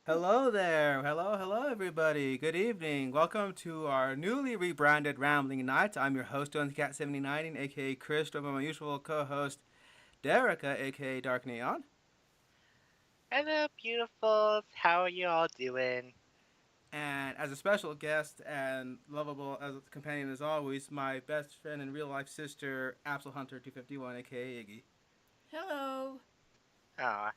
Hello there. Hello, everybody. Good evening. Welcome to our newly rebranded Rambling Nights. I'm your host, Cat79, aka Chris, joined by my usual co host, Derica, aka Dark Neon. Hello, beautifuls. How are you all doing? And as a special guest and lovable as a companion as always, my best friend and real life sister, Absolhunter 251, aka Iggy. Hello. Aw,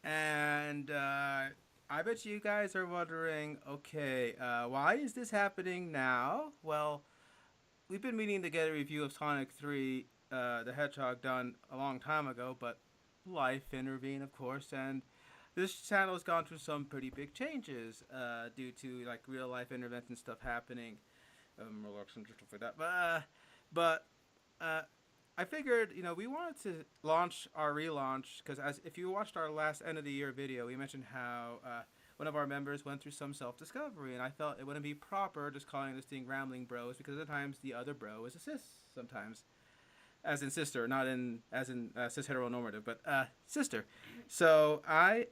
And I bet you guys are wondering, okay, why is this happening now? Well, we've been meaning to get a review of Sonic 3, the Hedgehog, done a long time ago, but life intervened, of course, and this channel has gone through some pretty big changes due to like real life intervention stuff happening. Reluctant for that, but uh, I figured we wanted to launch our relaunch because as if you watched our last end of the year video, we mentioned how one of our members went through some self discovery, and I felt it wouldn't be proper just calling this thing Rambling Bros because sometimes the other bro is a cis sometimes, as in sister, not in as in cis heteronormative, but sister. So I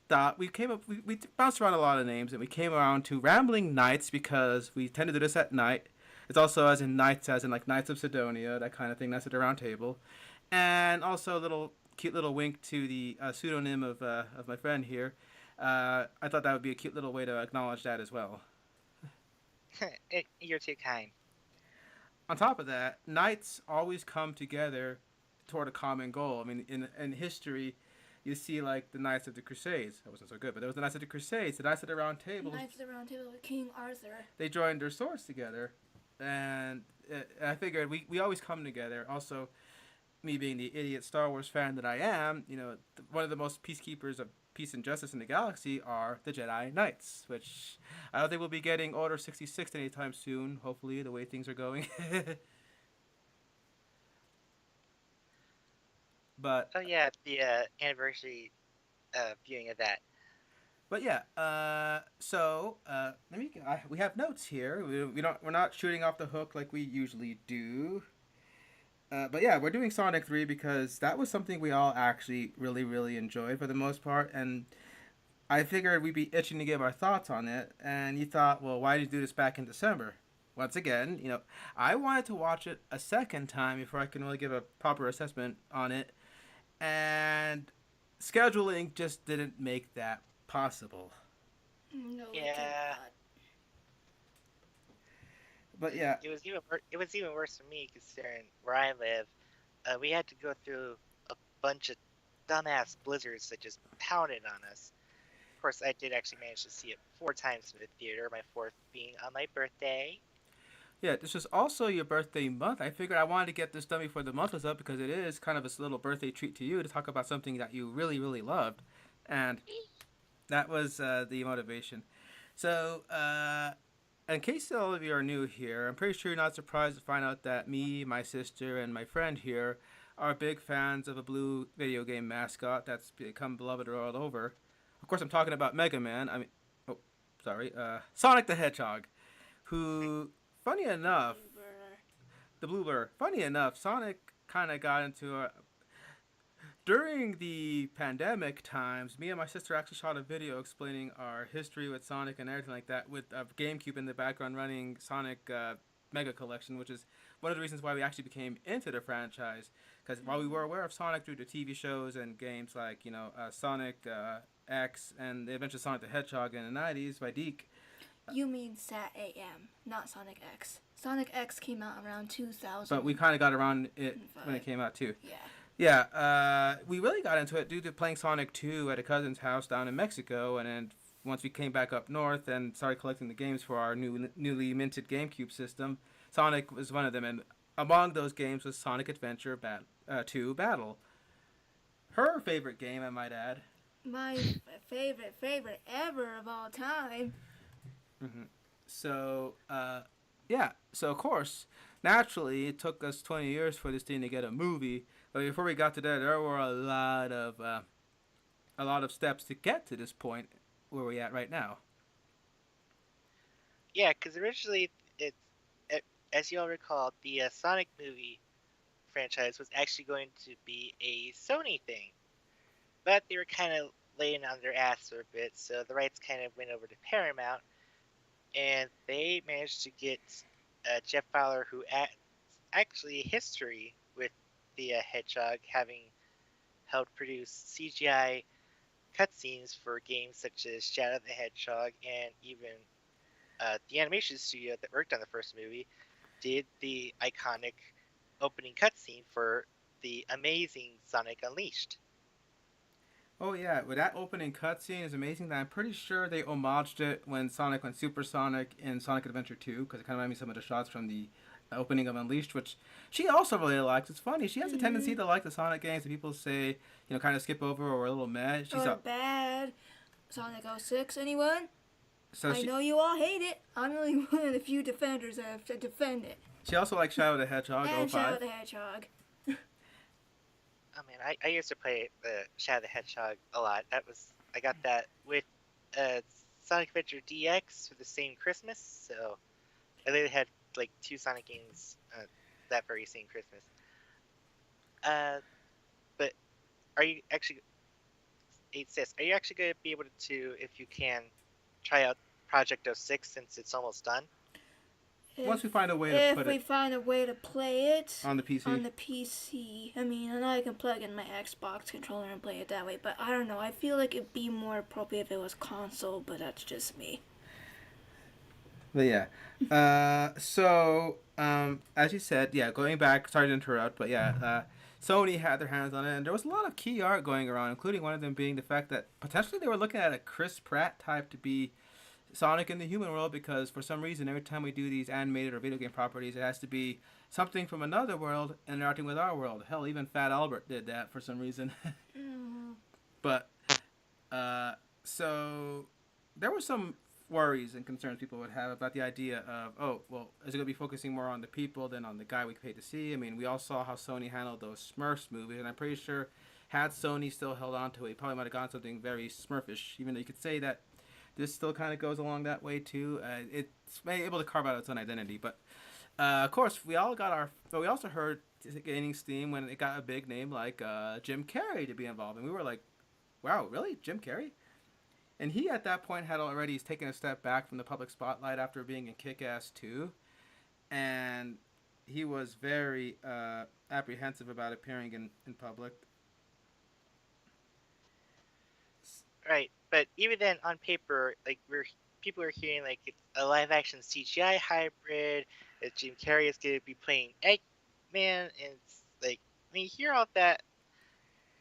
thought we came up, we bounced around a lot of names, and we came around to Rambling Nights because we tend to do this at night. It's also as in knights, as in like Knights of Sidonia, that kind of thing. That's at the round table, and also a little cute little wink to the pseudonym of my friend here. I thought that would be a cute little way to acknowledge that as well. you're too kind. On top of that, knights always come together toward a common goal. I mean, in history, you see like the Knights of the Crusades. That wasn't so good, but there was the Knights of the Crusades, the Knights of the Round Table. Knights of the Round Table with King Arthur. They joined their swords together, and I figured we always come together. Also, me being the idiot Star Wars fan that I am, one of the most peacekeepers of peace and justice in the galaxy are the Jedi Knights, which I don't think we'll be getting Order 66 anytime soon. Hopefully, the way things are going. but Oh yeah, the anniversary viewing of that. But yeah, let me. We have notes here. We don't. We're not shooting off the hook like we usually do. But yeah, we're doing Sonic 3 because that was something we all actually really, really enjoyed for the most part. And I figured we'd be itching to give our thoughts on it. And you thought, well, why did you do this back in December? Once again, I wanted to watch it a second time before I can really give a proper assessment on it. And scheduling just didn't make that possible. No, it did Yeah, not. But yeah, it was even worse for me considering where I live. We had to go through a bunch of dumbass blizzards that just pounded on us. Of course, I did actually manage to see it 4 times in the theater. My fourth being on my birthday. yeah, this is also your birthday month. I figured I wanted to get this done before the month was up because it is kind of a little birthday treat to you to talk about something that you really, really loved. And that was the motivation. So, in case all of you are new here, I'm pretty sure you're not surprised to find out that me, my sister, and my friend here are big fans of a blue video game mascot that's become beloved all over. Of course, I'm talking about Mega Man. I mean, oh, sorry, Sonic the Hedgehog, who, funny enough, Bloober. the Blue Blur. Funny enough, Sonic kind of got into a. During the pandemic times, me and my sister actually shot a video explaining our history with Sonic and everything like that, with a GameCube in the background running Sonic Mega Collection, which is one of the reasons why we actually became into the franchise. Because while we were aware of Sonic through the TV shows and games like Sonic X and the Adventures of Sonic the Hedgehog in the '90s by Deke, You mean Sat AM, not Sonic X. Sonic X came out around 2005. but we kind of got around it when it came out too. Yeah. Yeah, we really got into it due to playing Sonic 2 at a cousin's house down in Mexico, and then once we came back up north and started collecting the games for our newly minted GameCube system, Sonic was one of them, and among those games was Sonic Adventure 2 Battle. Her favorite game, I might add. My favorite ever of all time. Hmm. So, yeah, so of course, naturally, it took us 20 years for this thing to get a movie, but before we got to that, there were a lot of steps to get to this point where we're at right now. Yeah, because originally it, as you all recall, the Sonic movie franchise was actually going to be a Sony thing, but they were kind of laying on their ass for a bit, so the rights kind of went over to Paramount, and they managed to get Jeff Fowler, who actually history with the Hedgehog, having helped produce CGI cutscenes for games such as Shadow the Hedgehog, and even the animation studio that worked on the first movie did the iconic opening cutscene for the amazing Sonic Unleashed. Oh yeah, well, that opening cutscene is amazing. That I'm pretty sure they homaged it when Sonic went supersonic in Sonic Adventure 2, because it kind of reminded me of some of the shots from the opening of Unleashed, which she also really likes. It's funny. She has a tendency to like the Sonic games that people say, kind of skip over or a little meh. She's Or a bad. Sonic 06, anyone? so I she know you all hate it. I'm only one of the few defenders that have to defend it. she also likes Shadow the Hedgehog And 05. Shadow the Hedgehog. Oh man, I used to play the Shadow the Hedgehog a lot. I got that with uh, Sonic Adventure DX for the same Christmas, so I literally had like 2 Sonic games that very same Christmas. But are you actually 8 sis? Are you actually going to be able to, if you can, try out Project 06 since it's almost done? Once we find a way to If put we it find a way to play it on the PC. on the PC. I mean, I know I can plug in my Xbox controller and play it that way, but I don't know. I feel like it'd be more appropriate if it was console, but that's just me. But yeah. As you said, yeah, going back, sorry to interrupt, but yeah, Sony had their hands on it, and there was a lot of key art going around, including one of them being the fact that potentially they were looking at a Chris Pratt type to be Sonic in the human world, because for some reason, every time we do these animated or video game properties, it has to be something from another world interacting with our world. Hell, even Fat Albert did that for some reason. But, uh, so there were some worries and concerns people would have about the idea of, oh, well, is it going to be focusing more on the people than on the guy we paid to see? I mean, we all saw how Sony handled those Smurfs movies, and I'm pretty sure had Sony still held on to it, it probably might have gone something very Smurfish, even though you could say that this still kind of goes along that way too. It's able to carve out its own identity, but of course, we all got our. But we also heard gaining steam when it got a big name like Jim Carrey to be involved, and we were like, "Wow, really, Jim Carrey?" And he at that point had already taken a step back from the public spotlight after being in Kick-Ass 2, and he was very apprehensive about appearing in public. Right, but even then, on paper, like people are hearing like it's a live action CGI hybrid. That Jim Carrey is going to be playing Eggman, and it's like when you hear all that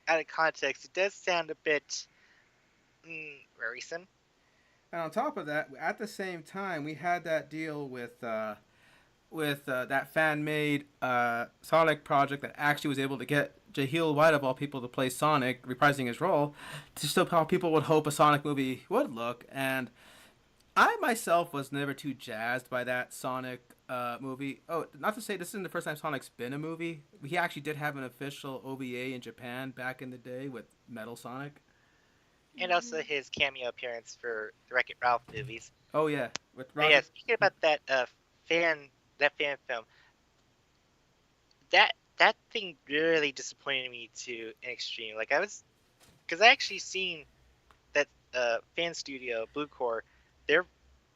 out of context, it does sound a bit worrisome. And on top of that, at the same time, we had that deal with that fan made Sonic project that actually was able to get Jaheel White of all people to play Sonic, reprising his role, to show how people would hope a Sonic movie would look. And I myself was never too jazzed by that Sonic movie. Oh, not to say this isn't the first time Sonic's been a movie. He actually did have an official OVA in Japan back in the day with Metal Sonic. And also his cameo appearance for the Wreck-It Ralph movies. Oh yeah, with Roger. Yeah, speaking about that fan film, that thing really disappointed me to an extreme. Like because I actually seen that fan studio Blue Core, their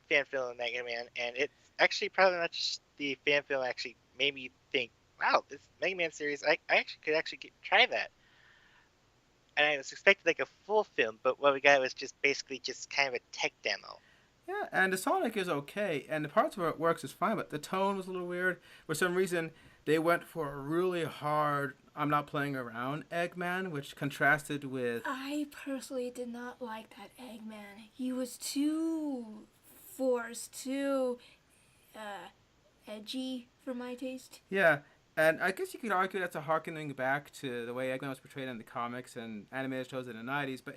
fan film Mega Man, and it's actually probably not just the fan film actually made me think, wow, this Mega Man series, I actually could try that. And I was expecting like a full film, but what we got was just basically just kind of a tech demo. Yeah, and the Sonic is okay, and the parts where it works is fine, but the tone was a little weird. For some reason, they went for a really hard I'm not playing around Eggman, which contrasted with. I personally did not like that Eggman. He was too forced, too edgy for my taste. Yeah, and I guess you could argue that's a harkening back to the way Eggman was portrayed in the comics and animated shows in the 90s, but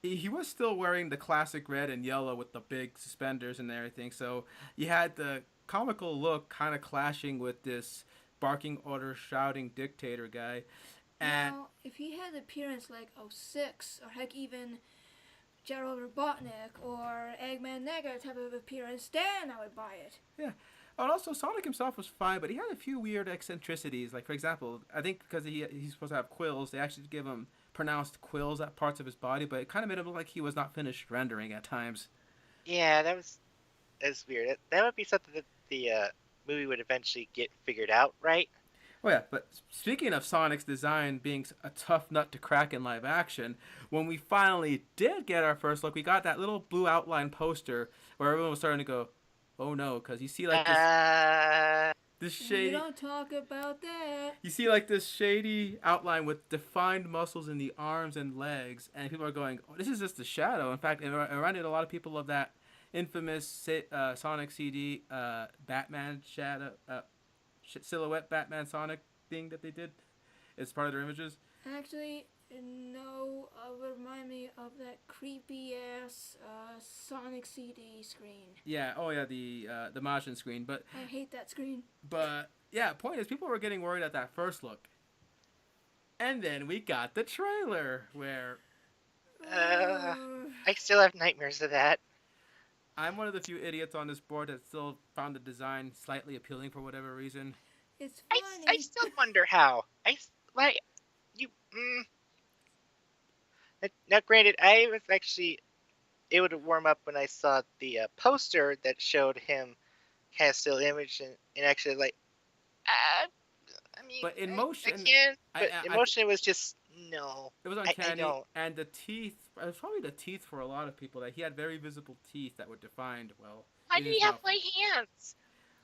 he was still wearing the classic red and yellow with the big suspenders and everything, so you had the comical look kind of clashing with this barking orders, shouting dictator guy. And now, if he had appearance like 06, or heck even Gerald Robotnik or Eggman Nega type of appearance, then I would buy it. Yeah. And also, Sonic himself was fine, but he had a few weird eccentricities. Like, for example, I think because he's supposed to have quills, they actually give him pronounced quills at parts of his body, but it kind of made him look like he was not finished rendering at times. Yeah, that's weird. That would be something that the movie would eventually get figured out, right? Oh yeah, but speaking of Sonic's design being a tough nut to crack in live action, when we finally did get our first look, we got that little blue outline poster where everyone was starting to go, "Oh no," because you see like this We shady, don't talk about that. you see like this shady outline with defined muscles in the arms and legs, and people are going, "Oh, this is just a shadow." In fact, it reminded a lot of people of that infamous Sonic CD Batman shadow silhouette Batman Sonic thing that they did. It's part of their images. Actually, no, would remind me of that creepy ass Sonic CD screen. Yeah. Oh yeah. The Majin screen. I hate that screen. But yeah. Point is, people were getting worried at that first look, and then we got the trailer where I still have nightmares of that. I'm one of the few idiots on this board that still found the design slightly appealing for whatever reason. It's I funny. still wonder how. Why you. Now, granted, I was actually able to warm up when I saw the poster that showed him kind of still image and actually like. I mean, But in I motion, can, but I emotion was just no. it was I uncanny, don't. and the teeth. It was probably the teeth for a lot of people. That he had very visible teeth that were defined well Why in do his you have mouth. white hands?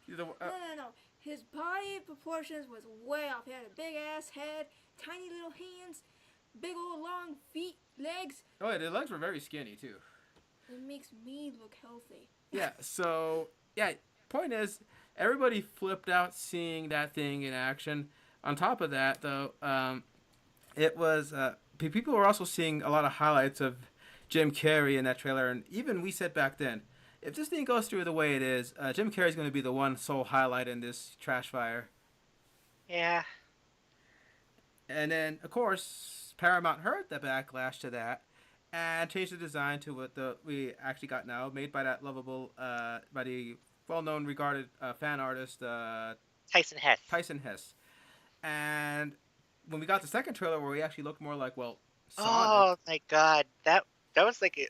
No. His body proportions was way off. He had a big ass head, tiny little hands, big old long feet, legs. Oh yeah, the legs were very skinny too. It makes me look healthy. Yeah. So yeah. Point is, everybody flipped out seeing that thing in action. On top of that, though, it was people were also seeing a lot of highlights of Jim Carrey in that trailer, and even we said back then, if this thing goes through the way it is, Jim Carrey's going to be the one sole highlight in this trash fire. Yeah. And then, of course, Paramount heard the backlash to that and changed the design to what we actually got now, made by that lovable, by the well-known, regarded fan artist Tyson Hess. Tyson Hess. And when we got the second trailer, where we actually looked more like, well, Sonic. Oh my god, that was like a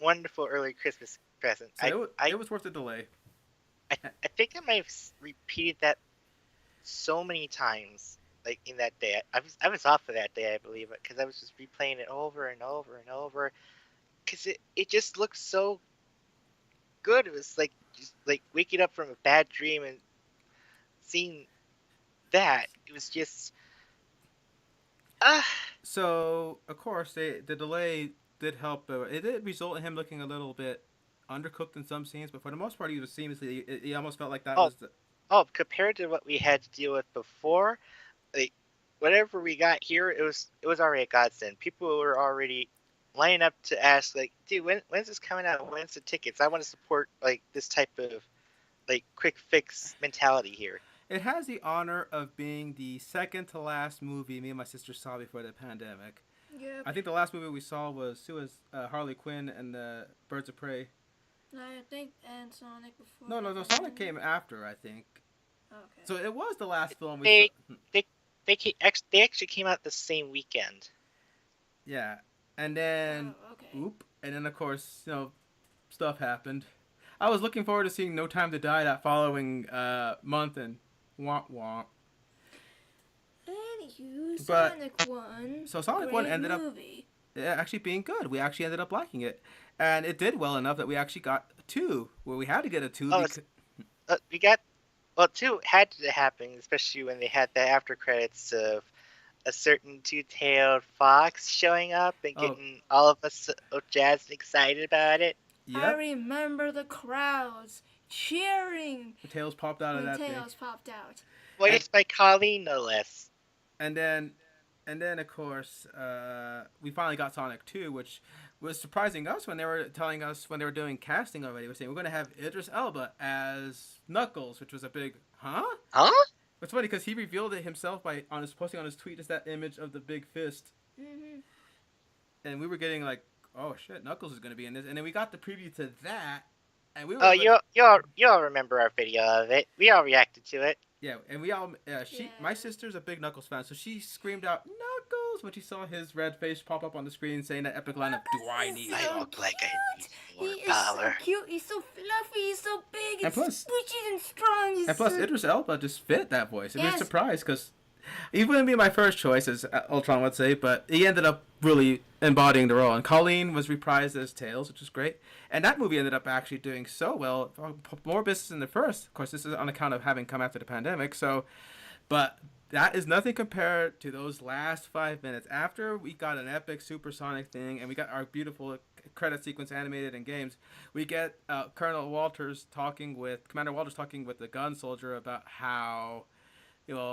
wonderful early Christmas present. So it was worth the delay. I think I might have repeated that so many times, like in that day. I was off for that day, I believe, because I was just replaying it over and over and over, because it just looked so good. It was like just like waking up from a bad dream and seeing that. It was just So of course the delay did help. It did result in him looking a little bit undercooked in some scenes, but for the most part, he was seamlessly. It almost felt like that was the. Oh, compared to what we had to deal with before, like whatever we got here, it was already a godsend. People were already lining up to ask, like, dude, when's this coming out? When's the tickets? I want to support like this type of like quick fix mentality here. It has the honor of being the second to last movie me and my sister saw before the pandemic. Yep. I think the last movie we saw was Harley Quinn and the Birds of Prey. I think and Sonic before. No, Sonic came after, I think. Okay. So it was the last film we saw. They actually came out the same weekend. Yeah, and then okay. and then of course stuff happened. I was looking forward to seeing No Time to Die that following month, and womp womp. Anywho, Sonic 1. So Sonic 1 ended movie. up actually being good. We actually ended up liking it, and it did well enough that we actually got a 2. Well, we had to get a 2. We got 2 had to happen, especially when they had the after credits of a certain two-tailed fox showing up and getting all of us so jazzed and excited about it. Yep. I remember the crowds cheering. The tails popped out of that thing. Tails popped out. Voiced by Colleen, no less. And then of course, we finally got Sonic 2, which was surprising us when they were telling us when they were doing casting already. They were saying we're going to have Idris Elba as Knuckles, which was a big Huh? It's funny because he revealed it himself by posting on his tweet just that image of the big fist. Mm-hmm. And we were getting like, oh shit, Knuckles is going to be in this. And then we got the preview to that, and we were. Oh, you all remember our video of it? We all reacted to it. Yeah, and we all Yeah. my sister's a big Knuckles fan, so she screamed out Knuckles when she saw his red face pop up on the screen saying that epic lineup. Do I He's need I so help? look like I cute. need He more is so power. cute. He's so fluffy. He's so big And and plus, squishy and strong. He's so... Idris Elba just fit that voice. I mean, Yes. surprised because he wouldn't be my first choice, as Ultron would say, but he ended up really embodying the role. And Colleen was reprised as Tails, which is great. And that movie ended up actually doing so well, more business than the first. Of course, this is on account of having come after the pandemic. So, but that is nothing compared to those last 5 minutes. After we got an epic supersonic thing and we got our beautiful credit sequence animated in games, we get Commander Walters talking with the gun soldier about how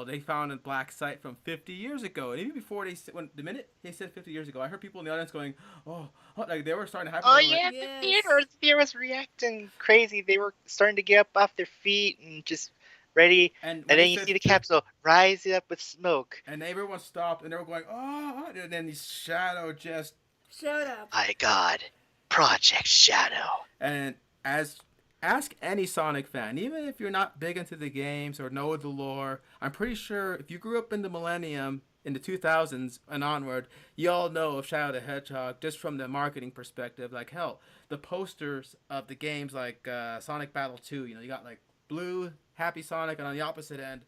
they found a black site from 50 years ago. And even before the minute they said 50 years ago, I heard people in the audience going, oh, like they were starting to hype. Oh Like, yeah, Yes. the theater was reacting crazy. They were starting to get up off their feet and just ready. and And then you see the capsule rise up with smoke. and everyone stopped and they were going, oh, and then the shadow just. Shut up. My God, Project Shadow. And ask any Sonic fan, even if you're not big into the games or know the lore, I'm pretty sure if you grew up in the millennium, in the 2000s and onward, you all know of Shadow the Hedgehog just from the marketing perspective. Like, hell, the posters of the games like Sonic Battle 2, you got like blue, happy Sonic, and on the opposite end,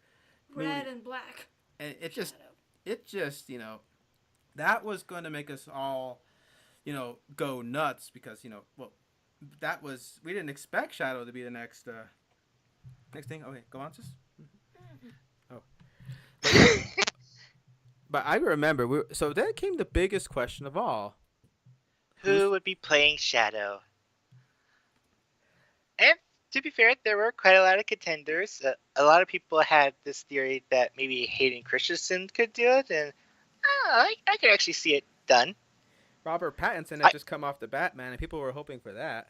Red and black. And it just, that was going to make us all, go nuts because, we didn't expect Shadow to be the next thing. Okay, go on, sis. Oh, but I remember. So then came the biggest question of all: Who would be playing Shadow? And to be fair, there were quite a lot of contenders. A lot of people had this theory that maybe Hayden Christensen could do it, and I could actually see it done. Robert Pattinson had just come off the Batman, and people were hoping for that.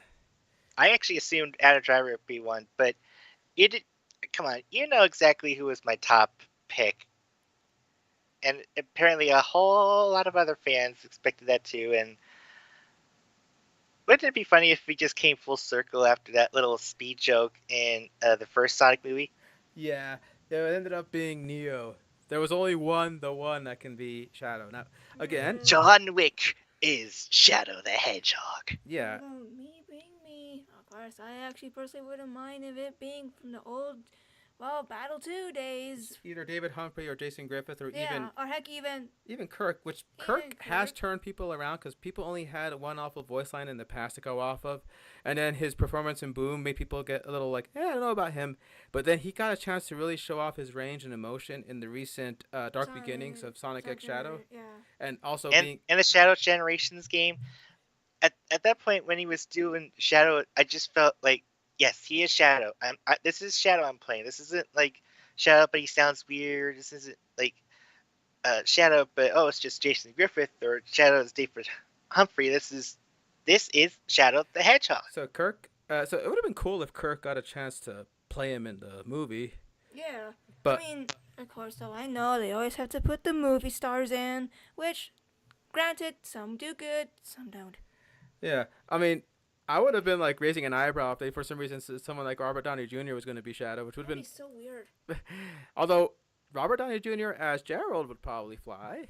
I actually assumed Adam Driver would be one, but come on, you know exactly who was my top pick. And apparently a whole lot of other fans expected that too. And wouldn't it be funny if we just came full circle after that little speed joke in the first Sonic movie? Yeah, it ended up being Neo. There was only the one that can be Shadow. Now, again, John Wick is Shadow the Hedgehog. Yeah. Bring me. Of course, I actually personally wouldn't mind if it being from the old, Battle 2 days. Either David Humphrey or Jason Griffith or or heck even Kirk, which Kirk has turned people around because people only had one awful voice line in the past to go off of, and then his performance in Boom made people get a little like, I don't know about him, but then he got a chance to really show off his range and emotion in the recent Dark Beginnings of Sonic X Shadow, and also in the Shadow Generations game. At that point when he was doing Shadow, I just felt like, yes, he is Shadow. This is Shadow I'm playing. This isn't like Shadow, but he sounds weird. This isn't like Shadow, but it's just Jason Griffith, or Shadow is David Humphrey. This is Shadow the Hedgehog. So Kirk, so it would have been cool if Kirk got a chance to play him in the movie. Yeah, but I mean, of course, though, I know they always have to put the movie stars in, which, granted, some do good, some don't. Yeah, I mean, I would have been like raising an eyebrow if they, for some reason, someone like Robert Downey Jr. was going to be Shadow, which would have been so weird. Although Robert Downey Jr. as Gerald would probably fly.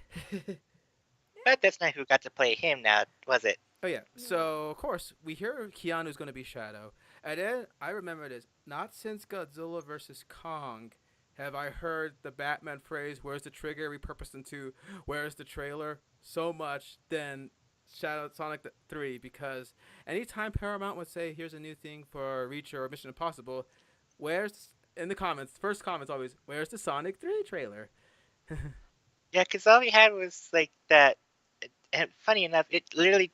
But that's not who got to play him now, was it? Oh yeah. So of course we hear Keanu's going to be Shadow, and then I remember this. Not since Godzilla vs. Kong have I heard the Batman phrase "Where's the trigger?" repurposed into "Where's the trailer?" so much than Sonic 3, because anytime Paramount would say, here's a new thing for Reach or Mission Impossible, in the comments, first comment's always, where's the Sonic 3 trailer? Yeah, because all we had was like that, and funny enough, it literally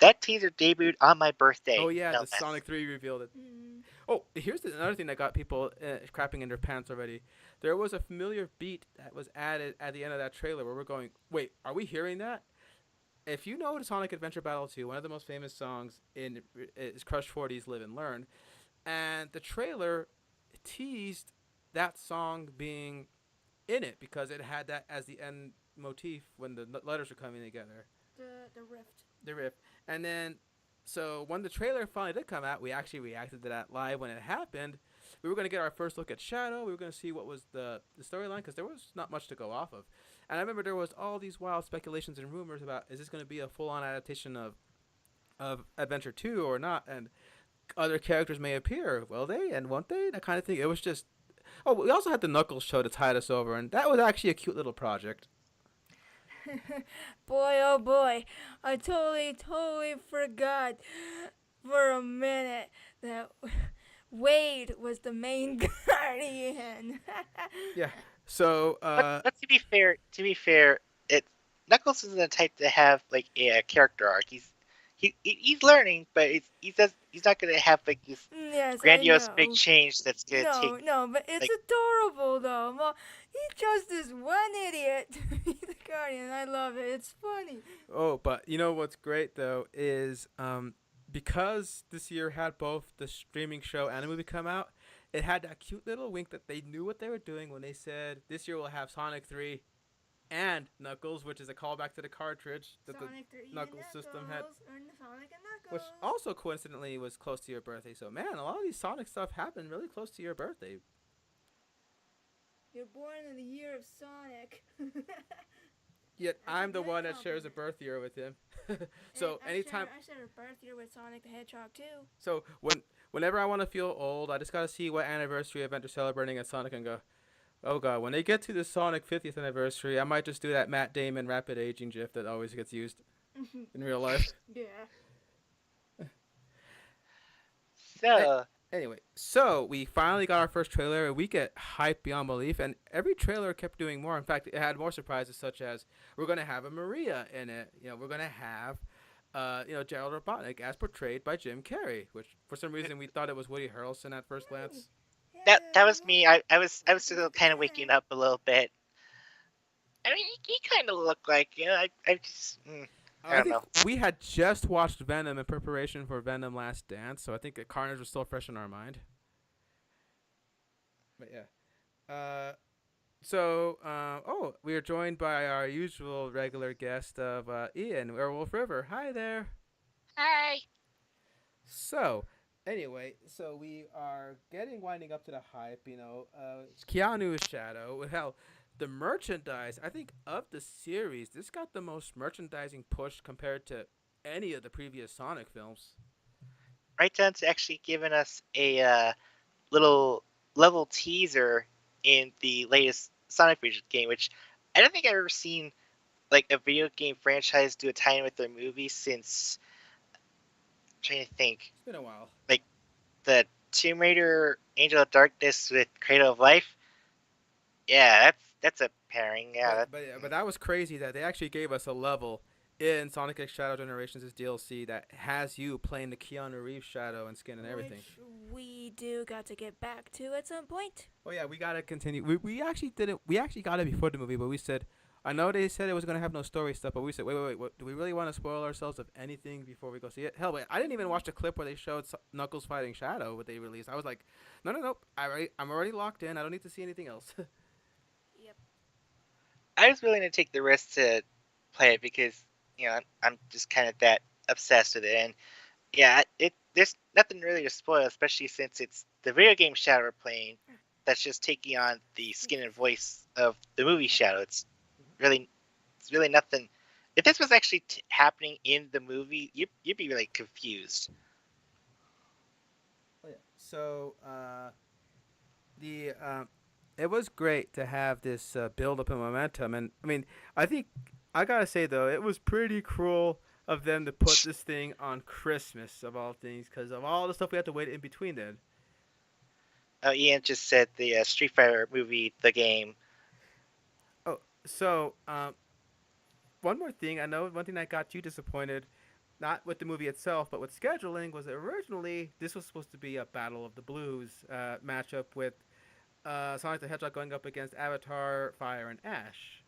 that teaser debuted on my birthday. Oh yeah, the Sonic 3 revealed it. Oh, here's another thing that got people crapping in their pants already. There was a familiar beat that was added at the end of that trailer where we're going, wait, are we hearing that? If you know Sonic Adventure Battle 2, one of the most famous songs is Crush 40's Live and Learn. And the trailer teased that song being in it because it had that as the end motif when the letters were coming together. The rift. The riff. And then, so when the trailer finally did come out, we actually reacted to that live when it happened. we were going to get our first look at Shadow. We were going to see what was the storyline because there was not much to go off of. And I remember there was all these wild speculations and rumors about is this going to be a full on adaptation of Adventure 2 or not, and other characters may appear. Will they and won't they? That kind of thing. It was just. Oh, we also had the Knuckles show to tide us over, and that was actually a cute little project. Boy, oh boy, I totally forgot for a minute that Wade was the main guardian. Yeah. So, But to be fair, it Knuckles isn't the type to have like a character arc. He's learning, but he's not gonna have like this Yes, I grandiose big know. change that's gonna No, take no, but it's like adorable though. Well, he's just this one idiot to be the guardian. I love it. It's funny. oh, but you know what's great though is because this year had both the streaming show and the movie come out, it had that cute little wink that they knew what they were doing when they said this year we'll have Sonic 3 and Knuckles, which is a callback to the cartridge that Sonic 3 the and Knuckles system had, and Sonic and which Knuckles. also coincidentally was close to your birthday. So man, a lot of these Sonic stuff happened really close to your birthday. You're born in the year of Sonic. Yet That's I'm a the good one that shares a compliment. birth year with him. So anytime, I share a birth year with Sonic the Hedgehog too. so whenever I want to feel old, I just gotta see what anniversary event they're celebrating at Sonic and go, oh god, when they get to the Sonic 50th anniversary, I might just do that Matt Damon rapid aging gif that always gets used in real life. Yeah. A- so. anyway, so we finally got our first trailer, and we get hyped beyond belief. And every trailer kept doing more. In fact, it had more surprises, such as we're gonna have a Maria in it. We're gonna have, Gerald Robotnik as portrayed by Jim Carrey, which for some reason we thought it was Woody Harrelson at first Hey, glance. That was me. I was Welcome still to kind of waking Japan. up a little bit. I mean, he kind of looked like I just I I don't think know. we had just watched Venom in preparation for Venom Last Dance, so I think the Carnage was still fresh in our mind. But yeah. We are joined by our usual regular guest of Ian, Werewolf River. Hi there. Hi. So, anyway, we are winding up to the hype. Keanu's Shadow. Hell, the merchandise. I think of the series, this got the most merchandising push compared to any of the previous Sonic films. Right down's actually given us a little level teaser in the latest Sonic Region game, which I don't think I've ever seen like a video game franchise do a tie-in with their movie since. I'm trying to think, It's been a while. like the Tomb Raider Angel of Darkness with Cradle of Life. Yeah, that's a pairing. Yeah, But that was crazy that they actually gave us a level in Sonic X Shadow Generations' DLC that has you playing the Keanu Reeves Shadow and skin and everything. Which we do got to get back to at some point. Oh yeah, we gotta continue. We actually didn't. We actually got it before the movie, but we said, I know they said it was gonna have no story stuff, but we said, wait. What, do we really want to spoil ourselves of anything before we go see it? Hell, wait, I didn't even watch the clip where they showed Knuckles fighting Shadow, what they released. I was like, no. I'm already locked in. I don't need to see anything else. Yep. I was willing to take the risk to play it because I'm just kind of that obsessed with it, and yeah, there's nothing really to spoil, especially since it's the video game Shadow we're playing that's just taking on the skin and voice of the movie Shadow. Really, it's really nothing. If this was actually happening in the movie, you'd be really confused. Oh yeah. So the it was great to have this build up and momentum, and I mean, I think I gotta say though, it was pretty cruel of them to put this thing on Christmas of all things, because of all the stuff we had to wait in between then. Ian just said the Street Fighter movie, the game. Oh, so one more thing. I know one thing that got you disappointed, not with the movie itself, but with scheduling, was that originally this was supposed to be a Battle of the Blues matchup with Sonic the Hedgehog going up against Avatar, Fire, and Ash.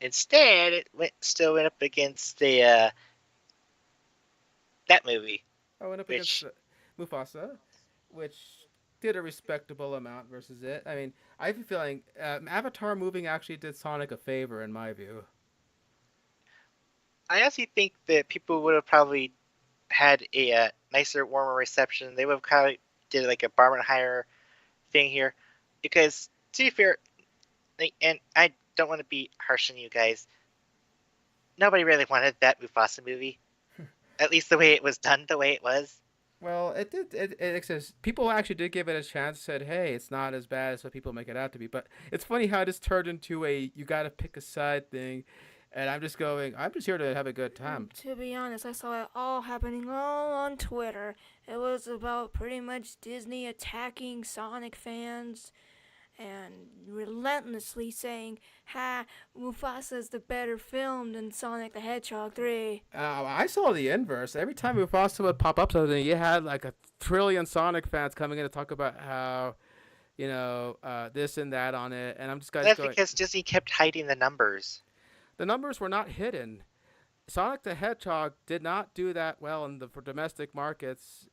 Instead, still went up against the that movie, I went up against which Mufasa, which did a respectable amount versus it. I mean, I have a feeling Avatar moving actually did Sonic a favor in my view. I honestly think that people would have probably had a nicer, warmer reception. They would have kind of did like a Barbenheimer thing here, because to be fair, and I don't want to be harsh on you guys, nobody really wanted that Mufasa movie. At least the way it was done, the way it was. Well, it did. It exists. People actually did give it a chance. Said, "Hey, it's not as bad as what people make it out to be." But it's funny how this turned into a "you got to pick a side" thing, and I'm just going. I'm just here to have a good time. To be honest, I saw it all happening all on Twitter. It was about pretty much Disney attacking Sonic fans and relentlessly saying, "Ha, Mufasa's the better film than Sonic the Hedgehog 3." I saw the inverse. Every time Mufasa would pop up something, you had like a trillion Sonic fans coming in to talk about how this and that on it, and I'm just guys That's going. because Disney kept hiding the numbers. The numbers were not hidden. Sonic the Hedgehog did not do that well in the for domestic markets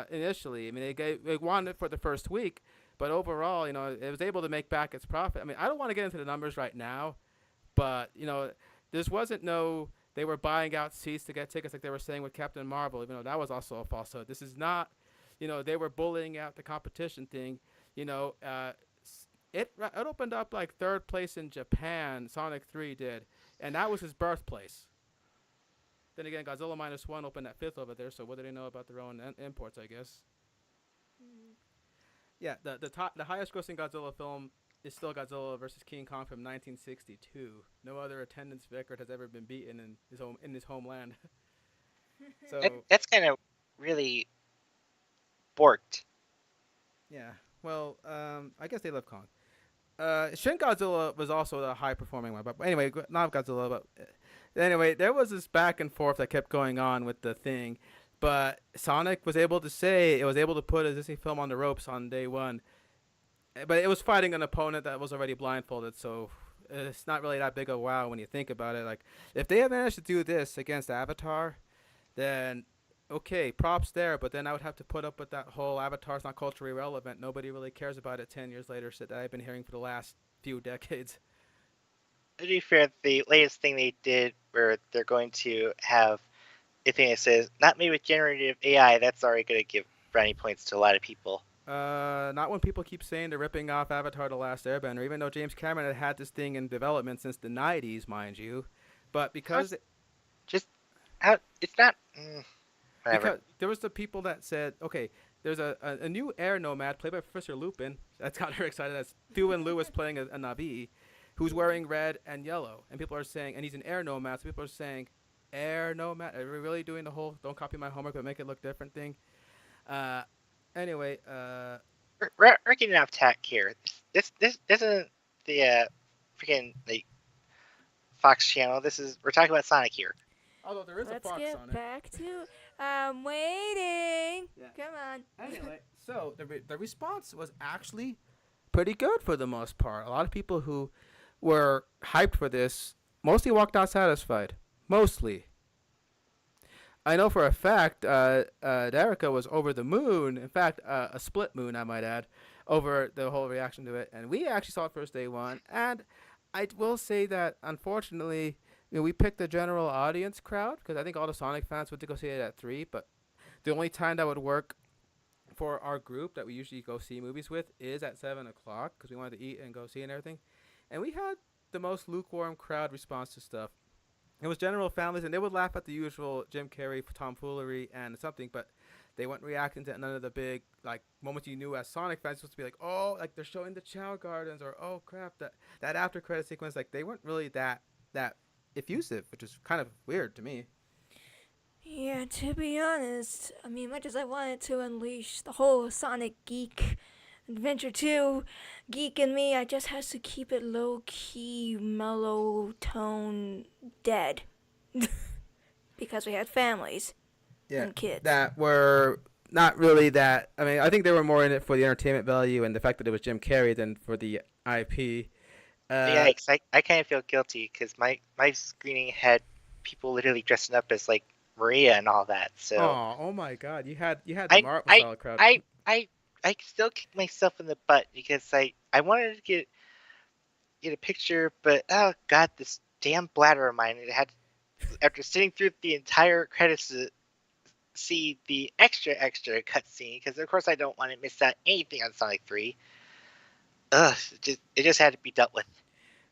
initially. I mean, they won it for the first week, but overall, it was able to make back its profit. I mean, I don't want to get into the numbers right now, but this wasn't no they were buying out seats to get tickets like they were saying with Captain Marvel, even though that was also a falsehood. This is not, they were bullying out the competition thing. It opened up like third place in Japan. Sonic 3 did, and that was his birthplace. Then again, Godzilla minus one opened at fifth over there. So what do they know about their own imports? I guess. Yeah, the highest grossing Godzilla film is still Godzilla versus King Kong from 1962. No other attendance record has ever been beaten in his homeland. So That's kind of really borked. yeah, well, I guess they love Kong. Shin Godzilla was also the high performing one, but anyway, not Godzilla, but anyway, there was this back and forth that kept going on with the thing, but Sonic was able to say it was able to put a Disney film on the ropes on day one, but it was fighting an opponent that was already blindfolded, so it's not really that big a wow when you think about it. Like, if they had managed to do this against Avatar, then okay, props there, but then I would have to put up with that whole Avatar's not culturally relevant. Nobody really cares about it 10 years later, shit that I've been hearing for the last few decades. To be fair, the latest thing they did where they're going to have a thing that says, not made with generative AI, that's already going to give brownie points to a lot of people. Not when people keep saying they're ripping off Avatar: The Last Airbender, even though James Cameron had this thing in development since the 90s, mind you. But because it's not. Whatever. Because there was the people that said, okay, there's a new air nomad played by Professor Lupin. That's got her excited. That's Thuan Lewis playing a Navi, who's wearing red and yellow. And people are saying, and he's an air nomad. So people are saying, air nomad? Are we really doing the whole don't copy my homework but make it look different thing? Anyway. We're getting off tack here. This isn't the freaking Fox channel. We're talking about Sonic here. Although there is Let's a Fox get on it. back to. I'm waiting. Yeah. Come on. Anyway, so the response was actually pretty good for the most part. A lot of people who were hyped for this mostly walked out satisfied. Mostly. I know for a fact Derica was over the moon. In fact, a split moon, I might add, over the whole reaction to it. And we actually saw it first day one. And I will say that, unfortunately, we picked the general audience crowd because I think all the Sonic fans went to go see it at 3. But the only time that would work for our group that we usually go see movies with is at 7 o'clock because we wanted to eat and go see and everything. And we had the most lukewarm crowd response to stuff. It was general families, and they would laugh at the usual Jim Carrey tomfoolery and something, but they weren't reacting to none of the big moments you knew as Sonic fans supposed to be like, oh, like they're showing the Chow Gardens, or oh crap, that after credit sequence. Like they weren't really that effusive, which is kind of weird to me. Yeah, to be honest, I mean, much as I wanted to unleash the whole Sonic geek Adventure 2 geek in me, I just has to keep it low key, mellow tone, dead. Because we had families and kids. That were not really that. I mean, I think they were more in it for the entertainment value and the fact that it was Jim Carrey than for the IP. Yeah, I kind of feel guilty because my screening had people literally dressing up as like Maria and all that. So. Oh my God! You had the Marvel style crowd. I still kick myself in the butt because I wanted to get a picture, but oh god, this damn bladder of mine! It had, after sitting through the entire credits to see the extra cutscene, because of course I don't want to miss out anything on Sonic 3. it just had to be dealt with.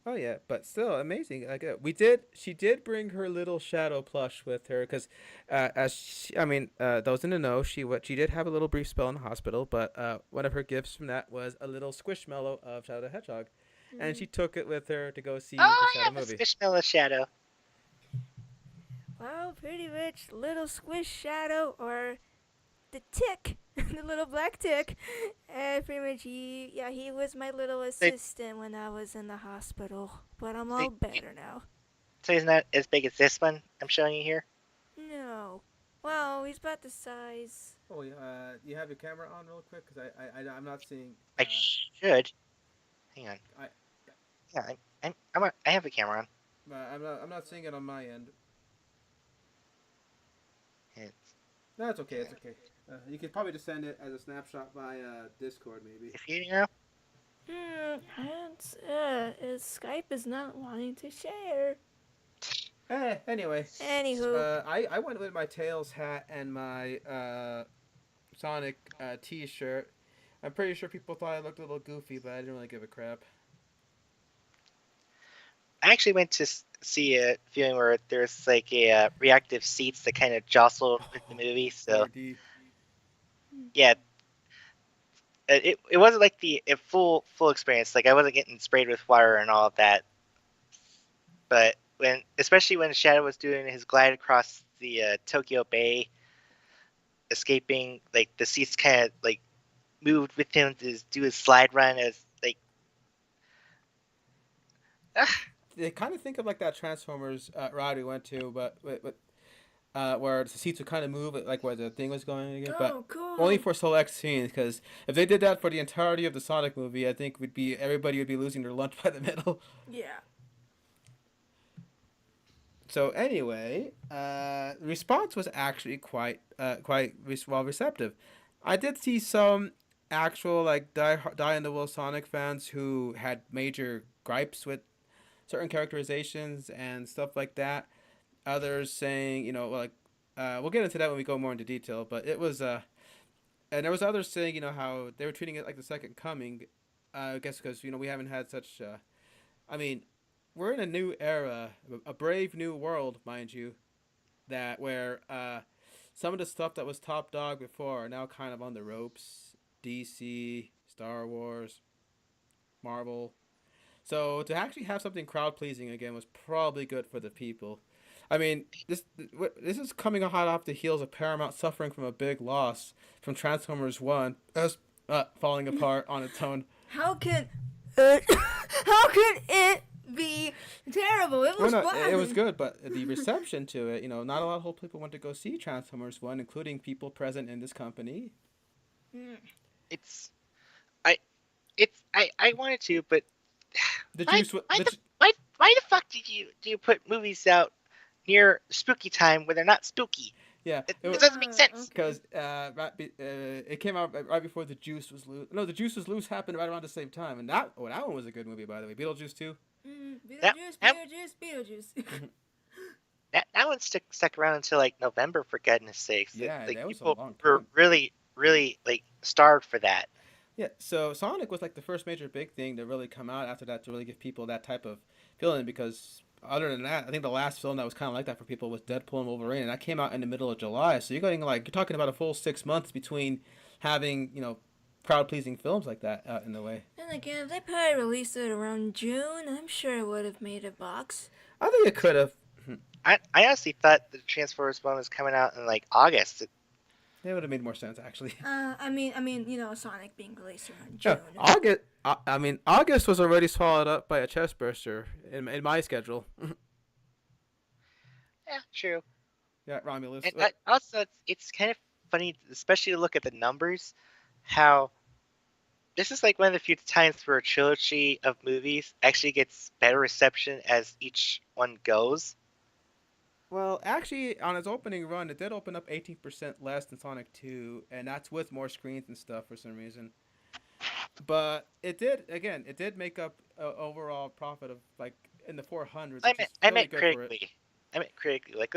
Oh yeah, but still amazing. Like she did bring her little shadow plush with her because, those in the know, she did have a little brief spell in the hospital, but one of her gifts from that was a little squishmallow of Shadow the Hedgehog, and she took it with her to go see the Oh, I Shadow have a movie. Squishmallow Shadow. Well, pretty much little squish shadow or the tick, the little black tick. Pretty much he was my little So, assistant when I was in the hospital. But I'm so, all better now. so he's not as big as this one I'm showing you here. No. Well, he's about the size. Oh yeah, you have your camera on real quick because I'm not seeing. I should. Hang on. I Yeah, I have a camera on. I'm not seeing it on my end. It's, No, it's okay. It's okay. You could probably just send it as a snapshot via Discord, maybe. if you know, Skype is not wanting to share. Anyway, Anywho, I went with my Tails hat and my Sonic T-shirt. I'm pretty sure people thought I looked a little goofy, but I didn't really give a crap. I actually went to see a viewing where there's like a reactive seats that kind of jostle with the movie. So 4D. yeah, it wasn't like the full experience. Like I wasn't getting sprayed with water and all of that. But especially when Shadow was doing his glide across the Tokyo Bay, escaping, like the seats kind of like moved with him to do his slide run as like. They kind of think of like that Transformers ride we went to, but where the seats would kind of move, like where the thing was going again, but cool. only for select scenes. Because if they did that for the entirety of the Sonic movie, I think everybody would be losing their lunch by the middle. Yeah. So anyway, the response was actually quite well receptive. I did see some actual like die in the wool Sonic fans who had major gripes with certain characterizations and stuff like that. Others saying, we'll get into that when we go more into detail. But it was and there was others saying, how they were treating it like the second coming. I guess because we haven't had such. I mean, we're in a new era, a brave new world, mind you, that where some of the stuff that was top dog before are now kind of on the ropes. DC, Star Wars, Marvel. So to actually have something crowd pleasing again was probably good for the people. I mean, this is coming hot off the heels of Paramount suffering from a big loss from Transformers One, as falling apart on its own. How can how can it be terrible? It Oh was no, fun. it was good, but the reception to it, not a lot of people went to go see Transformers One, including people present in this company. It's I I wanted to, but The why juice, why the fuck do you put movies out near spooky time when they're not spooky? yeah, It doesn't make sense. because it came out right before the Juice was loose. No, the Juice was loose happened right around the same time, and that one was a good movie, by the way. Beetlejuice too. That Beetlejuice. that one stuck around until like November, for goodness sakes. Yeah, Like that was a people long were time. really like starved for that. Yeah, so Sonic was like the first major big thing to really come out after that to really give people that type of feeling because other than that, I think the last film that was kind of like that for people was Deadpool and Wolverine, and that came out in the middle of July. So you're talking about a full 6 months between having crowd pleasing films like that out in the way. And again, if they probably released it around June, I'm sure it would have made a box. I think it could have. I honestly thought the Transformers one was coming out in like August. It would have made more sense actually. I mean, Sonic being released around Yeah, June. August. August was already swallowed up by a chest burster in my schedule. Yeah, true. Yeah, Romulus. And also, it's kind of funny, especially to look at the numbers, how this is like one of the few times where a trilogy of movies actually gets better reception as each one goes. Well, actually, on its opening run, it did open up 18% less than Sonic 2, and that's with more screens and stuff for some reason. But it did make up an overall profit of like in the 400s, which is I really meant good for it. critically. I meant critically. Like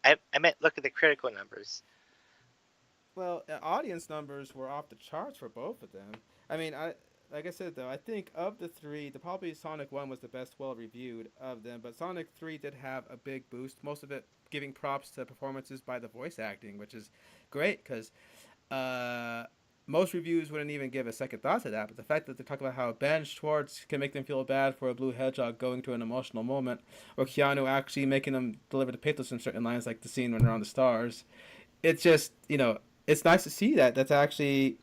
I meant look at the critical numbers. Well, audience numbers were off the charts for both of them. I mean, like I said though, I think of the three, the probably Sonic One was the best, well reviewed of them. But Sonic Three did have a big boost. Most of it giving props to performances by the voice acting, which is great because uh, most reviews wouldn't even give a second thought to that. But the fact that they talk about how Ben Schwartz can make them feel bad for a blue hedgehog going through an emotional moment, or Keanu actually making them deliver the pathos in certain lines, like the scene when they're on the stars, it's just it's nice to see that that's actually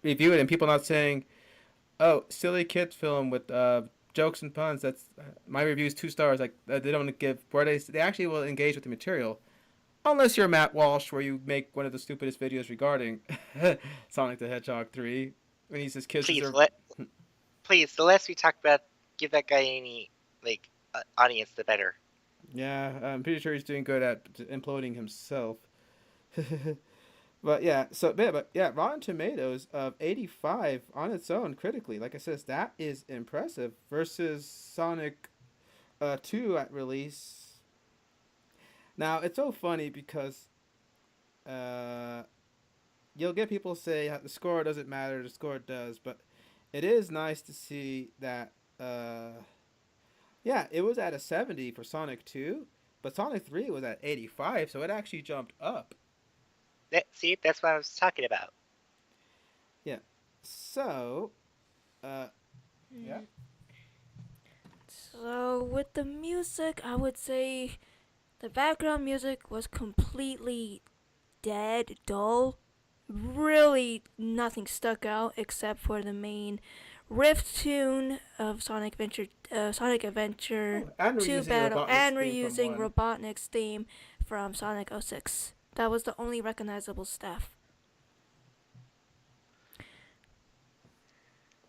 reviewed and people not saying, "Oh, silly kids film with jokes and puns." That's my review is 2 stars. Like they don't give where they actually will engage with the material. Unless you're Matt Walsh, where you make one of the stupidest videos regarding Sonic the Hedgehog 3, when he says kids Please deserve. please, the less we talk about, give that guy any like audience, the better. Yeah, I'm pretty sure he's doing good at imploding himself. But yeah, but Rotten Tomatoes of 85 on its own critically, like I said, that is impressive versus Sonic 2 at release. Now it's so funny because uh, you'll get people say the score doesn't matter, the score does, but it is nice to see that. Yeah, it was at a 70 for Sonic 2, but Sonic 3 was at 85, so it actually jumped up. See, that's what I was talking about. Yeah. So, uh, yeah. Mm. So with the music, I would say the background music was completely dead, dull. Really, nothing stuck out except for the main riff tune of Sonic Adventure Oh, and we're 2 using Battle, Robotnik's and we're theme from using 1. Robotnik's theme from Sonic 06. That was the only recognizable stuff.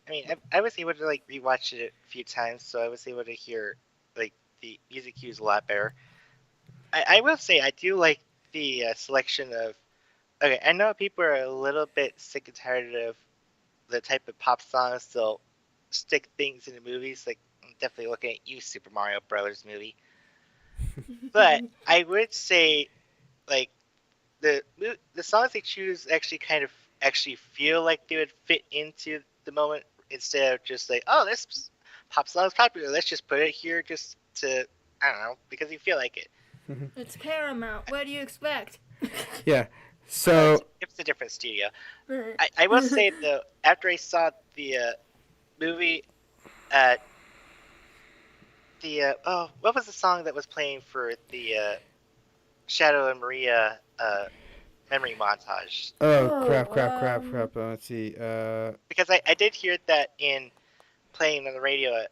I mean, I was able to like rewatch it a few times, so I was able to hear like the music cues a lot better. I will say I do like the selection of. Okay, I know people are a little bit sick and tired of the type of pop songs they'll stick things in the movies. Like I'm definitely looking at you, Super Mario Brothers movie. But I would say like the songs they choose actually kind of actually feel like they would fit into the moment instead of just like, oh, this pop song is popular, let's just put it here just to, I don't know, because you feel like it. It's Paramount. What do you expect? Yeah. Well, So, it's a different studio. I will say though, after I saw the movie, uh, the oh, what was the song that was playing for the Shadow and Maria memory montage? oh Oh, crap. Let's see. Because I did hear that in playing on the radio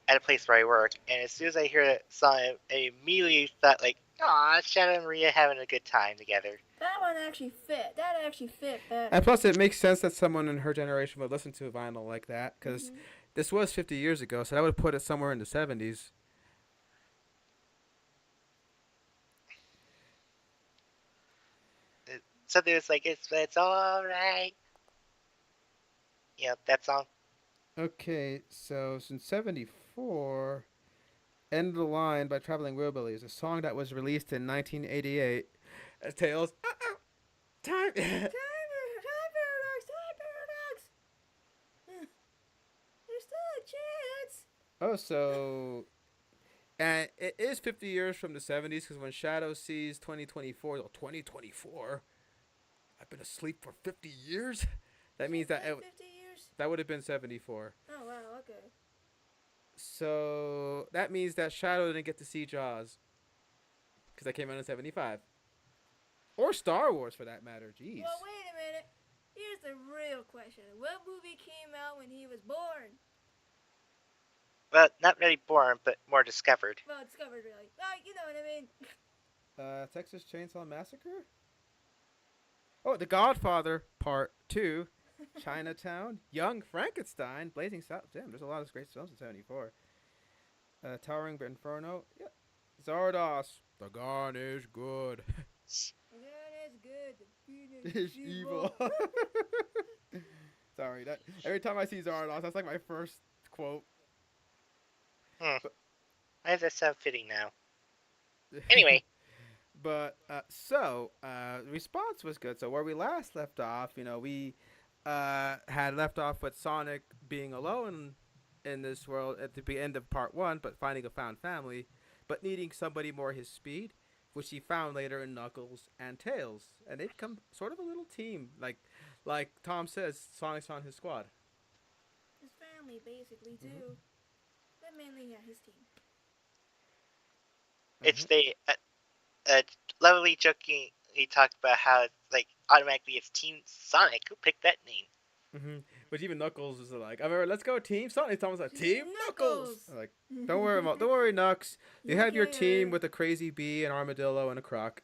at a place where I work, and as soon as I hear that song, I immediately thought like, "Aw, Shadow and Maria having a good time together." that one actually fit. That actually fit better. And plus, it makes sense that someone in her generation would listen to vinyl like that, because this was 50 years ago, so that would put it somewhere in the 70s. So there's like, it's all right. Yeah, that song. Okay, so since 74, End of the Line by Traveling Wilburys, a song that was released in 1988. Tails. Time. Time paradox. Time paradox. There's still a chance. Oh, so. And it is 50 years from the 70s because when Shadow sees 2024, 2024? I've been asleep for 50 years? That means that 50 years. that would have been 74. Oh wow. Okay. So that means that Shadow didn't get to see Jaws because that came out in 75. Or Star Wars for that matter. Jeez. Well, wait a minute. Here's the real question. What movie came out when he was born? Well, not really born, but more discovered. Well, discovered really. Oh, you know what I mean. Texas Chainsaw Massacre? Oh, The Godfather Part 2. Chinatown. Young Frankenstein. Blazing Saddles. Damn, there's a lot of great films in 74. Towering Inferno. Yeah. Zardos. The gun is good. The gun is good. The bean Is is evil. evil. Sorry, that every time I see Zardos, that's like my first quote. Why does that sound fitting now? Anyway. But the response was good. So where we last left off, we had left off with Sonic being alone in this world at the end of part one, but finding a found family, but needing somebody more his speed, which he found later in Knuckles and Tails, and they become sort of a little team. Like Tom says, Sonic's on his squad. His family, basically, Mm-hmm. too. But mainly, yeah, his team. It's Uh-huh. they lovely joking. He talked about how like automatically it's Team Sonic. Who picked that name? Mm-hmm. But even Knuckles was like, I remember, let's go team Sonic. Tom's like, Team Team Knuckles. Knuckles! I'm like, don't worry, Knux. You You have your team care. with a crazy bee, an armadillo, and a croc,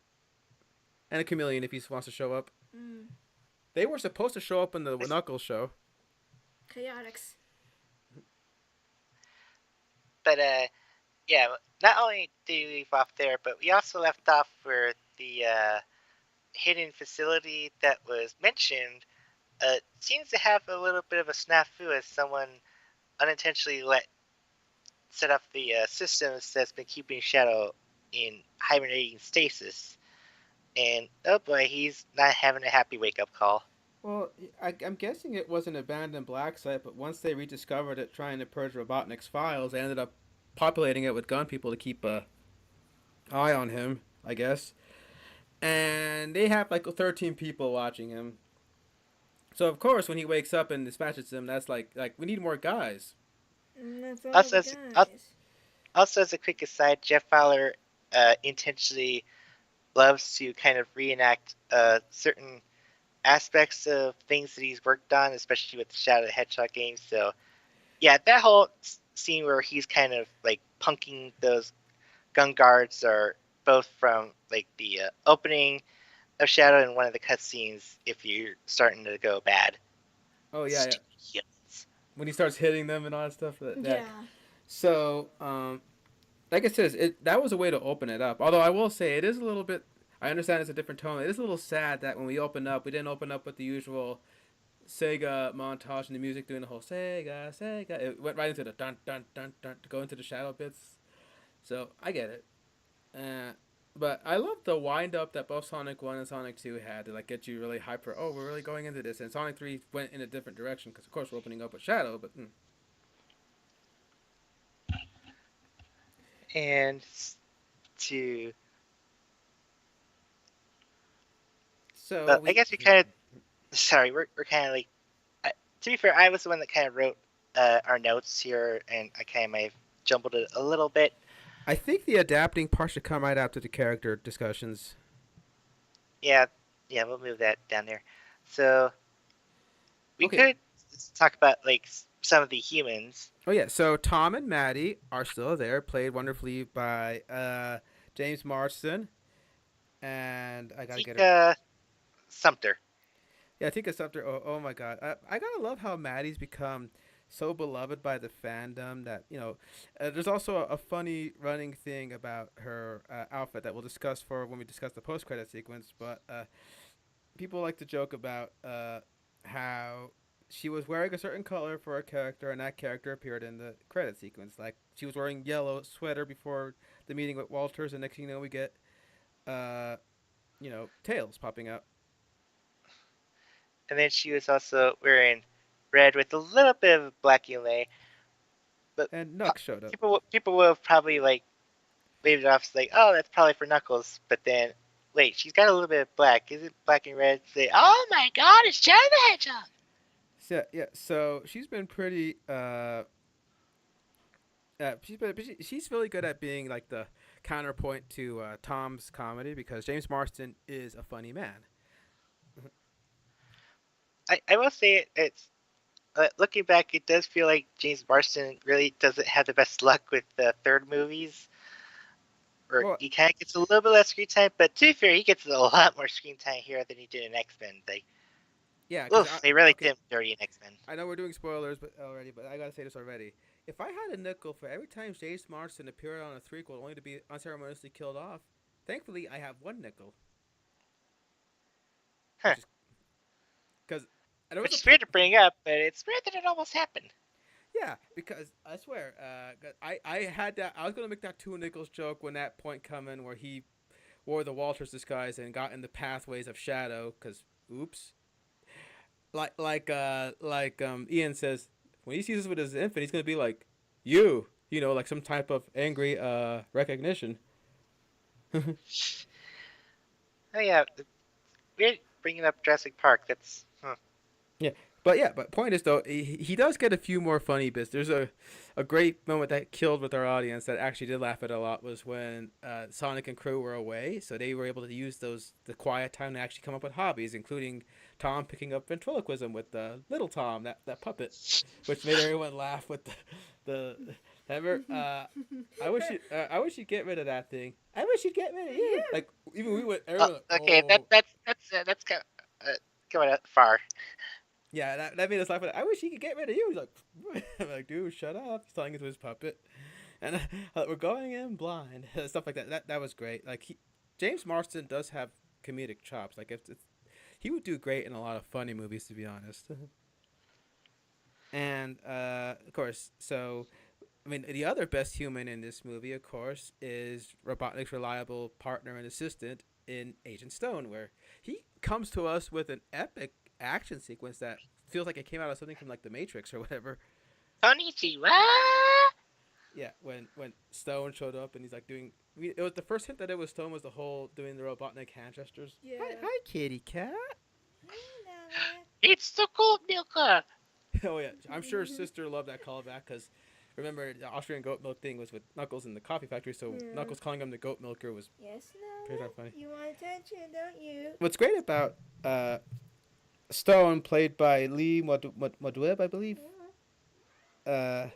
and a chameleon if he wants to show up. Mm. They were supposed to show up in the Knuckles show. Chaotix. But yeah. Not only did we leave off there, but we also left off where the hidden facility that was mentioned seems to have a little bit of a snafu as someone unintentionally set up the systems that's been keeping Shadow in hibernating stasis. And oh boy, he's not having a happy wake up call. Well, I'm guessing it was an abandoned black site, but once they rediscovered it trying to purge Robotnik's files, they ended up populating it with gun people to keep a eye on him, I guess. And they have like 13 people watching him. So of course, when he wakes up and dispatches them, that's like we need more guys. That's all Also, the guys. as a quick aside, Jeff Fowler intentionally loves to kind of reenact certain aspects of things that he's worked on, especially with the Shadow the Hedgehog games. So yeah, that whole scene where he's kind of like punking those gun guards are both from like the opening of Shadow and one of the cutscenes. If you're starting to go bad, Oh yeah. stupid humans. When he starts hitting them and all that stuff. That Yeah. so like it says, that was a way to open it up. Although I will say it is a little bit. I understand it's a different tone. It is a little sad that when we opened up, we didn't open up with the usual Sega montage and the music doing the whole Sega, Sega. It went right into the dun dun dun dun to go into the shadow bits. So I get it. Uh, but I love the wind up that both Sonic 1 and Sonic 2 had to like get you really hyper. Oh, we're really going into this. And Sonic 3 went in a different direction because, of course, we're opening up with Shadow. But And to so well, I we. guess we kind of sorry, we're kind of like to be fair, I was the one that kind of wrote our notes here, and I kind of might have jumbled it a little bit. I think the adapting part should come right after the character discussions. Yeah, yeah, we'll move that down there. So we Okay. could talk about like some of the humans. Oh yeah. So Tom and Maddie are still there, played wonderfully by James Marsden, and I gotta get her. Tika Sumter. Yeah, I think it's up there. Oh my god, I gotta love how Maddie's become so beloved by the fandom that there's also a funny running thing about her outfit that we'll discuss for when we discuss the post credit sequence. But people like to joke about how she was wearing a certain color for a character, and that character appeared in the credit sequence. Like she was wearing yellow sweater before the meeting with Walters, and next thing you know, we get uh, Tails popping out. And then she was also wearing red with a little bit of black inlay. But And Nux showed up. people will probably like wave it off as like, oh, that's probably for Knuckles. But then, wait, she's got a little bit of black. Is it black and red? Say, oh my God, it's Shadow the Hedgehog. So, yeah, so she's been pretty. She's really good at being like the counterpoint to Tom's comedy because James Marsden is a funny man. I will say it's looking back, it does feel like James Marsden really doesn't have the best luck with the third movies. Or Well, he kind of gets a little bit less screen time, but to be fair, he gets a lot more screen time here than he did in X Men. Like, yeah, because oof, they really okay, did him dirty in X Men. I know we're doing spoilers, but already, but I gotta say this already. If I had a nickel for every time James Marsden appeared on a threequel only to be unceremoniously killed off, thankfully I have one nickel, Huh. which is because there was Which a is weird to bring up, but it's weird that it almost happened. Yeah, because I swear, I had that. I was gonna make that two nickels joke when that point come in where he wore the Walters disguise and got in the pathways of Shadow. Cause oops. Ian says, when he sees us with his infant, he's gonna be like, you know, like some type of angry recognition. Oh yeah, we're bringing up Jurassic Park. That's Yeah, but point is though, he does get a few more funny bits. There's a great moment that killed with our audience that actually did laugh at a lot was when Sonic and crew were away, so they were able to use the quiet time to actually come up with hobbies, including Tom picking up ventriloquism with little Tom, that puppet, which made everyone laugh with the ever. I wish you'd get rid of that thing. I wish you'd get rid of you. Like even we would. Everyone like, okay. oh. That's kind of going far. Yeah, that made us laugh. I wish he could get rid of you. He's like, I'm like, dude, shut up. He's telling it to his puppet, and we're going in blind, stuff like that. That was great. Like James Marsden does have comedic chops. Like if he would do great in a lot of funny movies, to be honest. And of course, so I mean, the other best human in this movie, of course, is Robotnik's reliable partner and assistant in Agent Stone, where he comes to us with an epic action sequence that feels like it came out of something from like The Matrix or whatever. Konnichiwa. Yeah, when Stone showed up and he's like doing, it was the first hint that it was Stone was the whole doing the Robotnik hand gestures. Yeah. Hi, kitty cat. It's the gold milker. Oh yeah, I'm sure Sister loved that callback because remember the Austrian goat milk thing was with Knuckles in the coffee factory, so Knuckles calling him the goat milker was Yes, pretty no. darn funny. You want attention, don't you? What's great about Stone, played by Lee Madweb, I believe, uh,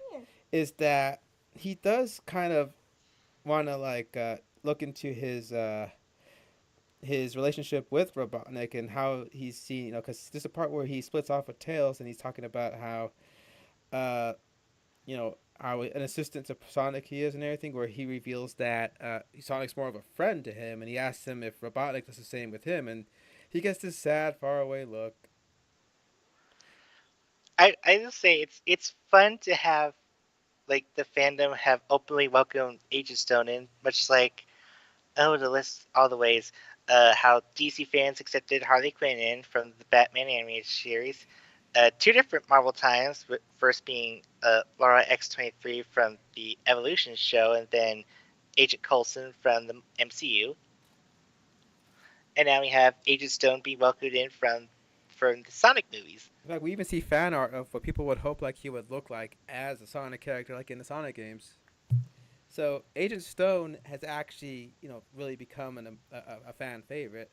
is that he does kind of want to like look into his relationship with Robotnik and how he's seen, you know, because there's a part where he splits off with Tails and he's talking about how, you know, how an assistant to Sonic he is and everything, where he reveals that Sonic's more of a friend to him, and he asks him if Robotnik does the same with him, and he gets this sad, faraway look. I just say it's fun to have like the fandom have openly welcomed Agent Stone in, much like to list all the ways how DC fans accepted Harley Quinn in from the Batman animated series. Two different Marvel times, first being Laura X-23 from the Evolution show, and then Agent Coulson from the MCU. And now we have Agent Stone being welcomed in from the Sonic movies. In fact, we even see fan art of what people would hope like he would look like as a Sonic character, like in the Sonic games. So Agent Stone has actually, you know, really become a fan favorite.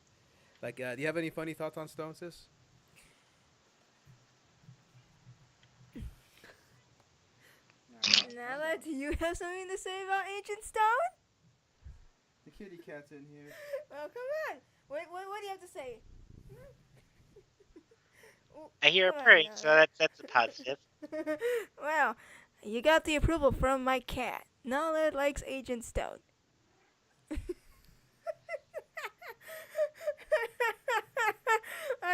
Like, do you have any funny thoughts on Stone, sis? Nala, do you have something to say about Agent Stone? The kitty cat's in here. Well, come on. What do you have to say? I hear a purring, so that's a positive. Well, you got the approval from my cat. Nala likes Agent Stone.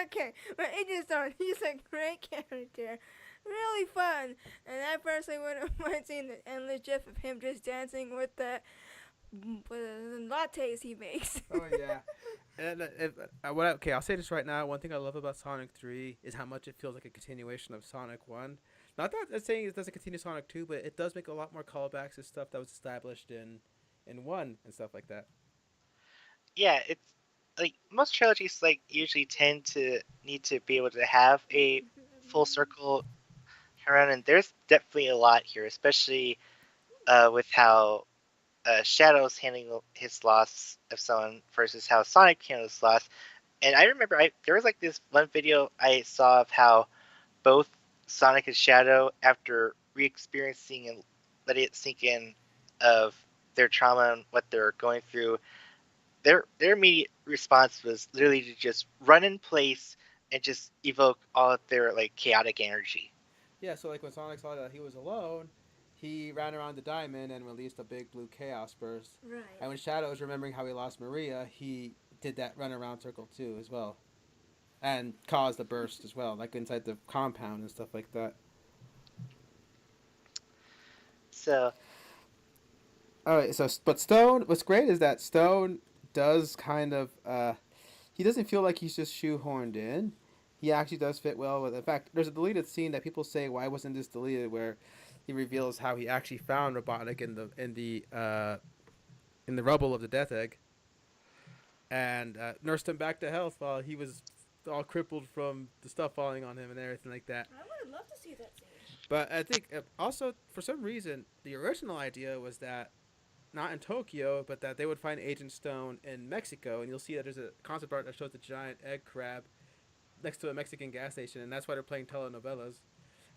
Okay, but Agent Stone, he's a great character. Really fun. And I personally wouldn't mind seeing the endless gif of him just dancing with the lattes he makes. Oh yeah. And okay, I'll say this right now. One thing I love about Sonic 3 is how much it feels like a continuation of Sonic 1. Not that I'm saying it doesn't continue Sonic 2, but it does make a lot more callbacks to stuff that was established in 1 and stuff like that. Yeah, it's like most trilogies like usually tend to need to be able to have a full circle around, and there's definitely a lot here, especially with how Shadow's handling his loss of someone versus how Sonic handles his loss. And I remember there was like this one video I saw of how both Sonic and Shadow, after re-experiencing and letting it sink in of their trauma and what they're going through, their immediate response was literally to just run in place and just evoke all of their like chaotic energy. Yeah, so like when Sonic saw that he was alone, he ran around the diamond and released a big blue chaos burst. Right. And when Shadow was remembering how he lost Maria, he did that run around circle too as well. And caused the burst as well, like inside the compound and stuff like that. So, all right. So, but Stone, what's great is that Stone does kind of, he doesn't feel like he's just shoehorned in. He actually does fit well with. In fact, there's a deleted scene that people say, "Why wasn't this deleted?" Where he reveals how he actually found Robotnik in the rubble of the Death Egg, and nursed him back to health while he was all crippled from the stuff falling on him and everything like that. I would love to see that scene. But I think also for some reason the original idea was that not in Tokyo, but that they would find Agent Stone in Mexico, and you'll see that there's a concept art that shows the giant egg crab next to a Mexican gas station, and that's why they're playing telenovelas.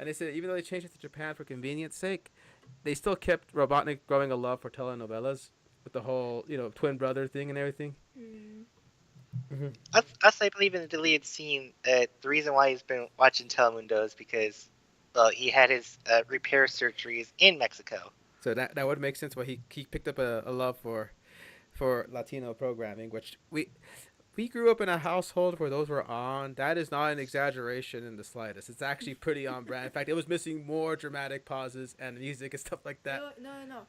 And they said even though they changed it to Japan for convenience sake, they still kept Robotnik growing a love for telenovelas with the whole twin brother thing and everything. Hmm. Mm-hmm. Us, I believe in the deleted scene. The reason why he's been watching Telemundo is because, well, he had his repair surgeries in Mexico. So that would make sense why he picked up a love for Latino programming, which we grew up in a household where those were on. That is not an exaggeration in the slightest. It's actually pretty on brand. In fact, it was missing more dramatic pauses and music and stuff like that. No.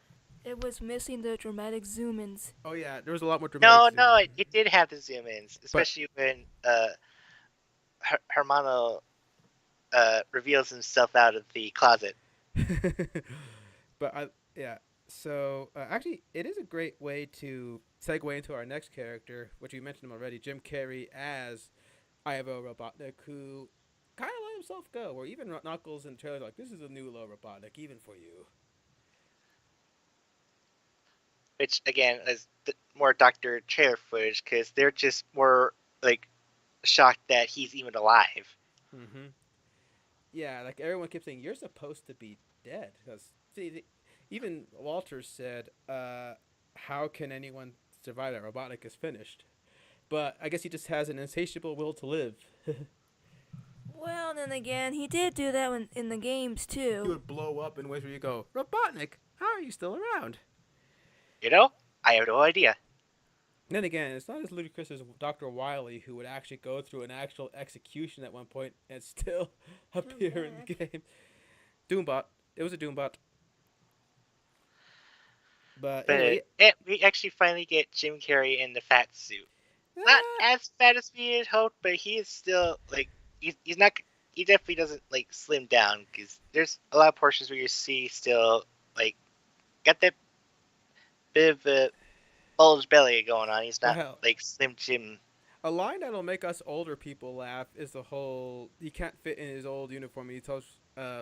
It was missing the dramatic zoom-ins. Oh yeah, there was a lot more No, dramatic. no, it did have the zoom ins, But especially when Hermano reveals himself out of the closet. but yeah. So actually, it is a great way to segue into our next character, which we mentioned him already, Jim Carrey as Ivo Robotnik, who kind of let himself go. Or even Knuckles in the trailer like, "This is a new low Robotnik, even for you." Which again is more Doctor trailer footage because they're just more like shocked that he's even alive. Mm-hmm. Yeah, like everyone kept saying, "You're supposed to be dead." Because see, even Walter said, "How can anyone survive that? Robotnik is finished." But I guess he just has an insatiable will to live. Well, then again, he did do that in the games He too. would blow up in ways where you go, "Robotnik, how are you still around?" You know, I have no idea. And then again, it's not as ludicrous as Dr. Wily, who would actually go through an actual execution at one point and still appear in the game. Doombot. It was a Doombot. But anyway, We actually finally get Jim Carrey in the fat suit. Not ah, as fat as we had hoped, but he is still like he's not. He definitely doesn't like slim down because there's a lot of portions where you see still like got that bit of a bulge belly going on. He's well, not hell, like Slim Jim. a line that'll make us older people laugh is the whole he can't fit in his old uniform. He tells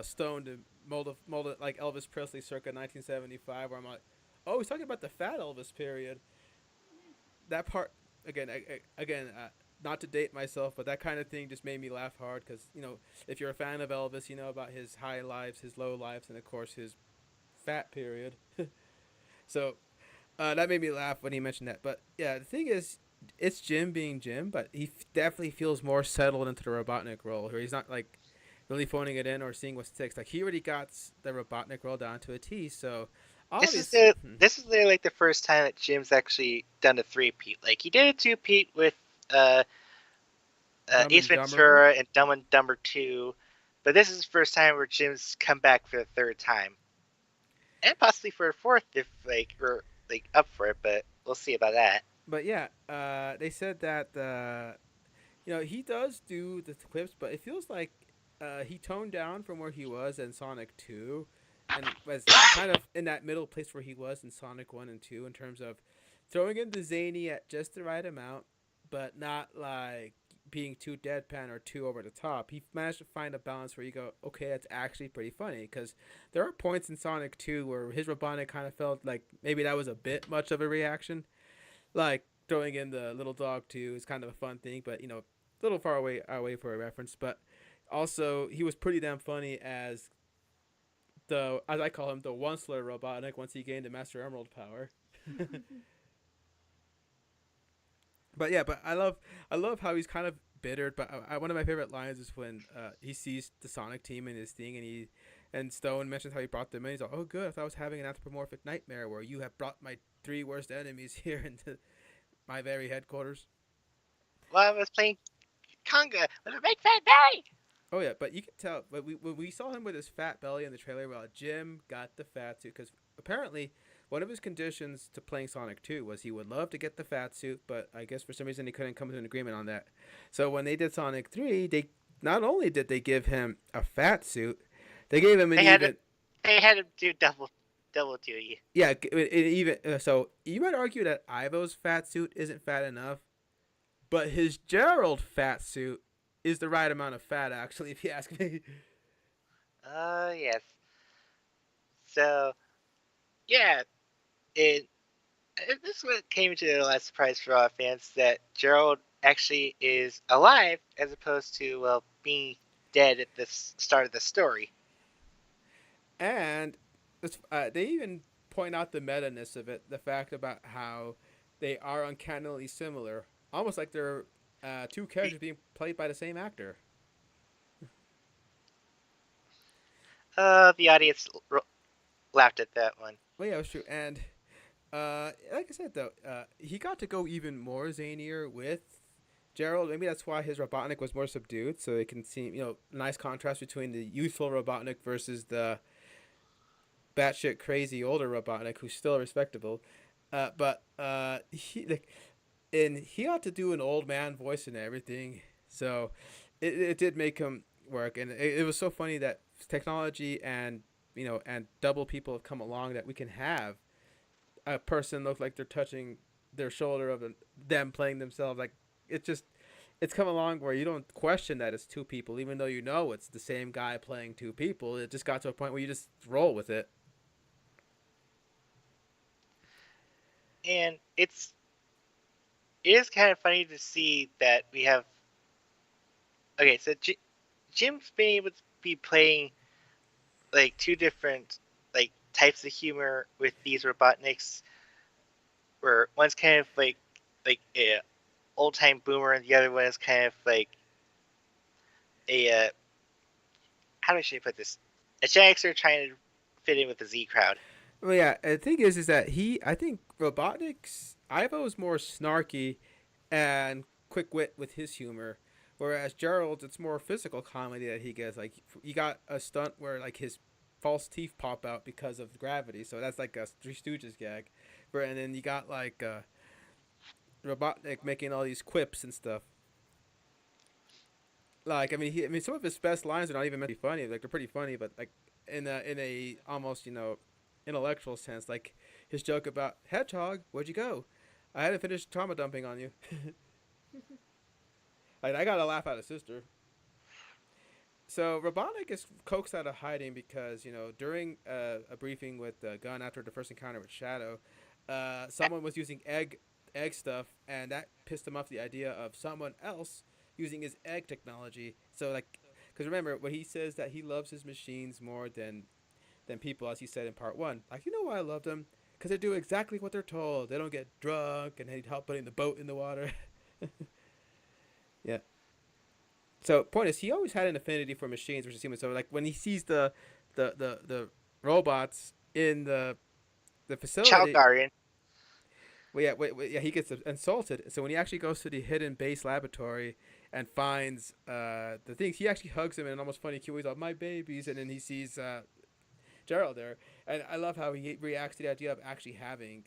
Stone to mold it like Elvis Presley circa 1975. Where I'm like, oh, he's talking about the fat Elvis period. That part again. Not to date myself, but that kind of thing just made me laugh hard because if you're a fan of Elvis, you know about his high lives, his low lives, and of course his fat period. So that made me laugh when he mentioned that. But yeah, the thing is, it's Jim being Jim, but he definitely feels more settled into the Robotnik role, where he's not like really phoning it in or seeing what sticks. Like he already got the Robotnik role down to a T. So This is obvious. the this is the, like the first time that Jim's actually done a three-peat. Like he did a two-peat with uh, Dumb Ace and Dumber. Ventura and Dumb and Dumber 2, but this is the first time where Jim's come back for the third time, and possibly for a fourth if like we're like up for it. But we'll see about that. But yeah, they said that he does do the clips, but it feels like he toned down from where he was in Sonic 2 and was kind of in that middle place where he was in Sonic 1 and 2 in terms of throwing in the zany at just the right amount, but not like being too deadpan or too over the top. He managed to find a balance where you go, okay, that's actually pretty funny. Because there are points in Sonic 2 where his Robotnik kind of felt like maybe that was a bit much of a reaction. Like throwing in the little dog too is kind of a fun thing, but a little far away for a reference. But also he was pretty damn funny as as I call him the Onceler Robotnik once he gained the Master Emerald power. But yeah, but I love how he's kind of bitter. But one of my favorite lines is when he sees the Sonic team in his thing, and Stone mentions how he brought them in. He's like, "Oh, good. I thought I was having an anthropomorphic nightmare where you have brought my three worst enemies here into my very headquarters." Well, I was playing conga with a big fat belly. Oh yeah, but you can tell. But when we saw him with his fat belly in the trailer, well, Jim got the fat suit because apparently one of his conditions to playing Sonic 2 was he would love to get the fat suit, but I guess for some reason he couldn't come to an agreement on that. So when they did Sonic 3, they not only did they give him a fat suit, they gave him an They had even they had him do double duty. yeah, even so you might argue that Ivo's fat suit isn't fat enough, but his Gerald fat suit is the right amount of fat actually, if you ask me. Yes. So yeah, it this one came to a lot of surprise for all fans that Gerald actually is alive as opposed to well being dead at the start of the story. And they even point out the meta ness of it, the fact about how they are uncannily similar, almost like they're two characters being played by the same actor. The audience laughed at that one. Well, yeah, it's true. And like I said, though, he got to go even more zanier with Gerald. Maybe that's why his Robotnik was more subdued, so it can seem, nice contrast between the youthful Robotnik versus the batshit crazy older Robotnik, who's still respectable. But he like, and he ought to do an old man voice and everything. So it did make him work, and it was so funny that technology and and double people have come along that we can have a person look like they're touching their shoulder of them playing themselves. Like it just it's come along where you don't question that it's two people, even though you know it's the same guy playing two people. It just got to a point where you just roll with it. And it is kind of funny to see that we have. Okay, so Jim's been able to be playing like two different like types of humor with these Robotniks, where one's kind of like a old time boomer, and the other one is kind of like a how do I put this? A Gen Xer trying to fit in with the Z crowd. Well, yeah. The thing is that I think Robotnik's Ivo is more snarky and quick wit with his humor, whereas Gerald's it's more physical comedy that he gets. Like you got a stunt where like his false teeth pop out because of gravity, so that's like a Three Stooges gag. And then you got like Robotnik making all these quips and stuff. Like I mean, some of his best lines are not even meant to be funny. Like they're pretty funny, but like in a almost intellectual sense, like his joke about Hedgehog, where'd you go? I hadn't finished trauma dumping on you. Like I got a laugh out of sister. So Robotnik is coaxed out of hiding because during a briefing with Gunn after the first encounter with Shadow, someone was using egg stuff, and that pissed him off the idea of someone else using his egg technology. So like, because remember when he says that he loves his machines more than people, as he said in part one. Like why I loved them? Because they do exactly what they're told. They don't get drunk, and they help putting the boat in the water. Yeah. So point is, he always had an affinity for machines versus humans. So like when he sees the robots in the Chow facility, Guardian. well, yeah, he gets insulted. So when he actually goes to the hidden base laboratory and finds the things, he actually hugs him in an almost funny cue. He's like, "My babies," and then he sees Gerald there, and I love how he reacts to the idea of actually having,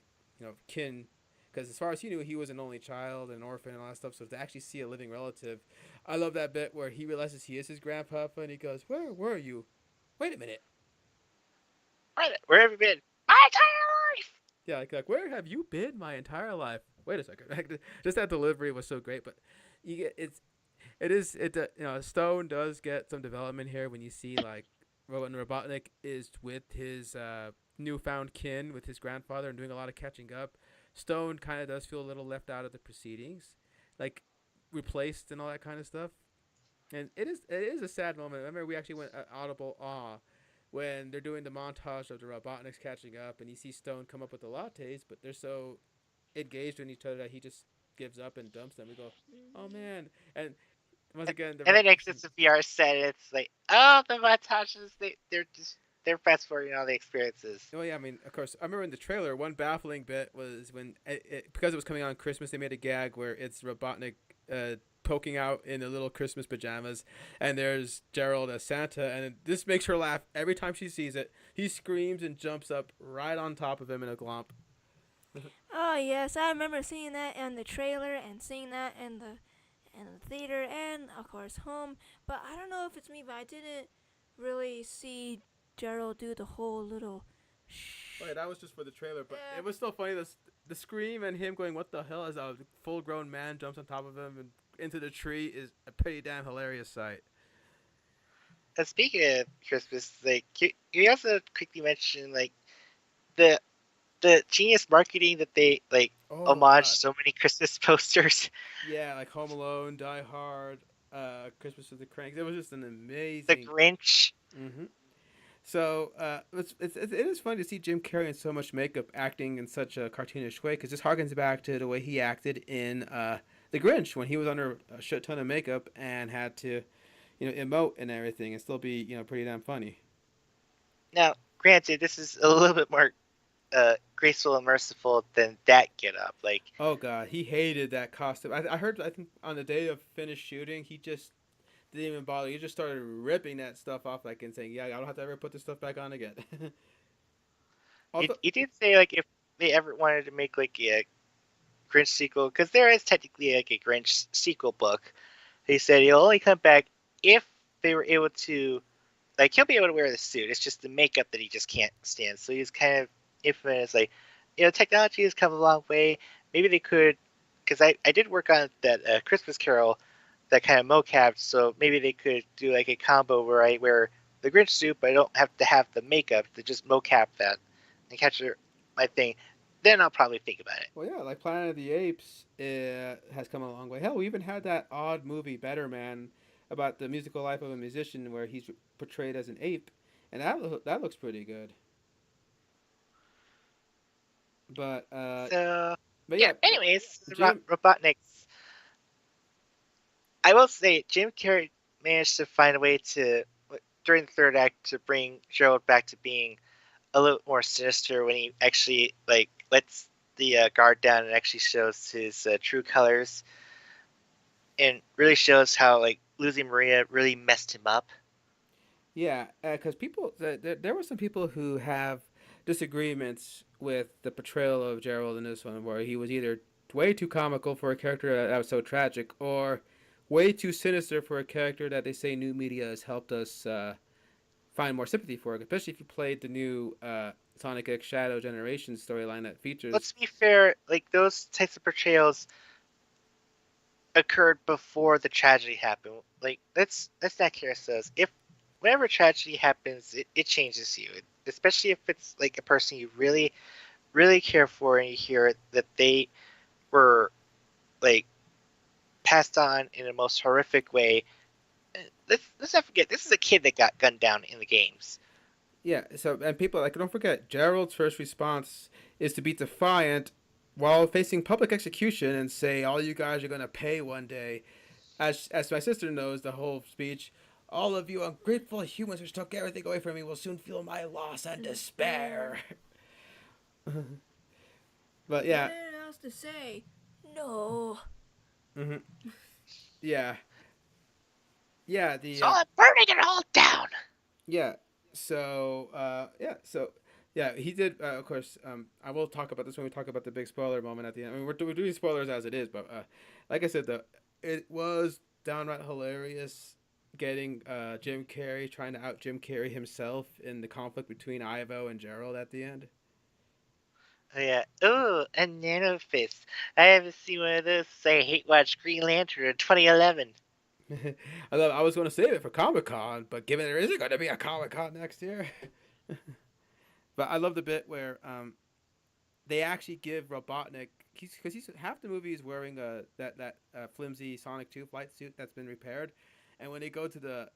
kin, because as far as he knew, he was an only child, an orphan, and all that stuff. So to actually see a living relative, I love that bit where he realizes he is his grandpapa, and he goes, "Where were you? Wait a minute." Where have you been? My entire life. Yeah, like where have you been my entire life? Wait a second. Just that delivery was so great, but you get it is it Stone does get some development here when you see like when Robotnik is with his newfound kin with his grandfather and doing a lot of catching up. Stone kind of does feel a little left out of the proceedings, like replaced and all that kind of stuff. And it is a sad moment. I remember we actually went audible awe when they're doing the montage of the Robotniks catching up, and you see Stone come up with the lattes, but they're so engaged in each other that he just gives up and dumps them. We go, oh man! And once again, And then exits the VR set. And it's like, oh, the montages. They're fast forwarding all the experiences. well, yeah, I mean, of course, I remember in the trailer, one baffling bit was when, because it was coming on Christmas, they made a gag where it's Robotnik poking out in the little Christmas pajamas, and there's Gerald as Santa, and this makes her laugh every time she sees it. He screams and jumps up right on top of him in a glomp. Oh yes, I remember seeing that in the trailer and seeing that in the in the theater and of course home. But I don't know if it's me, but I didn't really see Gerald do the whole little Oh yeah, shh. that was just for the trailer, but Yeah. it was still funny. The scream and him going, "What the hell?" as a full grown man jumps on top of him and into the tree is a pretty damn hilarious sight. Speaking of Christmas, like you also quickly mentioned like the the genius marketing that they like Oh homage god, so many Christmas posters. yeah, like Home Alone, Die Hard, Christmas with the Cranks. It was just an The amazing. Grinch. Hmm. So it is fun to see Jim Carrey in so much makeup acting in such a cartoonish way because this harkens back to the way he acted in The Grinch when he was under a shit ton of makeup and had to emote and everything and still be pretty damn funny. Now, granted, this is a little bit more graceful and merciful than that get up. Like Oh god, he hated that costume. I heard I think on the day of finished shooting, he just didn't even bother. He just started ripping that stuff off like and saying, "Yeah, I don't have to ever put this stuff back on again." Although, he did say like if they ever wanted to make like a Grinch sequel, because there is technically like a Grinch sequel book. He said he'll only come back if they were able to, like, he'll be able to wear the suit. It's just the makeup that he just can't stand. So he's kind of infamous as like, technology has come a long way. Maybe they could, because I did work on that Christmas Carol, that kind of mocap. So maybe they could do like a combo where I wear the Grinch suit, but I don't have to have the makeup to just mocap that and capture my thing. Then I'll probably think about it. well, yeah, like Planet of the Apes has come a long way. Hell, we even had that odd movie, Better Man, about the musical life of a musician where he's portrayed as an ape, and that looks pretty good. But So but yeah. yeah, Anyways, Jim. Robotnik's. I will say Jim Carrey managed to find a way to during the third act to bring Gerald back to being a little more sinister when he actually like lets the guard down and actually shows his true colors and really shows how like losing Maria really messed him up. Yeah, because there were some people who have disagreements with the portrayal of Gerald in this one, where he was either way too comical for a character that was so tragic, or way too sinister for a character that they say new media has helped us find more sympathy for. Especially if you played the new Sonic X Shadow Generation storyline that features. Let's be fair, like those types of portrayals occurred before the tragedy happened. Like let's not care ourselves. If whenever tragedy happens, it changes you. Especially if it's like a person you really care for and you hear that they were like passed on in the most horrific way. Let's not forget this is a kid that got gunned down in the games. Yeah, so and people like don't forget Gerald's first response is to be defiant while facing public execution and say all you guys are gonna pay one day. As my sister knows, the whole speech, all of you ungrateful humans who took everything away from me will soon feel my loss and despair. But He had yeah, anything else to say? No. mm-hmm, yeah, yeah, So I'm burning it all down. yeah. So yeah, he did. Of course, I will talk about this when we talk about the big spoiler moment at the end. I mean, we're doing spoilers as it is, but like I said, it was downright hilarious getting Jim Carrey trying to out Jim Carrey himself in the conflict between Ivo and Gerald at the end. Oh, yeah. Oh, a nano fist. I haven't seen one of those. I hate watch Green Lantern in 2011. I was going to save it for Comic Con, but given there isn't going to be a Comic Con next year, but I love the bit where they actually give Robotnik he's half the movie is wearing that flimsy Sonic 2 flight suit that's been repaired, and when they go to the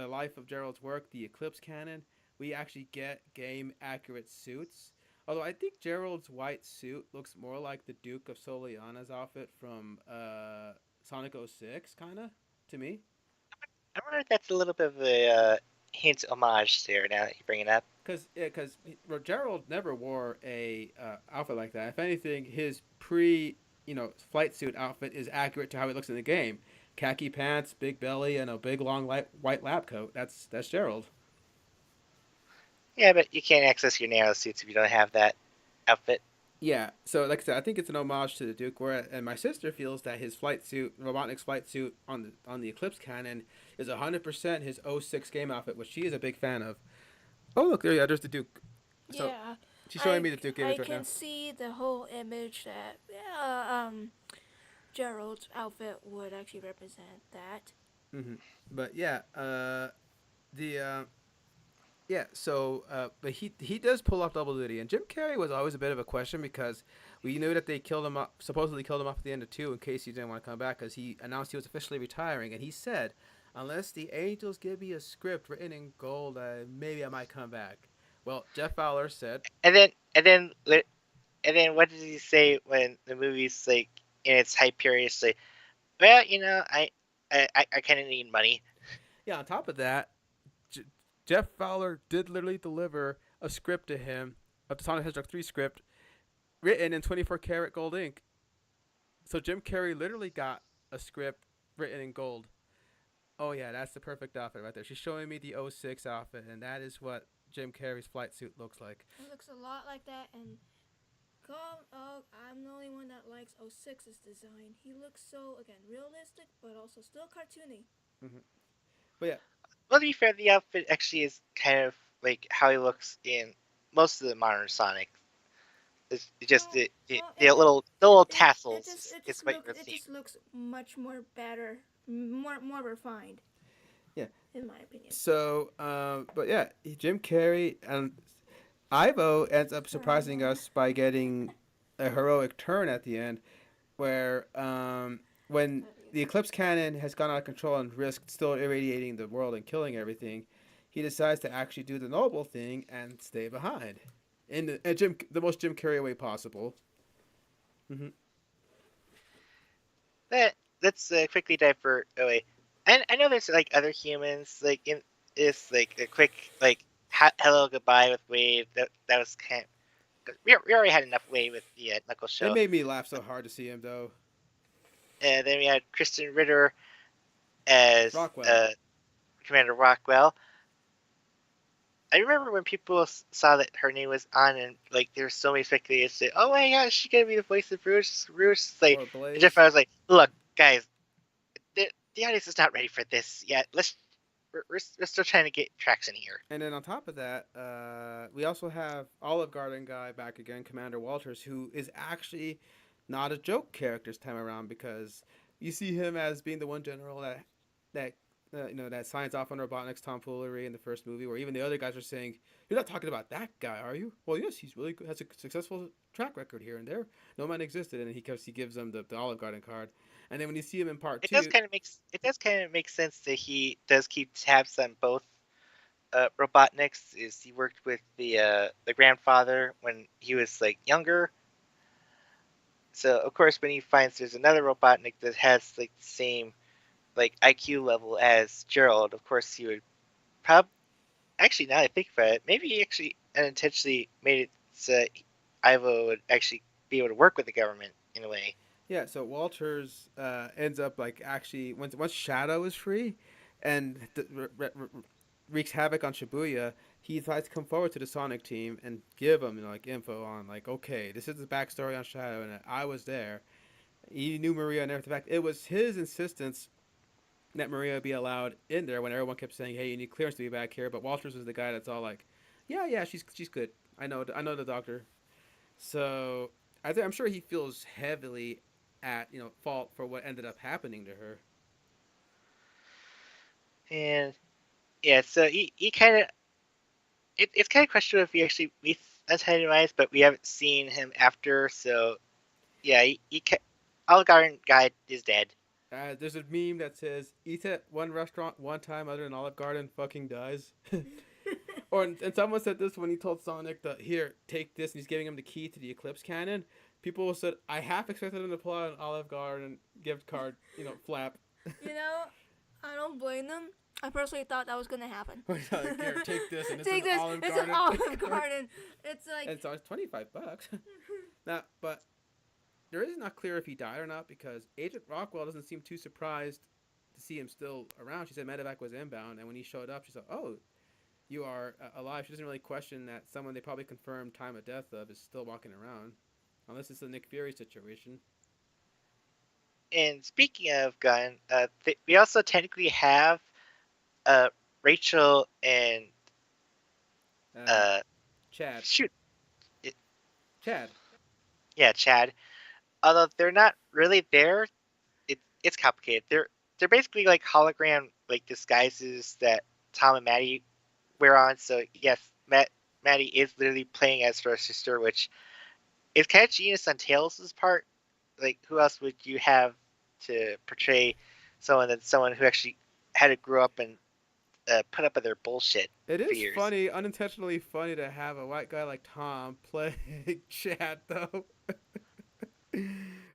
life of Gerald's work, the Eclipse Cannon, we actually get game accurate suits. Although I think Gerald's white suit looks more like the Duke of Soliana's outfit from Sonic 06, kind of, to me. I wonder if that's a little bit of a hint homage there now that you bring it up. Cause Gerald never wore a outfit like that. If anything, his pre flight suit outfit is accurate to how he looks in the game. Khaki pants, big belly, and a big long white lab coat. That's Gerald. Yeah, but you can't access your nano suits if you don't have that outfit. Yeah, so like I said, I think it's an homage to the Duke. Where and my sister feels that his flight suit, Robotnik's flight suit on the Eclipse cannon, is 100% his '06 game outfit, which she is a big fan of. Oh look, there, yeah, there's the Duke. So Yeah, she's showing I me the Duke I image right can now. see the whole image that Gerald's outfit would actually represent that. But yeah, the yeah, so but he does pull off double duty, and Jim Carrey was always a bit of a question because we knew that they killed him up, supposedly killed him off at the end of two in case he didn't want to come back because he announced he was officially retiring, and he said, "Unless the angels give me a script written in gold, maybe I might come back." Well, Jeff Fowler said, And then and then and then what did he say when the movie's like in its hype period? It's like, well, I kind of need money. yeah. On top of that, J- Jeff Fowler did literally deliver a script to him of the Sonic the Hedgehog 3 script written in 24 karat gold ink. So Jim Carrey literally got a script written in gold. Oh yeah, that's the perfect outfit right there. She's showing me the '06 outfit, and that is what Jim Carrey's flight suit looks like. It looks a lot like that, and I'm the only one that likes '06's design. He looks so again realistic, but also still cartoony. Hmm. But yeah, Well, to be fair, the outfit actually is kind of like how he looks in most of the modern Sonic. It's just Well, well, the little tassels is what you're it seeing. just looks much more better, more refined, yeah. in my opinion. So, but yeah, Jim Carrey and Ivo ends up surprising Ivo. us by getting a heroic turn at the end, where when the Eclipse cannon has gone out of control and risked still irradiating the world and killing everything, he decides to actually do the noble thing and stay behind, in the most Jim Carrey way possible. Hmm. But let's quickly divert away. I know there's like other humans like in this like a quick like hello goodbye with Wave. That was kind of, we already had enough Wave with the Knuckles It show. made me laugh so hard to see him though. And then we had Kristen Ritter as Rockwell. Commander Rockwell. I remember when people saw that her name was on, and like there were so many speculators say, "Oh my gosh, she's gonna be the voice of Rouge." Rouge, like, Or and Jeff, Blaze. I was like, "Look, guys, the audience is not ready for this yet. We're still trying to get traction here." And then on top of that, we also have Olive Garden guy back again, Commander Walters, who is actually not a joke character this time around because you see him as being the one general that that signs off on Robotnik's tomfoolery in the first movie, where even the other guys are saying, "You're not talking about that guy, are you?" Well, yes, he's really good, has a successful track record here and there. No man existed, and he gives them the Olive Garden card. And then when you see him in part two, It does kind of make sense that he does keep tabs on both Robotniks. Is he worked with the grandfather when he was like younger, so of course when he finds there's another Robotnik that has like the same like IQ level as Gerald, of course he would probably, actually now that I think about it, maybe he actually unintentionally made it so Ivo would actually be able to work with the government in a way. yeah, so Walters ends up like actually once Shadow is free, and wreaks havoc on Shibuya. He decides to come forward to the Sonic team and give them like info on like, okay, this is the backstory on Shadow, and I was there. He knew Maria and everything. In fact, it was his insistence that Maria be allowed in there when everyone kept saying, "Hey, you need clearance to be back here." But Walters was the guy that's all like, "Yeah, yeah, she's good. I know the doctor." So I'm sure he feels heavily at fault for what ended up happening to her. And yeah, so he kind of it's kind of questionable if he actually meets Antagonized, but we haven't seen him after. So yeah, Olive Garden guy is dead. There's a meme that says, "Eat at one restaurant one time other than Olive Garden, fucking dies." Or and someone said this when he told Sonic that here, take this, and he's giving him the key to the Eclipse cannon. People said, "I half expected him to pull out an Olive Garden gift card, flap." You know, I don't blame them. I personally thought that was gonna happen. Like, here, take this, and it's Take an this. Olive It's an Garden. Olive Garden. It's like And so it's $25. Now, but there is not clear if he died or not because Agent Rockwell doesn't seem too surprised to see him still around. She said medevac was inbound, and when he showed up, she said, "Oh, you are alive." She doesn't really question that someone they probably confirmed time of death of is still walking around. unless it's a Nick Fury situation. And speaking of gun, we also technically have uh, Rachel and Uh, uh, Chad. shoot, it, Chad. yeah, Chad. Although they're not really there, it's complicated. They're basically like hologram like disguises that Tom and Maddie wear on. So yes, Maddie is literally playing as her sister, which is kind of genius on Tails' part. Like, who else would you have to portray someone who actually had to grow up and put up with their bullshit It for is years? funny, unintentionally funny to have a white guy like Tom play Chad, though.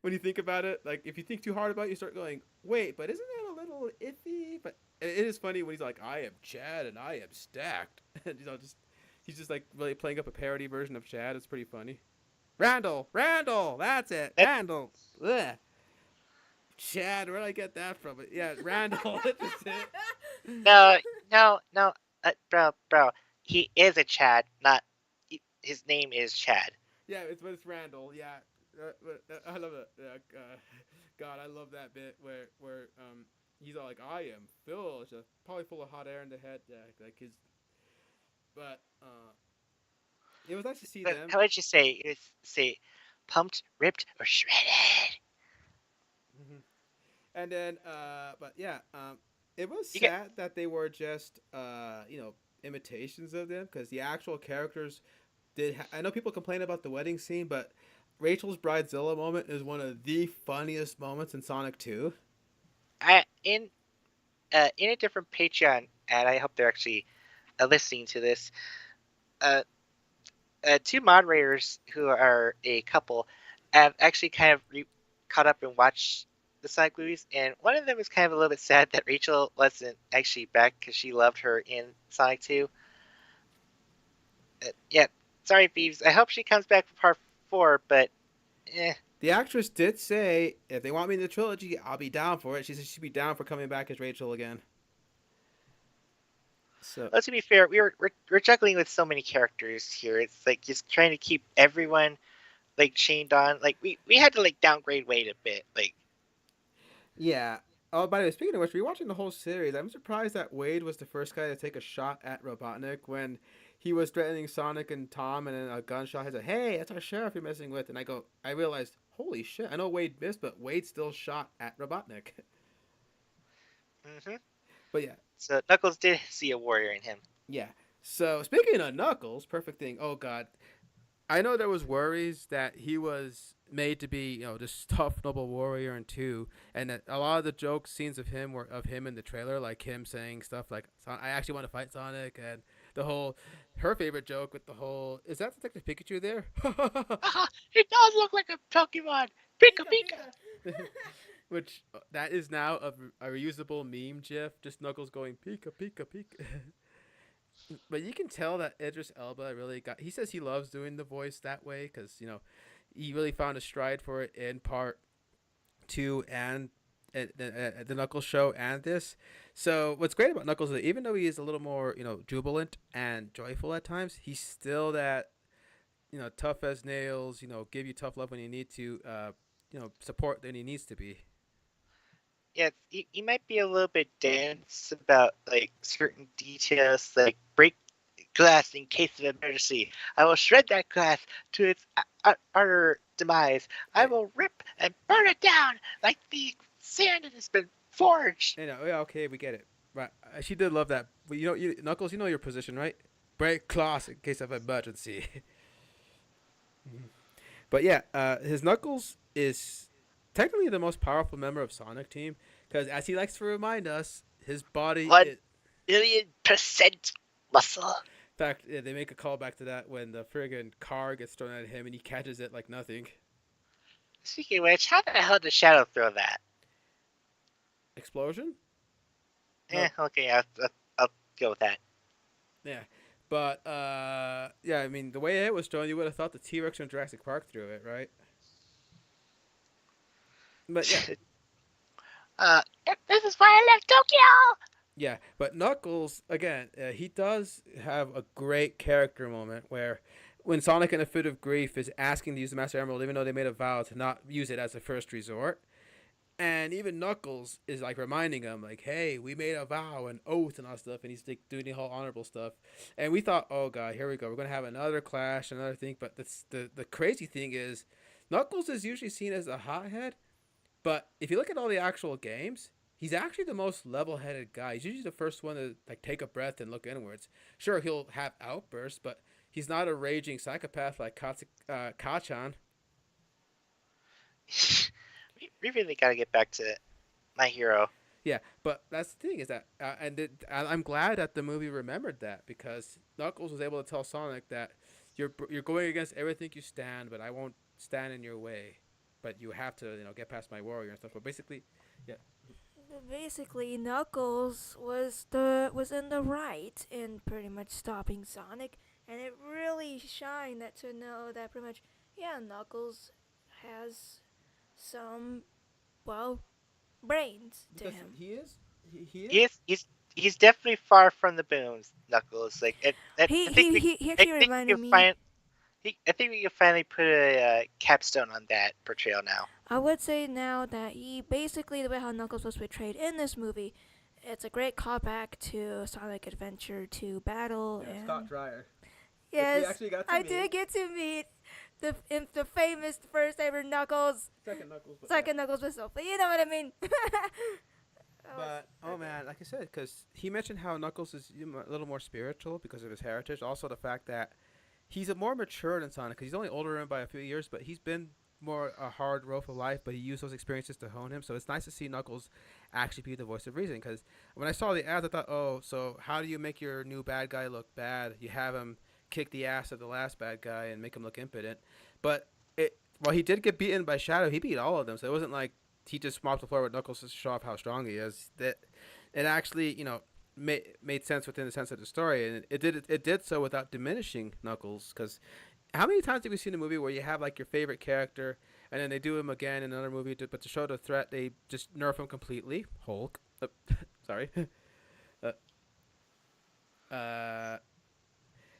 When you think about it, like if you think too hard about it, you start going, "Wait, but isn't that a little iffy?" But it is funny when he's like, "I am Chad and I am stacked," and just he's just like really playing up a parody version of Chad. It's pretty funny. Randall, that's it, That Randall. Ugh. Chad, where did I get that from? Yeah, Randall. That's just it. no, no, bro. He is a Chad, not his name is Chad. Yeah, it's Randall. Yeah, I love it. God, I love that bit where he's all like, "I am Phil," just probably full of hot air in the head. Yeah, like his. But it was nice to see But them. how would you say? It's say, pumped, ripped, or shredded? Hmm. And then, but yeah, it was You get. sad that they were just imitations of them because the actual characters did. I know people complain about the wedding scene, but Rachel's bridezilla moment is one of the funniest moments in Sonic Two. I in a different Patreon, and I hope they're actually listening to this. Uh, two moderators who are a couple have actually kind of caught up and watched the Sonic movies, and one of them is kind of a little bit sad that Rachel wasn't actually back because she loved her in Sonic 2. Yeah, sorry, Thieves. I hope she comes back for part 4, but eh. The actress did say, if they want me in the trilogy, I'll be down for it. She said she'd be down for coming back as Rachel again. So, Let's be fair, we're juggling with so many characters here. It's like just trying to keep everyone like chained on. Like we had to like downgrade Wade a bit. Like yeah. Oh, by the way, speaking of which, rewatching the whole series, I'm surprised that Wade was the first guy to take a shot at Robotnik when he was threatening Sonic and Tom, and then a gunshot hits. Like, hey, that's our sheriff you're messing with. And I realized, holy shit, I know Wade missed, but Wade still shot at Robotnik. mm-hmm. But yeah, So Knuckles did see a warrior in him. yeah. So speaking of Knuckles, perfect thing. Oh God, I know there was worries that he was made to be, this tough noble warrior in two, and that a lot of the joke scenes of him were of him in the trailer, like him saying stuff like, "I actually want to fight Sonic," and the whole, her favorite joke with the whole, "Is that Detective Pikachu there?" Haha, it does look like a Pokemon. Pika Pika Pika. Pika. Which that is now a reusable meme GIF, just Knuckles going Pika Pika Pika. But you can tell that Idris Elba really got. He says he loves doing the voice that way because he really found a stride for it in part two and the Knuckles show and this. So what's great about Knuckles is that even though he is a little more jubilant and joyful at times, he's still that tough as nails. Give you tough love when you need to. Support when he needs to be. Yeah, he might be a little bit dense about like certain details, like break glass in case of emergency. I will shred that glass to its utter demise. I Eh, will rip and burn it down like the sand that has been forged. Yeah, okay, we get it. Right, she did love that. But Knuckles, you know your position, right? Break glass in case of emergency. But yeah, his Knuckles is technically the most powerful member of Sonic Team because, as he likes to remind us, his body One is. million% muscle. In fact, yeah, they make a callback to that when the friggin' car gets thrown at him and he catches it like nothing. Speaking of which, how the hell did Shadow throw that? Explosion? No, Okay, I'll go with that. yeah. But, yeah, I mean, the way it was thrown, you would have thought the T Rex from Jurassic Park threw it, right? But yeah, uh, this is why I left Tokyo. yeah, but Knuckles again, he does have a great character moment where when Sonic in a fit of grief is asking to use the Master Emerald, even though they made a vow to not use it as a first resort. And even Knuckles is like reminding him, like, "Hey, we made a vow, an oath, and all stuff." And he's like doing the whole honorable stuff. And we thought, "Oh God, here we go. We're gonna have another clash, another thing." But the crazy thing is, Knuckles is usually seen as a hothead, but if you look at all the actual games, he's actually the most level-headed guy. He's usually the first one to like take a breath and look inwards. Sure, he'll have outbursts, but he's not a raging psychopath like Kachan. We really got to get back to my hero. Yeah, but that's the thing is that, I'm glad that the movie remembered that because Knuckles was able to tell Sonic that you're going against everything you stand, but I won't stand in your way. But you have to get past my warrior and stuff. But basically, yeah, Basically, Knuckles was in the right in pretty much stopping Sonic, and it really shined that to know that pretty much Knuckles has some well brains to because him. he is he is. He's definitely far from the booms, Knuckles. Like He I think he we he, he I actually think we reminded can me. find I think we can finally put a capstone on that portrayal now. I would say now that he basically the way how Knuckles was portrayed in this movie, it's a great callback to Sonic Adventure 2 Battle Yeah, Scott and Dreyer, which we yes, actually got to I meet. did get to meet the famous first ever Knuckles, Second Knuckles, but yeah. second Knuckles whistle. But you know what I mean. But oh man, like I said, because he mentioned how Knuckles is a little more spiritual because of his heritage. Also, the fact that he's a more mature than Sonic because he's only older than him by a few years, but he's been more a hard road for life. But he used those experiences to hone him. So it's nice to see Knuckles actually be the voice of reason. Because when I saw the ads, I thought, oh, so how do you make your new bad guy look bad? You have him kick the ass of the last bad guy and make him look impotent. But while he did get beaten by Shadow, he beat all of them. So it wasn't like he just mopped the floor with Knuckles to show off how strong he is. That it actually, made sense within the sense of the story, and it did so without diminishing Knuckles. Because how many times have we seen a movie where you have like your favorite character, and then they do him again in another movie, but to show the threat, they just nerf him completely. Hulk, sorry. uh,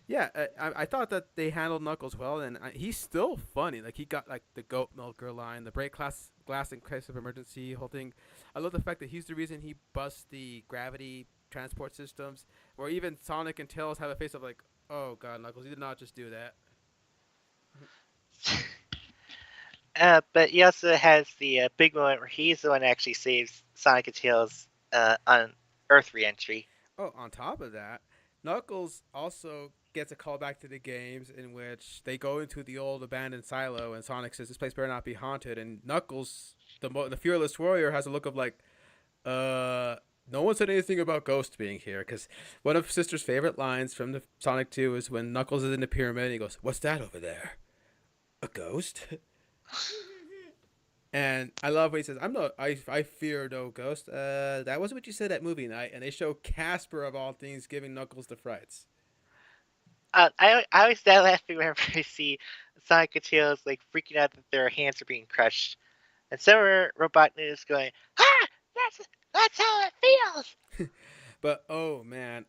yeah, I thought that they handled Knuckles well, and he's still funny. Like he got like the goat milker line, the break glass in case of emergency, whole thing. I love the fact that he's the reason he busts the gravity transport systems, where even Sonic and Tails have a face of like, oh god, Knuckles, you did not just do that. But he also has the big moment where he's the one that actually saves Sonic and Tails on Earth reentry. Oh, on top of that, Knuckles also gets a call back to the games in which they go into the old abandoned silo, and Sonic says this place better not be haunted, and Knuckles, the fearless warrior, has a look of like, no one said anything about Ghost being here, because one of Sister's favorite lines from the Sonic 2 is when Knuckles is in the pyramid and he goes, "What's that over there? A ghost?" And I love when he says, I fear no ghost." That wasn't what you said at movie night, and they show Casper of all things giving Knuckles the frights. I always start laughing whenever I see Sonic and Tails like freaking out that their hands are being crushed, and Silver Robot is going, "Ah, that's how it feels." But oh man,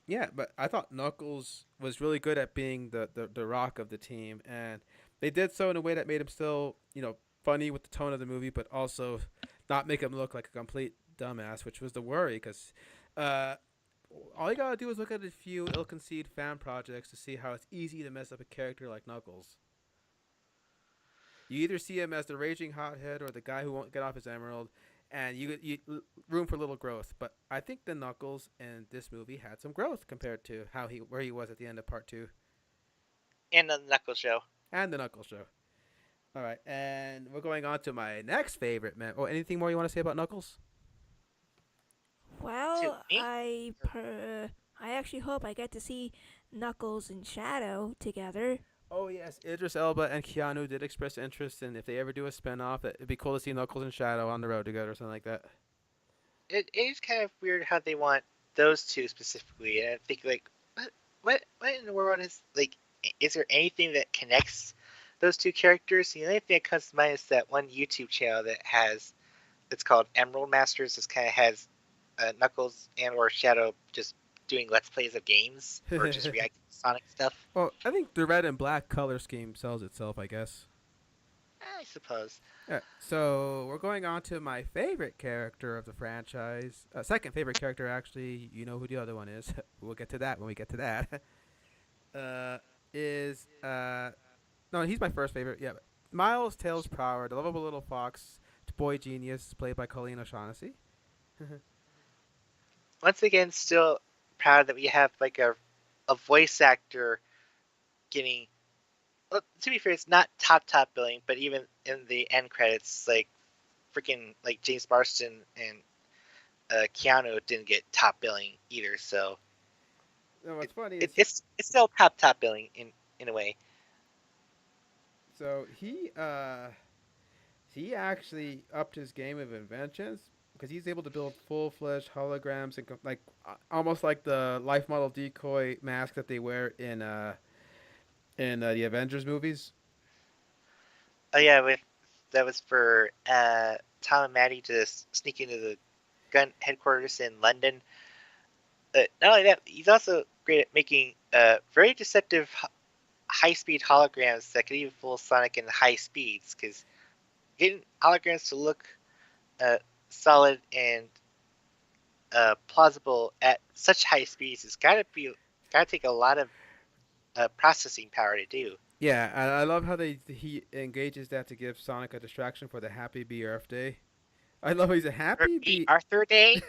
yeah, but I thought Knuckles was really good at being the rock of the team, and they did so in a way that made him still, funny with the tone of the movie, but also not make him look like a complete dumbass, which was the worry, because uh, all you gotta do is look at a few ill-conceived fan projects to see how it's easy to mess up a character like Knuckles. You either see him as the raging hothead or the guy who won't get off his emerald, and you room for little growth. But I think the Knuckles in this movie had some growth compared to where he was at the end of part two And the Knuckles show. and the Knuckles show. All right, and we're going on to my next favorite man. Oh, anything more you want to say about Knuckles? To Well, me, I actually hope I get to see Knuckles and Shadow together. Oh yes, Idris Elba and Keanu did express interest in if they ever do a spin-off, it'd be cool to see Knuckles and Shadow on the road together or something like that. it is kind of weird how they want those two specifically, and I think like, what in the world is like? Is there anything that connects those two characters? The only thing that comes to mind is that one YouTube channel that has it's called Emerald Masters. This kind of has Knuckles and or Shadow just doing Let's Plays of games or just reacting to Sonic stuff. Well, I think the red and black color scheme sells itself, I guess. I suppose. Yeah, so we're going on to my favorite character of the franchise. Second favorite character, actually. You know who the other one is. We'll get to that when we get to that. uh, is no, he's my first favorite. Yeah, Miles Tails Prower, the lovable little fox, boy genius, played by Colleen O'Shaughnessy. Once again, still proud that we have like a voice actor getting. Well, to be fair, it's not top billing, but even in the end credits, like freaking like James Marsden and Keanu didn't get top billing either. So No, what's funny it, is it's still top billing in a way. so he actually upped his game of inventions because he's able to build full-fledged holograms and almost like the life model decoy mask that they wear in the Avengers movies. Oh yeah, with that was for Tom and Maddie to sneak into the gun headquarters in London. Not only that, he's also great at making very deceptive high-speed holograms that could even fool Sonic in high speeds. Because getting holograms to look solid and plausible at such high speeds has gotta take a lot of processing power to do. Yeah, I love how he engages that to give Sonic a distraction for the Happy Bee Earth Day. I love he's a Happy Beat Bee. Arthur Day.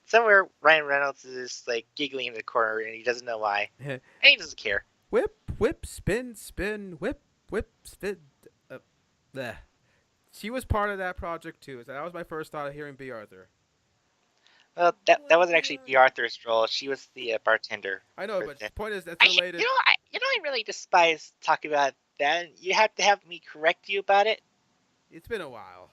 Somewhere Ryan Reynolds is like giggling in the corner and he doesn't know why. And he doesn't care. Whip, whip, spin, spin, whip, whip, spin. Bleh. She was part of that project too. So that was my first thought of hearing B. Arthur. Well, that wasn't actually B. Arthur's role. She was the bartender. I know, but the point is that's I related. I really despise talking about that. You have to have me correct you about it. It's been a while.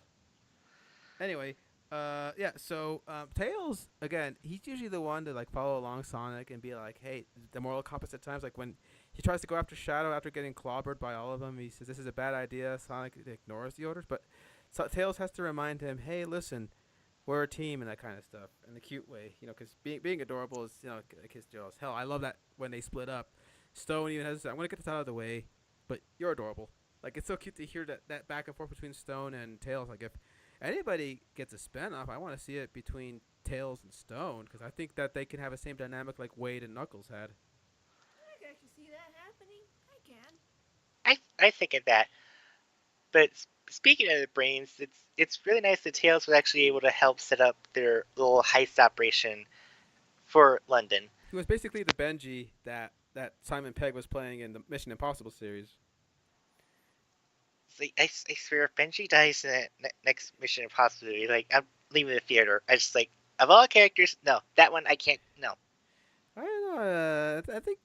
Anyway, yeah. So Tails again. He's usually the one to like follow along Sonic and be like, "Hey, the moral compass." At times, like when he tries to go after Shadow after getting clobbered by all of them, he says, "This is a bad idea." Sonic ignores the orders, but Tails has to remind him, "Hey, listen, we're a team," and that kind of stuff in a cute way, because being adorable is like his Joe's. Hell, I love that when they split up. Stone even has, "I'm gonna get this out of the way, but you're adorable." Like it's so cute to hear that back and forth between Stone and Tails. Like if anybody gets a spinoff, I want to see it between Tails and Stone because I think that they can have the same dynamic like Wade and Knuckles had. I can actually see that happening. I can. I think of that. But speaking of the brains, it's really nice that Tails was actually able to help set up their little heist operation for London. He was basically the Benji that Simon Pegg was playing in the Mission Impossible series. Like, I swear, if Benji dies in the next Mission Impossible movie, like I'm leaving the theater. I just like of all characters, no, that one I can't. No. I don't know. I think.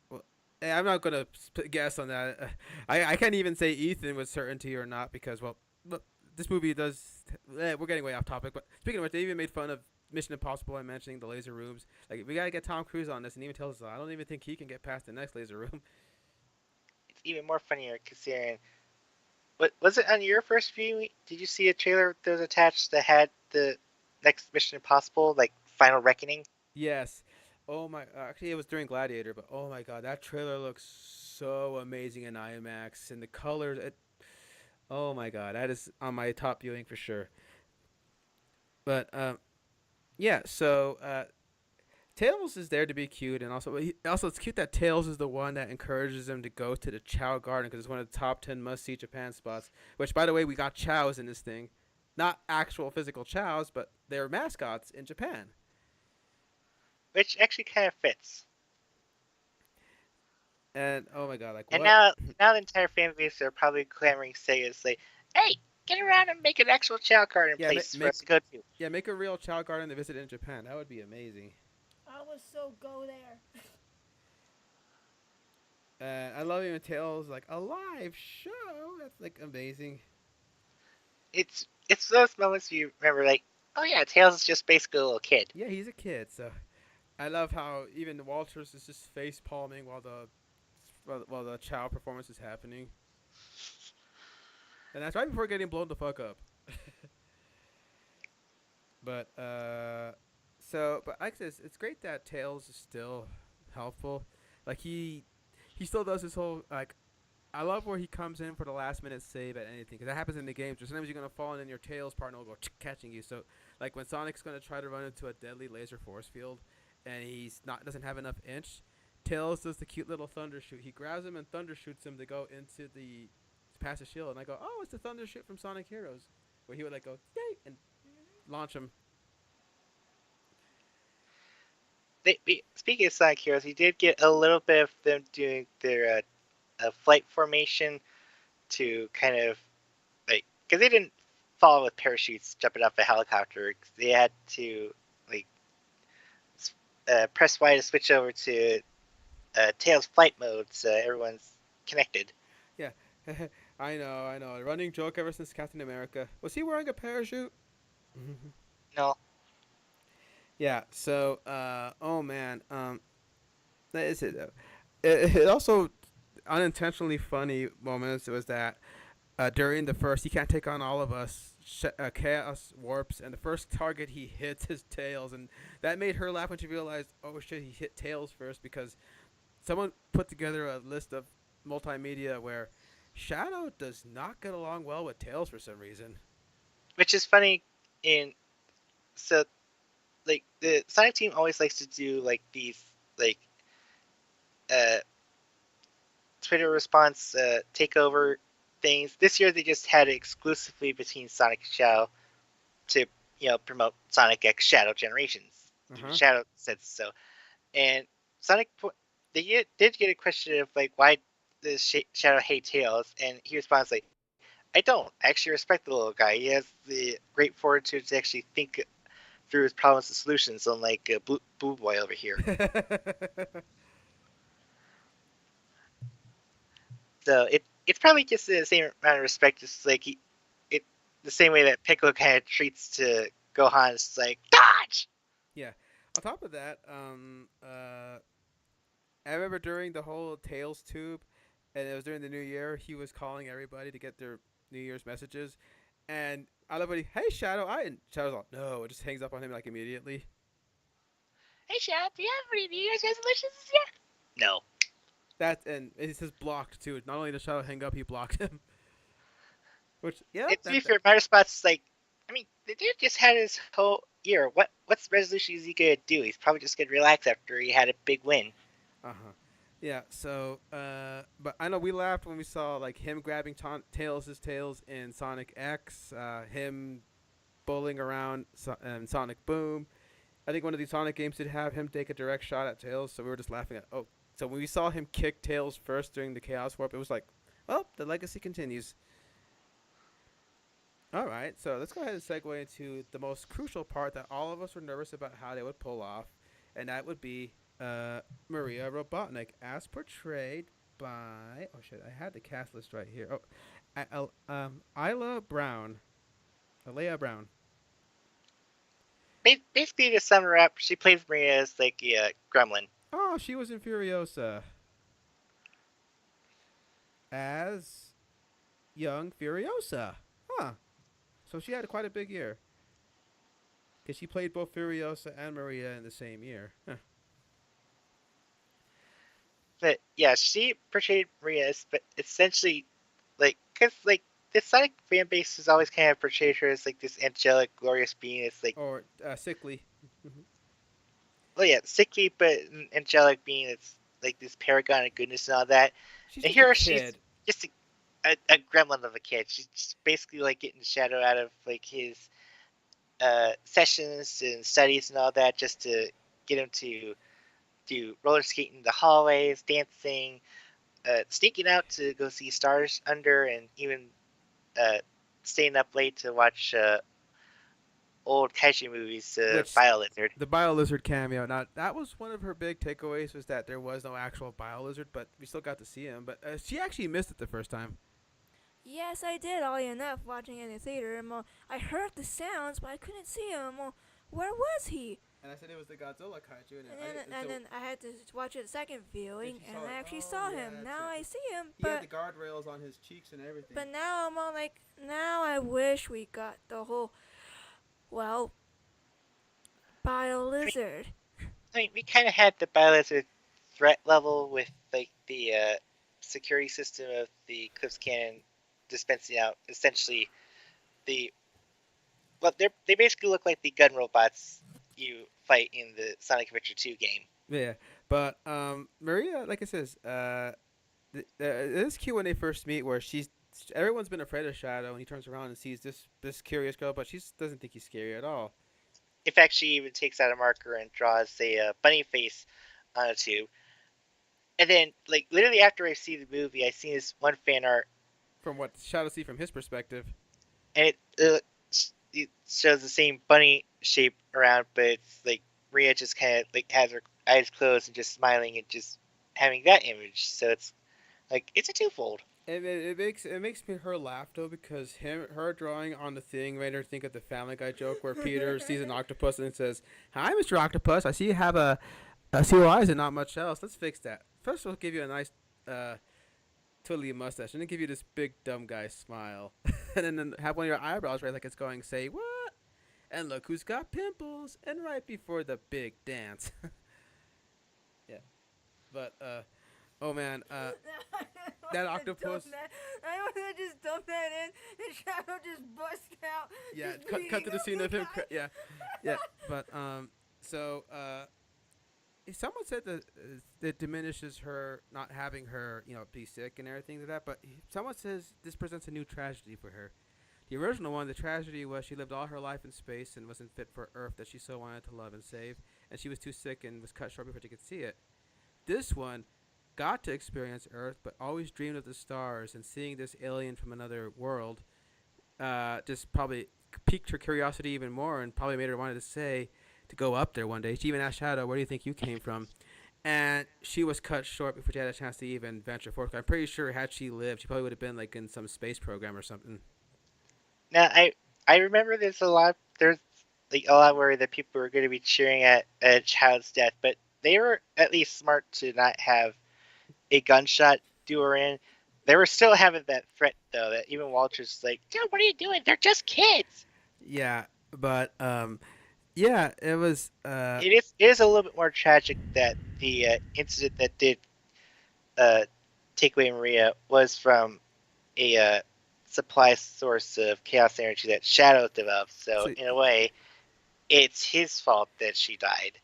Well, I'm not gonna guess on that. I can't even say Ethan with certainty or not because look, this movie does. We're getting way off topic, but speaking of which, they even made fun of Mission Impossible and mentioning the laser rooms. Like we gotta get Tom Cruise on this, and even tells us I don't even think he can get past the next laser room. It's even more funnier considering. What was it on your first viewing? Did you see a trailer that was attached that had the next Mission Impossible, like Final Reckoning? Yes. Oh my. Actually, it was during Gladiator, but oh my god, that trailer looks so amazing in IMAX, and the colors. Oh my god, that is on my top viewing for sure. But yeah. So Tails is there to be cute, and also it's cute that Tails is the one that encourages him to go to the Chow Garden because it's one of the top 10 must-see Japan spots. Which, by the way, we got chows in this thing, not actual physical chows, but they're mascots in Japan. Which actually kind of fits. And oh my god, like and what? now the entire fan base are probably clamoring Sega say, "Hey, get around and make an actual Chow Garden place for us to go to." Yeah, make a real Chow Garden to visit in Japan. That would be amazing. I would so go there. I love even Tails like a live show. That's like amazing. It's those moments you remember, like, oh yeah, Tails is just basically a little kid. Yeah, he's a kid, so I love how even Walters is just face palming while the Chow performance is happening, and that's right before getting blown the fuck up. But So, but like this, it's great that Tails is still helpful. Like he still does this whole like. I love where he comes in for the last minute save at anything because that happens in the game. So sometimes you're gonna fall and then your Tails partner will go catching you. So like when Sonic's gonna try to run into a deadly laser force field, and he's not doesn't have enough inch, Tails does the cute little thunder shoot. He grabs him and thunder shoots him to go into the past the shield, and I go, oh, it's the thunder shoot from Sonic Heroes, where he would like go yay and launch him. Speaking of Sonic Heroes, he did get a little bit of them doing their flight formation to kind of like because they didn't follow with parachutes jumping off a helicopter. They had to like press Y to switch over to Tails flight mode so everyone's connected. Yeah, I know. A running joke ever since Captain America. Was he wearing a parachute? No, Yeah. So, oh man, that is it. It also unintentionally funny moments was that during the first, he can't take on all of us. Chaos warps, and the first target he hits is Tails, and that made her laugh when she realized, oh shit, he hit Tails first because someone put together a list of multimedia where Shadow does not get along well with Tails for some reason. which is funny. In so like the Sonic team always likes to do like these like uh Twitter response takeover things. This year they just had it exclusively between Sonic and Shadow to promote Sonic X Shadow Generations. Uh Even huh. Shadow said so. And Sonic did get a question of like why does Shadow hate Tails, and he responds like, I don't. I actually respect the little guy. He has the great fortitude to actually think through his problems and solutions, unlike Boo Boy over here. So it's probably just the same amount of respect, just like it the same way that Piccolo kind of treats to Gohan. It's like dodge. Yeah. On top of that, I remember during the whole Tails tube, and it was during the New Year. He was calling everybody to get their New Year's messages, and I love what he, hey Shadow, I and Shadow's like, no, it just hangs up on him like immediately. Hey Shadow, do you have any New Year's resolutions this year? No. That and it says blocked too. Not only did Shadow hang up, he blocked him. Which yeah, And to be fair, my response is like, I mean, the dude just had his whole year. What's the resolution is he gonna do? He's probably just gonna relax after he had a big win. uh huh. Yeah, so but I know we laughed when we saw like him grabbing Tails' tails in Sonic X, him bowling around Sonic Boom. I think one of these Sonic games did have him take a direct shot at Tails, so we were just laughing at. Oh, so when we saw him kick Tails first during the Chaos Warp, it was like, well, the legacy continues. All right, so let's go ahead and segue into the most crucial part that all of us were nervous about how they would pull off, and that would be Maria Robotnik as portrayed by. Oh shit, I had the cast list right here. Isla Brown, Alea Brown. Basically, to sum her up, she plays Maria as like a gremlin. Oh, she was in Furiosa as young Furiosa. Huh. So she had quite a big year. Because she played both Furiosa and Maria in the same year. Huh. But yeah, she portrayed Maria as essentially like because like the Sonic fan base has always kind of portrayed her as like this angelic, glorious being. It's like, Or sickly. well, yeah, sickly but angelic being. It's like this paragon of goodness and all that. She's And just a here she's kid. just a gremlin of a kid. She's just basically like getting Shadow out of like his sessions and studies and all that, just to get him to do roller skating in the hallways, dancing, sneaking out to go see Stars Under, and even uh, staying up late to watch old kaiju movies, Which Bio Lizard. the Bio Lizard cameo. Now that was one of her big takeaways was that there was no actual Bio Lizard, but we still got to see him. But she actually missed it the first time. Yes, I did, oddly enough, watching it in the theater. I heard the sounds, but I couldn't see him. Where was he? And I said it was the Godzilla kaiju, And then I had to watch it a second viewing, and I actually oh saw yeah, him. that's Now it. I see him, He had the guardrails on his cheeks and everything. but now I'm all like, now I wish we got the whole, well, bio I mean, lizard. we kind of had the Bylizard threat level with like the security system of the Clips Cannon dispensing out essentially the well, they basically look like the gun robots you fight in the Sonic Adventure 2 game. Yeah, but Maria, like I says, it is cute when they first meet, where everyone's been afraid of Shadow, and he turns around and sees this curious girl, but she doesn't think he's scary at all. In fact, she even takes out a marker and draws a bunny face on a tube. And then, like literally after I see the movie, I see this one fan art, From what Shadow see from his perspective. and it shows the same bunny shape around, but it's like Maria just kind of like has her eyes closed and just smiling and just having that image. So it's like it's a twofold. It makes me her laugh though, because her drawing on the thing made her think of the Family Guy joke where Peter sees an octopus and says, "Hi, Mr. Octopus. I see you have a COIs and not much else. Let's fix that. First, we'll give you a nice uh, twiddly mustache, and then give you this big dumb guy smile, and then have one of your eyebrows raised like it's going, say what? And look who's got pimples, and right before the big dance." Yeah, but oh man, that octopus. I want to just dump that in, and Shadow just bust out. Yeah, just cut to beating the up scene the of him. guy. Yeah, yeah, but so someone said that it diminishes her not having her, be sick and everything like that. But someone says this presents a new tragedy for her. The original one, the tragedy was she lived all her life in space and wasn't fit for Earth that she so wanted to love and save, and she was too sick and was cut short before she could see it. This one got to experience Earth, but always dreamed of the stars, and seeing this alien from another world just probably piqued her curiosity even more, and probably made her want to say to go up there one day. She even asked Shadow, "Where do you think you came from?" And she was cut short before she had a chance to even venture forth. I'm pretty sure had she lived, she probably would have been like in some space program or something. Now I remember there's like a lot where the people were going to be cheering at a child's death, but they were at least smart to not have a gunshot do her in. They were still having that threat though. That even Walter's like, "Dude, what are you doing? They're just kids." Yeah, but yeah, it was It is a little bit more tragic that the incident that did uh, take away Maria was from a supply source of chaos energy that Shadow developed. So so. in a way, it's his fault that she died.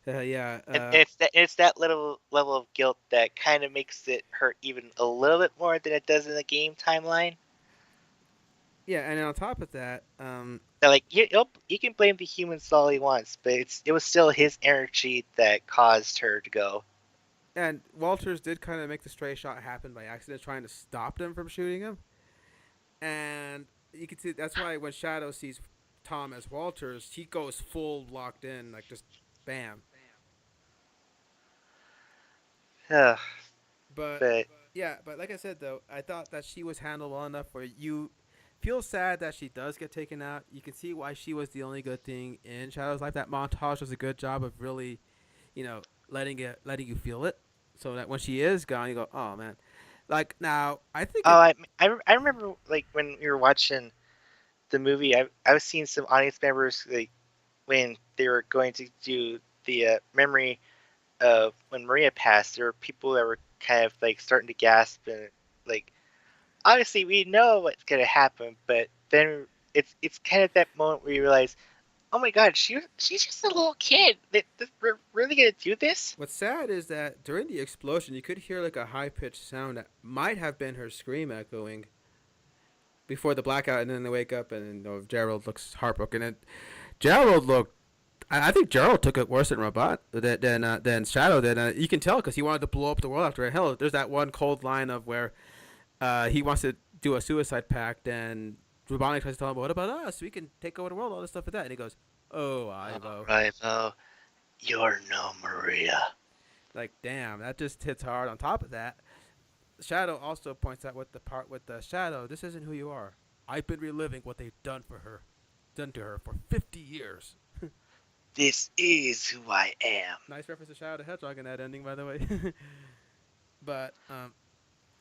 Yeah. And it's that little level of guilt that kind of makes it hurt even a little bit more than it does in the game timeline. Yeah, and on top of that, So like you can blame the humans all he wants, but it was still his energy that caused her to go. and Walters did kind of make the stray shot happen by accident, trying to stop them from shooting him. And you can see that's why when Shadow sees Tom as Walters, he goes full locked in, like just bam. Ugh, But but yeah, but like I said though, I thought that she was handled well enough where you feel sad that she does get taken out. You can see why she was the only good thing in Shadow's life. That montage does a good job of really, letting you feel it, so that when she is gone, you go, oh man. Like now, I think oh, it. I remember like when we were watching the movie, I was seeing some audience members like when they were going to do the memory of when Maria passed. There were people that were kind of like starting to gasp and like obviously we know what's gonna happen, but then it's kind of that moment where you realize, oh my god, she's just a little kid. We're really gonna do this? What's sad is that during the explosion, you could hear like a high pitched sound that might have been her scream echoing before the blackout, and then they wake up and Gerald looks heartbroken. And Gerald looked. I think Gerald took it worse than Robot than Shadow did. You can tell because he wanted to blow up the world after it. Hell, there's that one cold line of where he wants to do a suicide pact, and Rubonic tries to tell him, "What about us? We can take over the world, all this stuff with that." And he goes, "Oh, Ivo." Ivo, you're no Maria. Like, damn, that just hits hard. On top of that, Shadow also points out with the part with the Shadow, this isn't who you are. I've been reliving what they've done to her for 50 years. This is who I am. Nice reference to Shadow the Hedgehog in that ending, by the way. But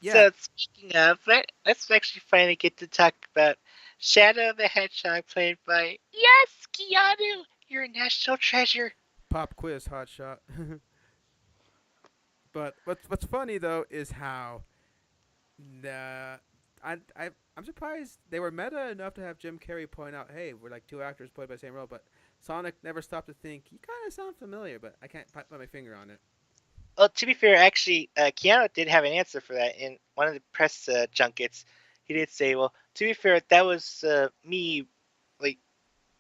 yeah, So speaking of, let's actually finally get to talk about Shadow the Hedgehog, played by yes, Keanu. You're a national treasure. Pop quiz, hot shot. But what's funny though is how the I'm surprised they were meta enough to have Jim Carrey point out, "Hey, we're like two actors played by the same role," but Sonic never stopped to think you kind of sound familiar, but I can't put my finger on it. Well, to be fair, actually, Keanu did have an answer for that in one of the press junkets. He did say, "Well, to be fair, that was me, like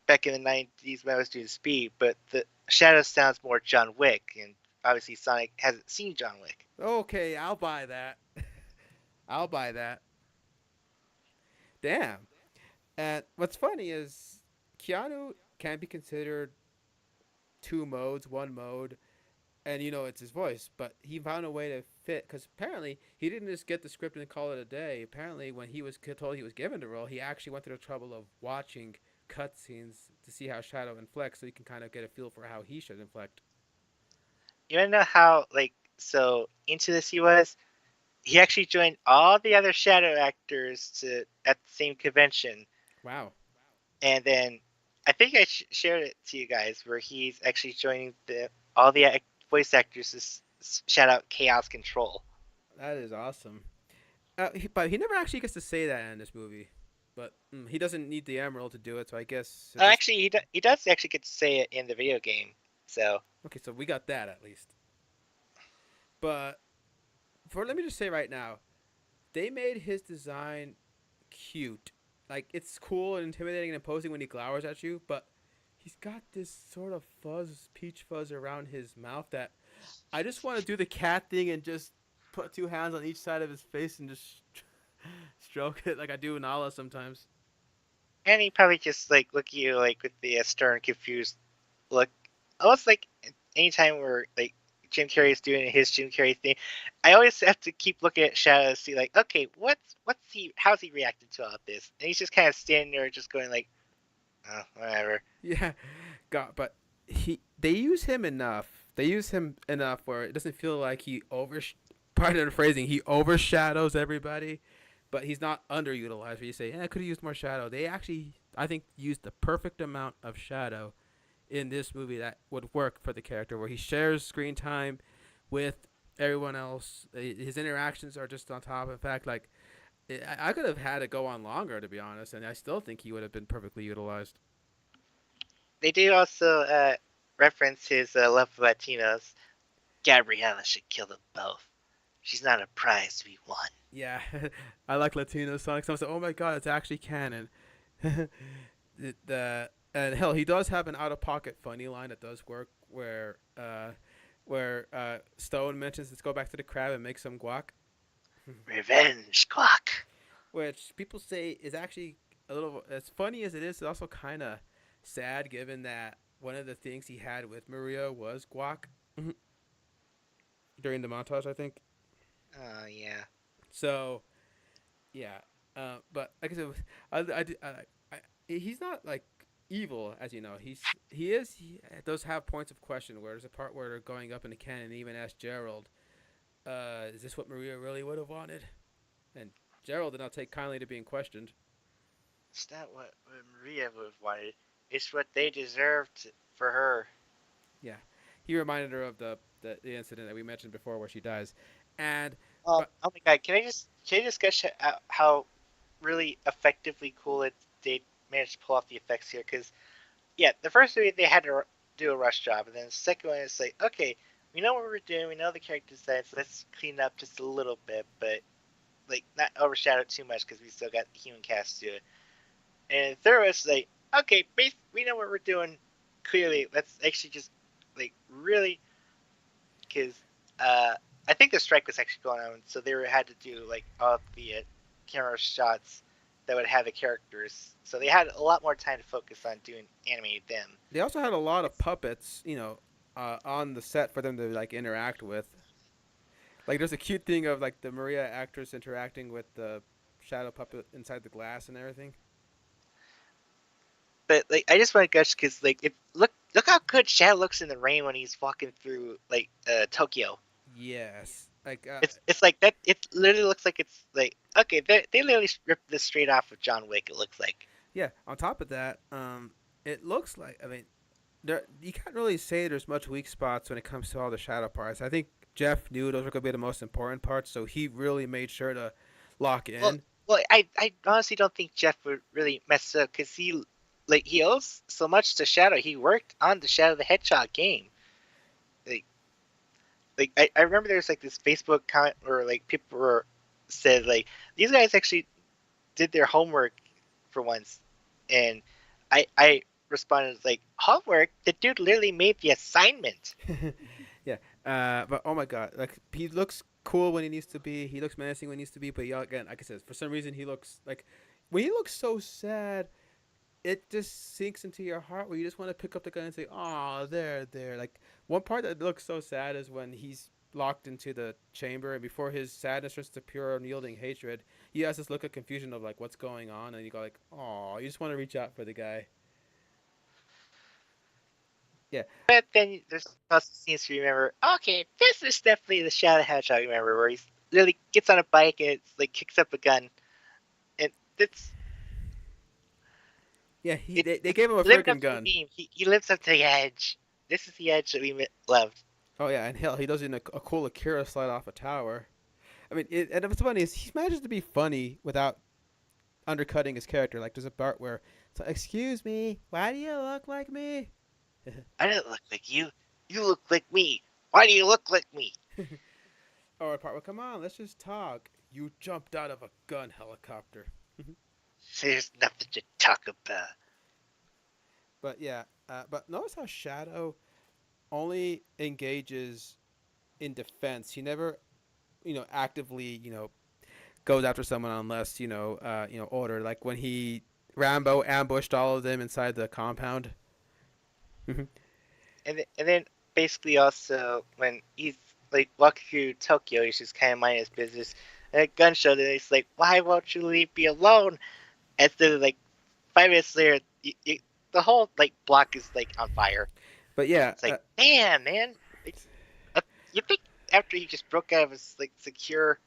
back in the '90s when I was doing Speed, but the Shadow sounds more John Wick, and obviously Sonic hasn't seen John Wick." Okay, I'll buy that. I'll buy that. Damn. And what's funny is Keanu can be considered two modes, one mode, and it's his voice, but he found a way to fit because apparently he didn't just get the script and call it a day. Apparently, when he was told he was given the role, he actually went through the trouble of watching cutscenes to see how Shadow inflects, so he can kind of get a feel for how he should inflect. You wanna know how so into this he was? He actually joined all the other Shadow actors at the same convention, Wow, and then I think I shared it to you guys where he's actually joining all the voice actors to shout out Chaos Control. that is awesome. But he never actually gets to say that in this movie. But he doesn't need the emerald to do it, so I guess it just Actually, he does actually get to say it in the video game. So okay. So we got that at least. But let me just say right now, they made his design cute. Like it's cool and intimidating and imposing when he glowers at you, but he's got this sort of peach fuzz around his mouth that I just want to do the cat thing and just put two hands on each side of his face and just stroke it like I do Nala sometimes. and he probably just look at you with the stern, confused look. Almost like anytime we're Jim Carrey's doing his Jim Carrey thing, I always have to keep looking at Shadow to see okay, how's he reacting to all of this? And he's just kind of standing there, just going oh, whatever. Yeah, God, but they use him enough. They use him enough where it doesn't feel like pardon the phrasing, he overshadows everybody, but he's not underutilized. Where you say, I could have used more shadow. They actually, I think, used the perfect amount of shadow in this movie that would work for the character, where he shares screen time with everyone else. His interactions are just on top. In fact, I could have had it go on longer, to be honest, and I still think he would have been perfectly utilized. They do also reference his love for Latinos. Gabriella should kill them both. She's not a prize to be won. Yeah, I like Latino Sonic. So I was like, oh my god, it's actually canon. And hell, he does have an out of pocket funny line that does work, where Stone mentions let's go back to the crab and make some guac, Revenge, Quack. which people say is actually a little as funny as it is. It's also kind of sad given that one of the things he had with Maria was guac during the montage, I think. Oh yeah. So yeah, but like I said, he's not like evil, as you know. He does have points of question where there's a part where they're going up in the cannon and even ask Gerald, "Is this what Maria really would have wanted?" And Gerald did not take kindly to being questioned. It's not what Maria would have wanted. It's what they deserved for her. Yeah, he reminded her of the incident that we mentioned before where she dies, and Oh but my god! Can I discuss how really effectively cool they managed to pull off the effects here? Because yeah, the first movie they had to do a rush job, and then the second one is okay, we know what we're doing, we know the character design, so let's clean up just a little bit, but not overshadow too much because we still got the human cast to do it. And the third was okay, we know what we're doing. Clearly, let's actually just really, because I think the strike was actually going on, so they had to do all the camera shots that would have the characters. So they had a lot more time to focus on doing animated them. they also had a lot of puppets, on the set for them to interact with. Like there's a cute thing of the Maria actress interacting with the shadow puppet inside the glass and everything. But I just want to gush because look how good Shadow looks in the rain when he's walking through Tokyo. Yes, It's like that. It literally looks like it's okay. They literally ripped this straight off of John Wick. It looks like. yeah. On top of that, it looks like you can't really say there's much weak spots when it comes to all the shadow parts. I think Jeff knew those were going to be the most important parts, so he really made sure to lock Well, in. I honestly don't think Jeff would really mess up because he owes so much to Shadow. He worked on the Shadow the Hedgehog game. Like, I remember there's like this Facebook comment where like people were said like these guys actually did their homework for once, and I responded like homework. The dude literally made the assignment. Yeah, but oh my god, like he looks cool when he needs to be. He looks menacing when he needs to be. But yeah, again, like I said, for some reason he looks like when he looks so sad, it just sinks into your heart where you just want to pick up the gun and say, "Oh, there." Like one part that looks so sad is when he's locked into the chamber and before his sadness turns to pure unyielding hatred, he has this look of confusion of like what's going on, and you go like, "Oh," you just want to reach out for the guy. Yeah, But then there's also scenes you remember. Okay, this is definitely the Shadow Hedgehog. Remember where he literally gets on a bike and it's like kicks up a gun, and yeah. They it's gave him a lived up freaking to the gun. meme. He lives up to the edge. This is the edge that we loved. Oh yeah, and hell, he does a cool Akira slide off a tower. I mean, and what's funny is he manages to be funny without undercutting his character. Like there's a part where, so excuse me, why do you look like me? I don't look like you. You look like me. Why do you look like me? Or a part where, come on, let's just talk. You jumped out of a gun helicopter. There's nothing to talk about. But yeah, but notice how Shadow only engages in defense. He never, actively, goes after someone unless order. Like when he Rambo ambushed all of them inside the compound. And then basically also when he's like walking through Tokyo, he's just kind of minding his business. And a gun showed, and he's like, "Why won't you leave me alone?" And then like 5 minutes later, the whole like block is like on fire. But yeah, It's like, damn, man. Like, you think after he just broke out of his like secure,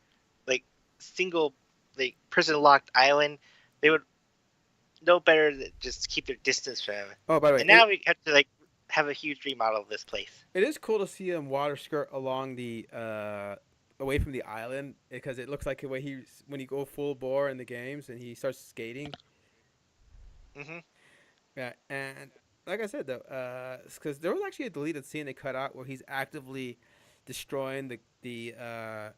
like single, like prison locked island, they would know better than just keep their distance from him. oh, by the way, And now we have to like have a huge remodel of this place. it is cool to see him water skirt along the away from the island because it looks like the way he when he go full bore in the games and he starts skating. Mm-hmm. Yeah, and like I said though, because there was actually a deleted scene they cut out where he's actively destroying the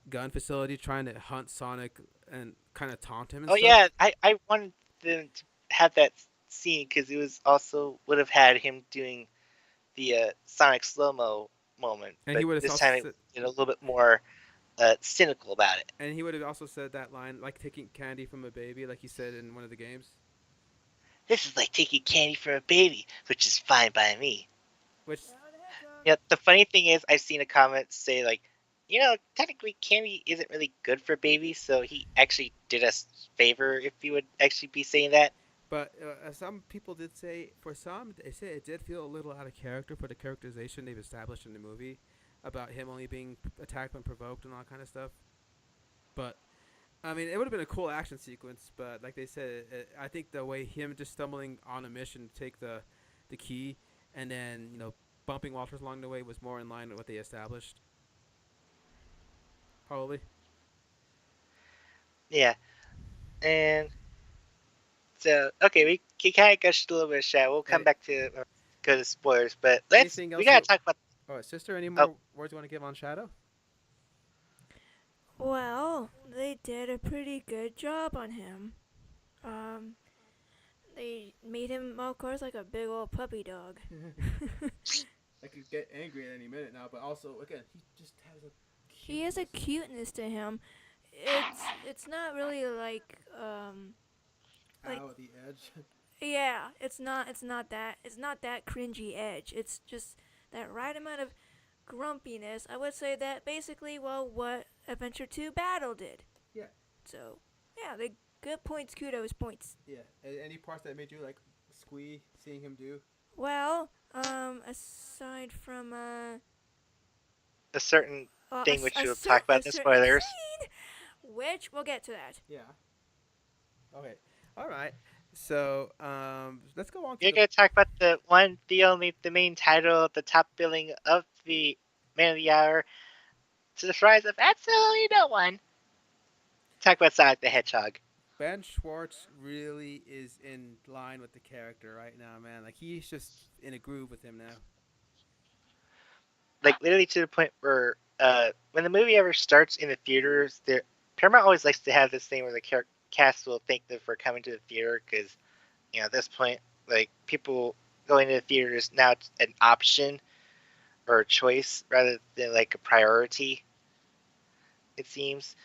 gun facility, trying to hunt Sonic and kind of taunt him and Oh stuff. yeah, I wanted them to have that scene because it was also would have had him doing the Sonic slow mo moment, And he but would have this also time it said, was a little bit more cynical about it. and he would have also said that line like taking candy from a baby, like he said in one of the games. This is like taking candy from a baby, which is fine by me. Which Yeah, the funny thing is, I've seen a comment say like, technically candy isn't really good for babies, so he actually did us a favor if he would actually be saying that. But some people did say, for some, they said it did feel a little out of character for the characterization they've established in the movie about him only being attacked when provoked and all that kind of stuff. But I mean, it would have been a cool action sequence. But like they said, I think the way him just stumbling on a mission to take the key and then bumping Walters along the way was more in line with what they established. Probably. Yeah, and so okay, we can kind of gushed a little bit of shit. We'll come Hey, back to go to spoilers, but anything we else gotta you? talk about. Oh, sister, any Oh, more words you want to give on Shadow? Well, they did a pretty good job on him. Um, they made him, of course, like a big old puppy dog. I could get angry at any minute now, but also again, he just has a He has a cuteness. cuteness to him. It's not really like Ow, the edge. yeah, it's not that cringy edge. It's just that right amount of grumpiness. I would say that basically, well, what Adventure 2 Battle did. Yeah, So yeah, they good points, kudos points. yeah. Any parts that made you like squee seeing him do? Well, aside from a certain thing which you'll talk a about in certain spoilers. scene, which we'll get to that. Yeah. Okay. All right. let's go on to You're the gonna talk about the main title, the top billing of the Man of the Hour, to the surprise of absolutely no one. Talk about Sonic the Hedgehog. Ben Schwartz really is in line with the character right now, man. Like he's just in a groove with him now. Like literally to the point where when the movie ever starts in the theaters, Paramount always likes to have this thing where the cast will thank them for coming to the theater because at this point, like people going to the theater is now an option or a choice rather than like a priority. It seems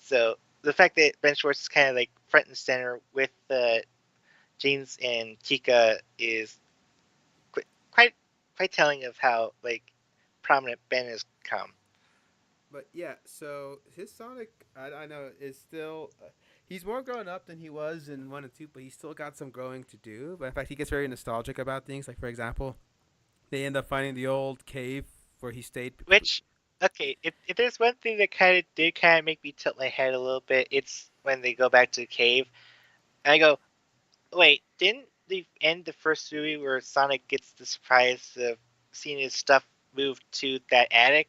so. The fact that Ben Schwartz is kind of like front and center with James and Tika is quite quite telling of how like prominent Ben has come. But yeah, so his Sonic, I know, is still. He's more grown up than he was in 1 and 2, but he's still got some growing to do. But in fact, he gets very nostalgic about things. Like, for example, they end up finding the old cave where he stayed. Which, okay, if there's one thing that did kind of make me tilt my head a little bit, it's when they go back to the cave, and I go, wait, didn't they end the first movie where Sonic gets the surprise of seeing his stuff move to that attic,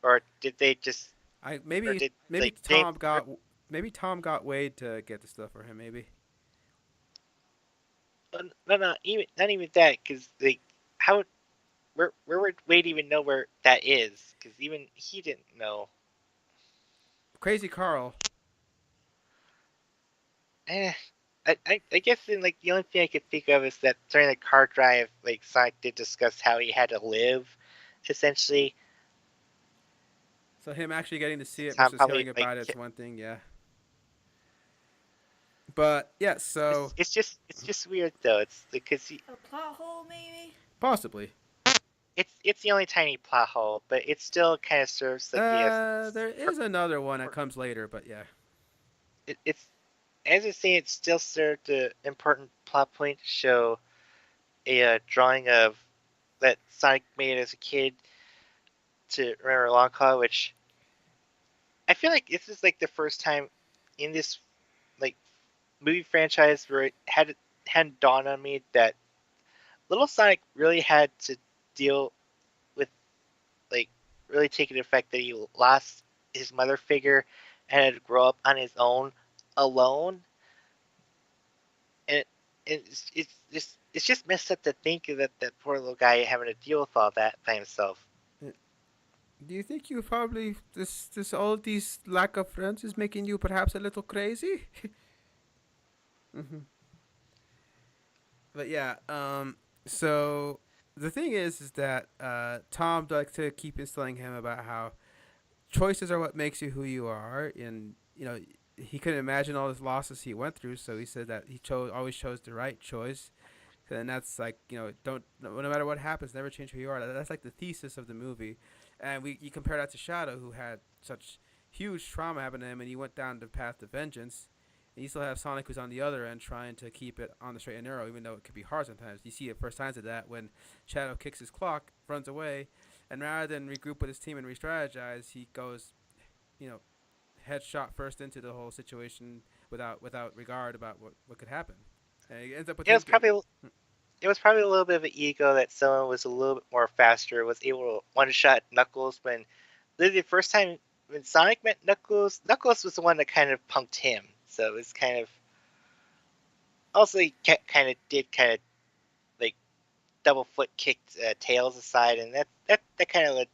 or did they just, I or maybe did maybe like James, Tom got maybe Tom got Wade to get the stuff for him. Maybe no, no, even not even that, because like how where would Wade even know where that is? Because even he didn't know. Crazy Carl. Eh, I guess then like the only thing I could think of is that during the car drive, like Sonic did discuss how he had to live, essentially. So him actually getting to see it Tom versus probably hearing like about it's one thing, yeah. But yeah, so it's just weird though. It's because A plot hole, maybe? possibly. it's the only tiny plot hole, but it still kind of serves like the There is another one that comes later, but yeah. it's as I say, it still served the important plot point to show a drawing of that Sonic made as a kid to remember Long Claw, which I feel like this is like the first time in this like movie franchise where it hadn't dawned on me that Little Sonic really had to deal with like really taking the fact that he lost his mother figure and had to grow up on his own alone, and it's just messed up to think that that poor little guy having to deal with all that by himself. Do you think you probably this all these lack of friends is making you perhaps a little crazy? hmm But yeah, so the thing is that Tom likes to keep instilling him about how choices are what makes you who you are, and he couldn't imagine all the losses he went through, so he said that he always chose the right choice, and that's like don't no matter what happens, never change who you are. That's like the thesis of the movie, and you compare that to Shadow, who had such huge trauma happen to him, and he went down the path of vengeance. And you still have Sonic, who's on the other end, trying to keep it on the straight and narrow, even though it could be hard sometimes. You see the first signs of that when Shadow kicks his clock, runs away, and rather than regroup with his team and re-strategize, he goes, you know, headshot first into the whole situation without regard about what could happen. And it ends up with It him was getting. probably it was probably a little bit of an ego that someone was a little bit more faster, was able to one shot Knuckles when literally the first time when Sonic met Knuckles, Knuckles was the one that kind of punked him. So it was kind of also he kind of like double foot kicked Tails aside, and that kind of would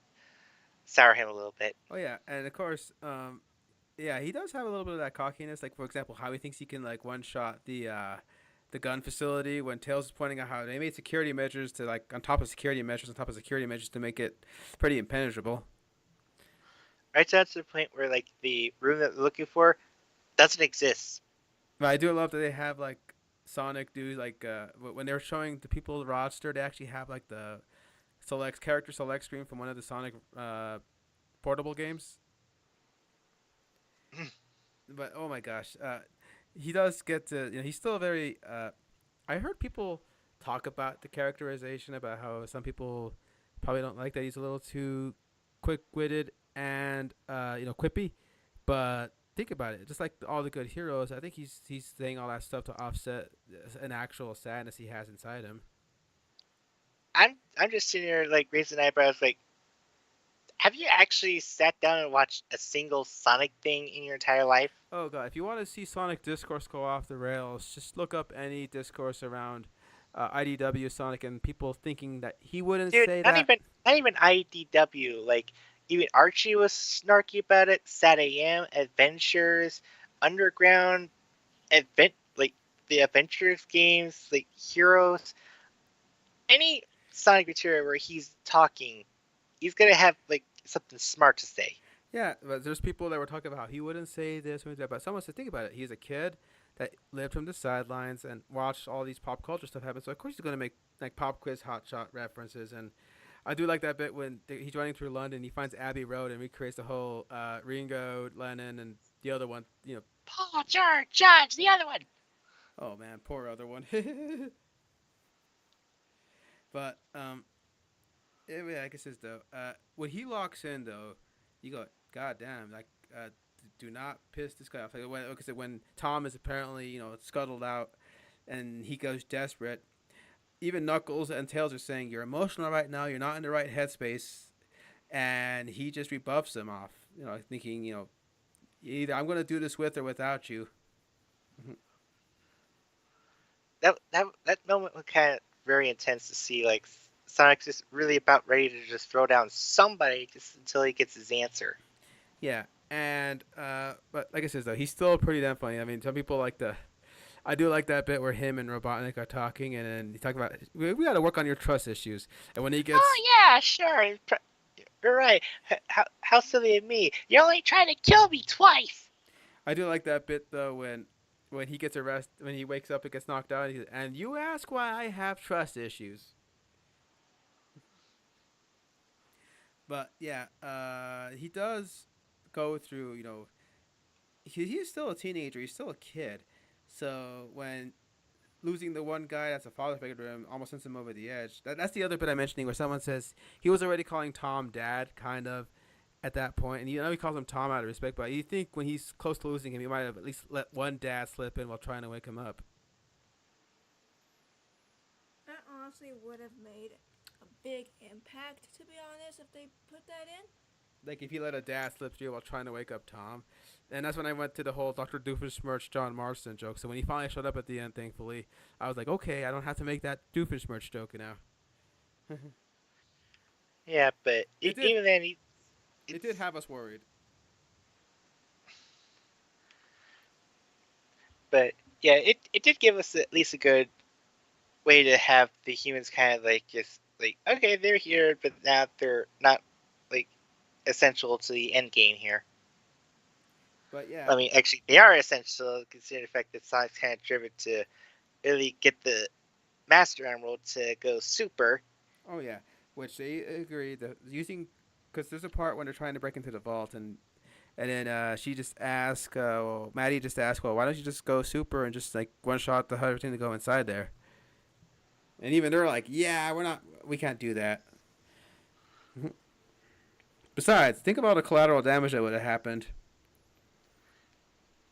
sour him a little bit. Oh yeah, and of course, yeah, he does have a little bit of that cockiness. Like for example, how he thinks he can like one shot the gun facility when Tails is pointing out how they made security measures to like on top of security measures on top of security measures to make it pretty impenetrable. Right down to the point where like the room that they're looking for doesn't exist. But I do love that they have like Sonic do like when they're showing the people the roster, they actually have like the select character select screen from one of the Sonic portable games. But oh my gosh, he does get to he's still very. I heard people talk about the characterization about how some people probably don't like that he's a little too quick witted and quippy, but think about it. Just like all the good heroes, I think he's saying all that stuff to offset an actual sadness he has inside him. I'm just sitting here like raising eyebrows. Like, have you actually sat down and watched a single Sonic thing in your entire life? Oh god, if you want to see Sonic discourse go off the rails, just look up any discourse around IDW Sonic and people thinking that he wouldn't Dude, say that. not even IDW. Like, even Archie was snarky about it. Sat AM, Adventures, Underground, like the Adventures games, like Heroes. Any Sonic material where he's talking, he's gonna have like something smart to say. Yeah, but there's people that were talking about how he wouldn't say this or that, but someone said think about it. He's a kid that lived from the sidelines and watched all these pop culture stuff happen. So of course he's gonna make like pop quiz hotshot references. And I do like that bit when he's running through London. He finds Abbey Road and recreates the whole Ringo, Lennon, and the other one. Paul, George, the other one. Oh man, poor other one. But yeah, I guess it's though. When he locks in though, you go, God damn, like do not piss this guy off. When Tom is apparently scuttled out, and he goes desperate. Even Knuckles and Tails are saying you're emotional right now. You're not in the right headspace, and he just rebuffs him off. Thinking either I'm gonna do this with or without you. That moment was kind of very intense to see. Like, Sonic's just really about ready to just throw down somebody just until he gets his answer. Yeah, and but like I said though, he's still pretty damn funny. I mean, some people like the. I do like that bit where him and Robotnik are talking, and then he talk about we got to work on your trust issues. And when he gets, Oh yeah, sure. You're right. How silly of me. You're only trying to kill me twice. I do like that bit though when he gets arrested, when he wakes up and gets knocked out, and you ask why I have trust issues. But yeah, he does go through. He's still a teenager. He's still a kid. So when losing the one guy that's a father figure to him almost sends him over the edge. That's the other bit I'm mentioning where someone says he was already calling Tom dad, kind of, at that point. And he calls him Tom out of respect, but you think when he's close to losing him, he might have at least let one dad slip in while trying to wake him up. That honestly would have made a big impact, to be honest, if they put that in. Like if he let a dad slip through while trying to wake up Tom. And that's when I went to the whole Dr. Doofenshmirtz John Marston joke. So when he finally showed up at the end, thankfully, I was like, okay, I don't have to make that Doofenshmirtz joke now. Yeah, but It did. even then, It did have us worried. But yeah, it did give us at least a good way to have the humans kind of like just like, okay, they're here, but now they're not like essential to the end game here. But yeah. I mean, actually, they are essential considering the fact that Sonic's kind of driven to really get the Master Emerald to go super. Oh yeah, which they agree that using, because there's a part when they're trying to break into the vault, and then she just asks, Maddie just asks, well, why don't you just go super and just like one shot the everything to go inside there? And even they're like, yeah, we can't do that. Besides, think about the collateral damage that would have happened.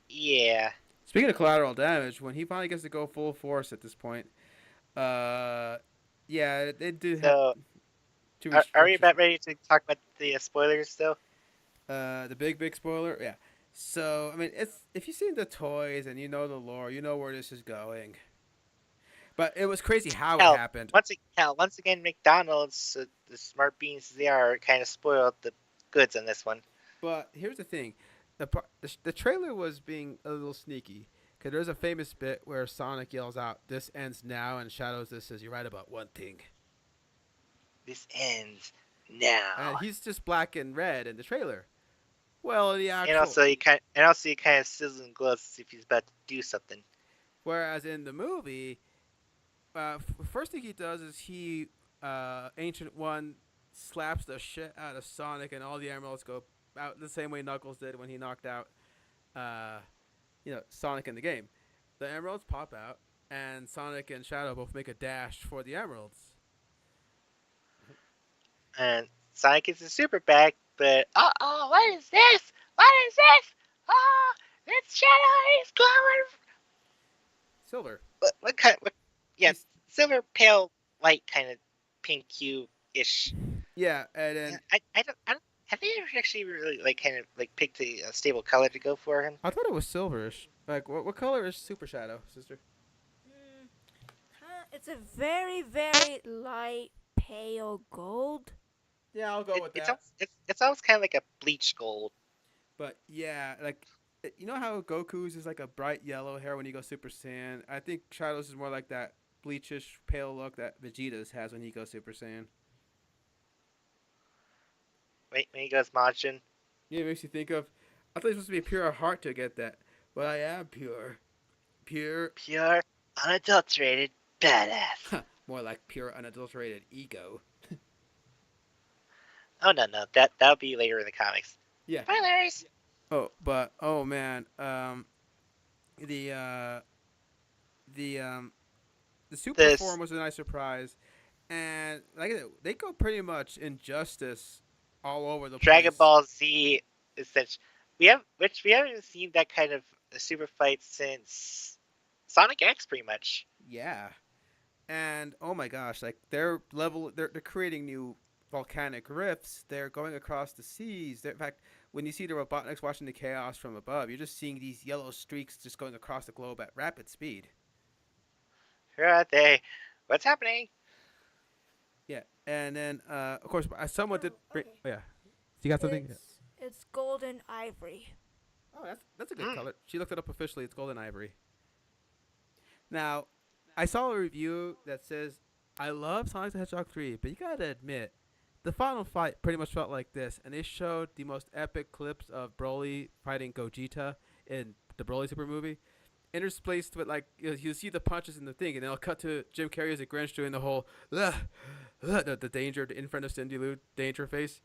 Yeah. Speaking of collateral damage, when he finally gets to go full force at this point, uh, yeah, they do have So, to are we restructure. about ready to talk about the spoilers still? The big spoiler, yeah. So I mean, it's if you've seen the toys and you know the lore, you know where this is going. But it was crazy how it happened. Once again, McDonald's, the smart beans they are, kind of spoiled the goods on this one. But here's the thing, the trailer was being a little sneaky. Cause there's a famous bit where Sonic yells out, "This ends now," and Shadows this says, "You're right about one thing." This ends now. And he's just black and red in the trailer. Well, the And actual. also, he kind of sizzles and glows as if he's about to do something. Whereas in the movie, first thing he does is he, Ancient One, slaps the shit out of Sonic, and all the emeralds go out the same way Knuckles did when he knocked out, uh, Sonic in the game. The emeralds pop out, and Sonic and Shadow both make a dash for the emeralds. And Sonic gets a super bag, but what is this? What is this? Ah, that shadow is glowing. Silver. What kind? What? Yeah, He's silver, pale, light, kind of pink hue ish. yeah, and then I don't. Have they ever actually really like kind of like picked a stable color to go for him? I thought it was silverish. Like, what color is Super Shadow, sister? Mm, it's a very, very light pale gold. Yeah, I'll go with that. It's almost kind of like a bleach gold. But yeah, like you know how Goku's is like a bright yellow hair when he goes Super Saiyan. I think Shadow's is more like that bleachish pale look that Vegeta's has when he goes Super Saiyan. Wait, when he goes Majin. Yeah, it makes you think of. I thought it was supposed to be a pure heart to get that, but I am pure, pure, Pure, unadulterated, badass. more like pure unadulterated ego. Oh no, that'll be later in the comics. Yeah. Spoilers. Oh, but oh man, the uh, the the super This form was a nice surprise, and like they go pretty much injustice all over the Dragon place. Ball Z is such we haven't seen that kind of super fight since Sonic X, pretty much. Yeah, and oh my gosh, like they're creating new volcanic rifts. They're going across the seas. In fact, when you see the Robotniks watching the chaos from above, you're just seeing these yellow streaks just going across the globe at rapid speed. Where are they? What's happening? Yeah, and then of course, someone did. Oh, okay. Oh, yeah, you got something? Yeah. It's golden ivory. Oh, that's a good Mm. color. She looked it up officially. It's golden ivory. Now, I saw a review that says I love Sonic the Hedgehog 3, but you gotta admit, the final fight pretty much felt like this, and they showed the most epic clips of Broly fighting Gogeta in the Broly Super movie, interspaced with like you see the punches in the thing, and then I'll cut to Jim Carrey as a Grinch doing the whole the danger, the in front of Cindy Lou danger face.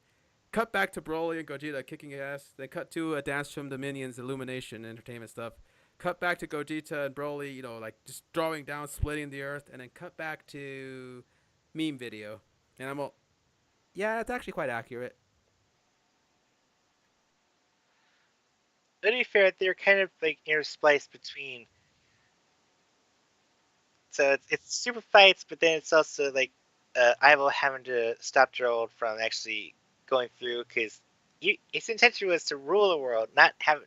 Cut back to Broly and Gogeta kicking ass. Then cut to a dance from the Minions, Illumination, entertainment stuff. Cut back to Gogeta and Broly, like just drawing down, splitting the earth, and then cut back to meme video. And I'm all, yeah, it's actually quite accurate. To be fair, they're kind of like interspliced between. So it's super fights, but then it's also like Ivo having to stop Gerald from actually going through because his intention was to rule the world, not have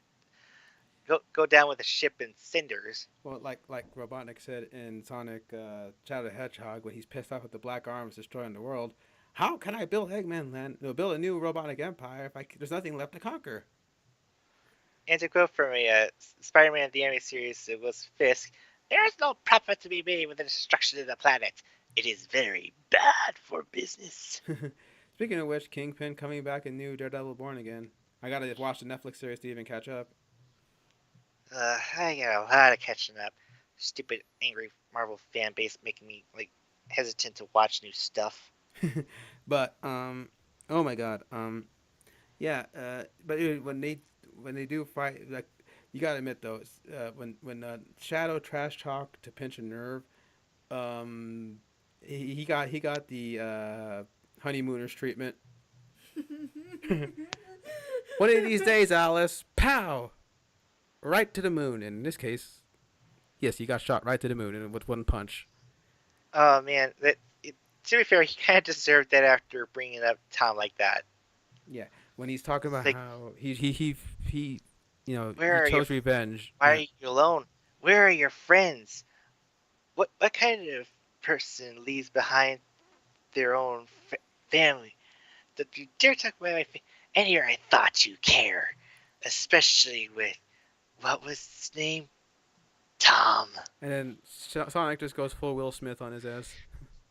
go down with a ship in cinders. Well, like Robotnik said in Sonic Shadow the Hedgehog when he's pissed off at the Black Arms destroying the world. How can I build Eggman Land? No, build a new robotic empire if there's nothing left to conquer? And to quote from a Spider-Man the Anime series, it was Fisk. There is no profit to be made with the destruction of the planet. It is very bad for business. Speaking of which, Kingpin coming back in new Daredevil Born Again. I gotta watch the Netflix series to even catch up. I got a lot of catching up. Stupid, angry Marvel fan base making me like hesitant to watch new stuff. But oh my god, yeah, but when they do fight, like you gotta admit though, when Shadow trash talk to pinch a nerve, um, he got the honeymooners treatment. One of these days, Alice, pow, right to the moon. And in this case, yes, he got shot right to the moon and with one punch. Oh man, to be fair, he kind of deserved that after bringing up Tom like that. Yeah, when he's talking about Like, how he where he are you? chose revenge. Why are Yeah, you alone? Where are your friends? What kind of person leaves behind their own family? That you dare talk about my family? And here I thought you care, especially with what was his name? Tom. and then Sonic just goes full Will Smith on his ass.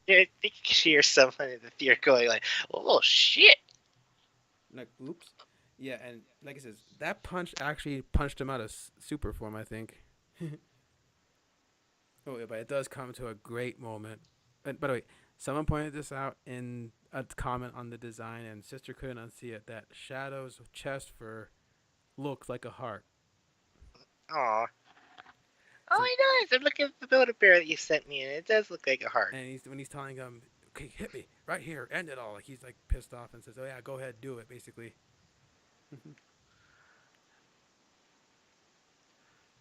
You can hear someone in the theater going like, "Oh shit!" Like, oops. Yeah, and like I says, that punch actually punched him out of super form, I think. Oh, yeah, but it does come to a great moment. And by the way, someone pointed this out in a comment on the design, and Sister couldn't unsee it. That Shadow's chest fur looks like a heart. Aw. So, Oh, he does. I'm looking at the Build-A-Bear that you sent me, and it does look like a heart. and when he's telling him, "Okay, hit me right here, end it all," like he's like pissed off and says, "Oh yeah, go ahead, do it," basically.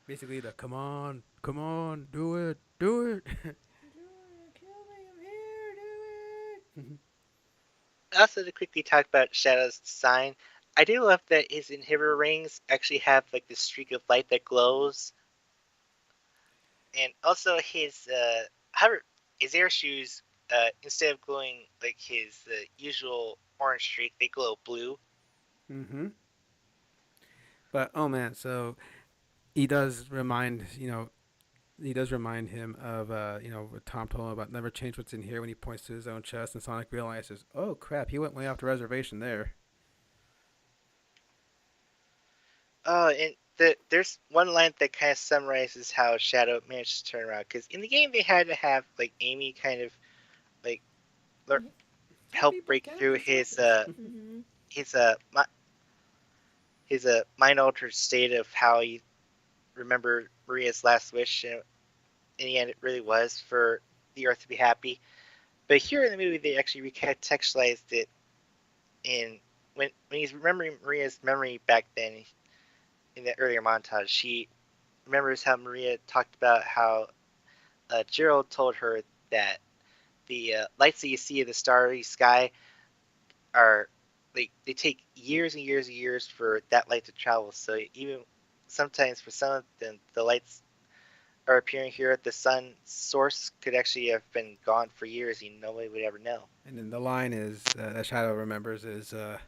Basically, the come on, do it. Kill me, I'm here, do it. Also, to quickly talk about Shadow's design, I do love that his inhibitor rings actually have like this streak of light that glows, and also his air shoes, instead of glowing like his usual orange streak, they glow blue. Mm-hmm. But oh man, so he does remind he does remind him of what Tom told him about never change what's in here when he points to his own chest, and Sonic realizes, oh crap, he went way off the reservation there. Oh, and there's one line that kind of summarizes how Shadow managed to turn around. Because in the game, they had to have like Amy kind of like Some help people break can't through be selfish. Mm-hmm. his mind altered state of how he remembered Maria's last wish, and in the end, it really was for the Earth to be happy. But here in the movie, they actually recontextualized it in when he's remembering Maria's memory back then in the earlier montage. She remembers how Maria talked about how Gerald told her that the lights that you see in the starry sky are they take years and years and years for that light to travel. So even sometimes for some of them, the lights are appearing here at the sun source could actually have been gone for years and nobody would ever know. And then the line is that Shadow remembers is The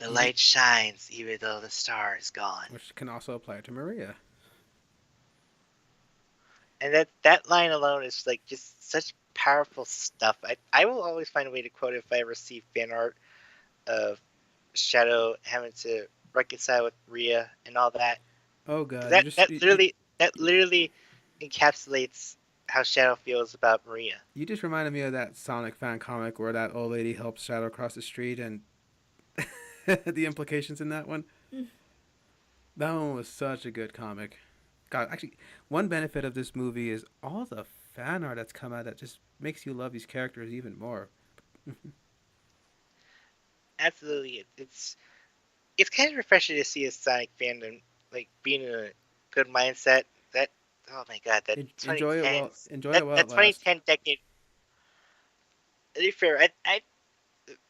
even, light shines even though the star is gone. which can also apply to Maria. And that line alone is like just such powerful stuff. I will always find a way to quote it if I ever see fan art of Shadow having to reconcile with Rhea and all that. Oh Because god, that literally encapsulates how Shadow feels about Maria. you just reminded me of that Sonic fan comic where that old lady helps Shadow cross the street and the implications in that one. That one was such a good comic. God, actually, one benefit of this movie is all the fan art that's come out that just makes you love these characters even more. Absolutely, it's kind of refreshing to see a Sonic fandom like being in a good mindset. That oh my god, that Enjoy it 2010 while it that lasts. 2010 decade. To be fair, I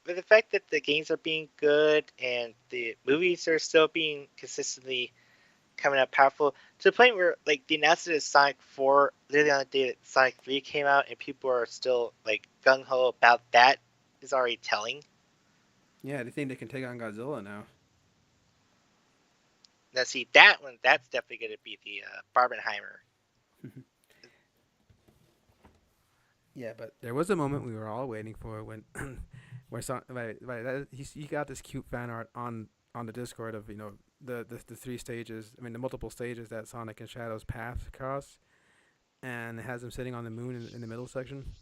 with the fact that the games are being good and the movies are still being consistently coming out powerful to the point where like the announcement of Sonic 4 literally on the day that Sonic 3 came out and people are still like gung ho about that is already telling. Yeah, they think they can take on Godzilla now. Now see that one, that's definitely going to be the Barbenheimer. Yeah, but there was a moment we were all waiting for when, he got this cute fan art on the Discord of the three stages. I mean the multiple stages that Sonic and Shadow's path cross, and it has him sitting on the moon in the middle section.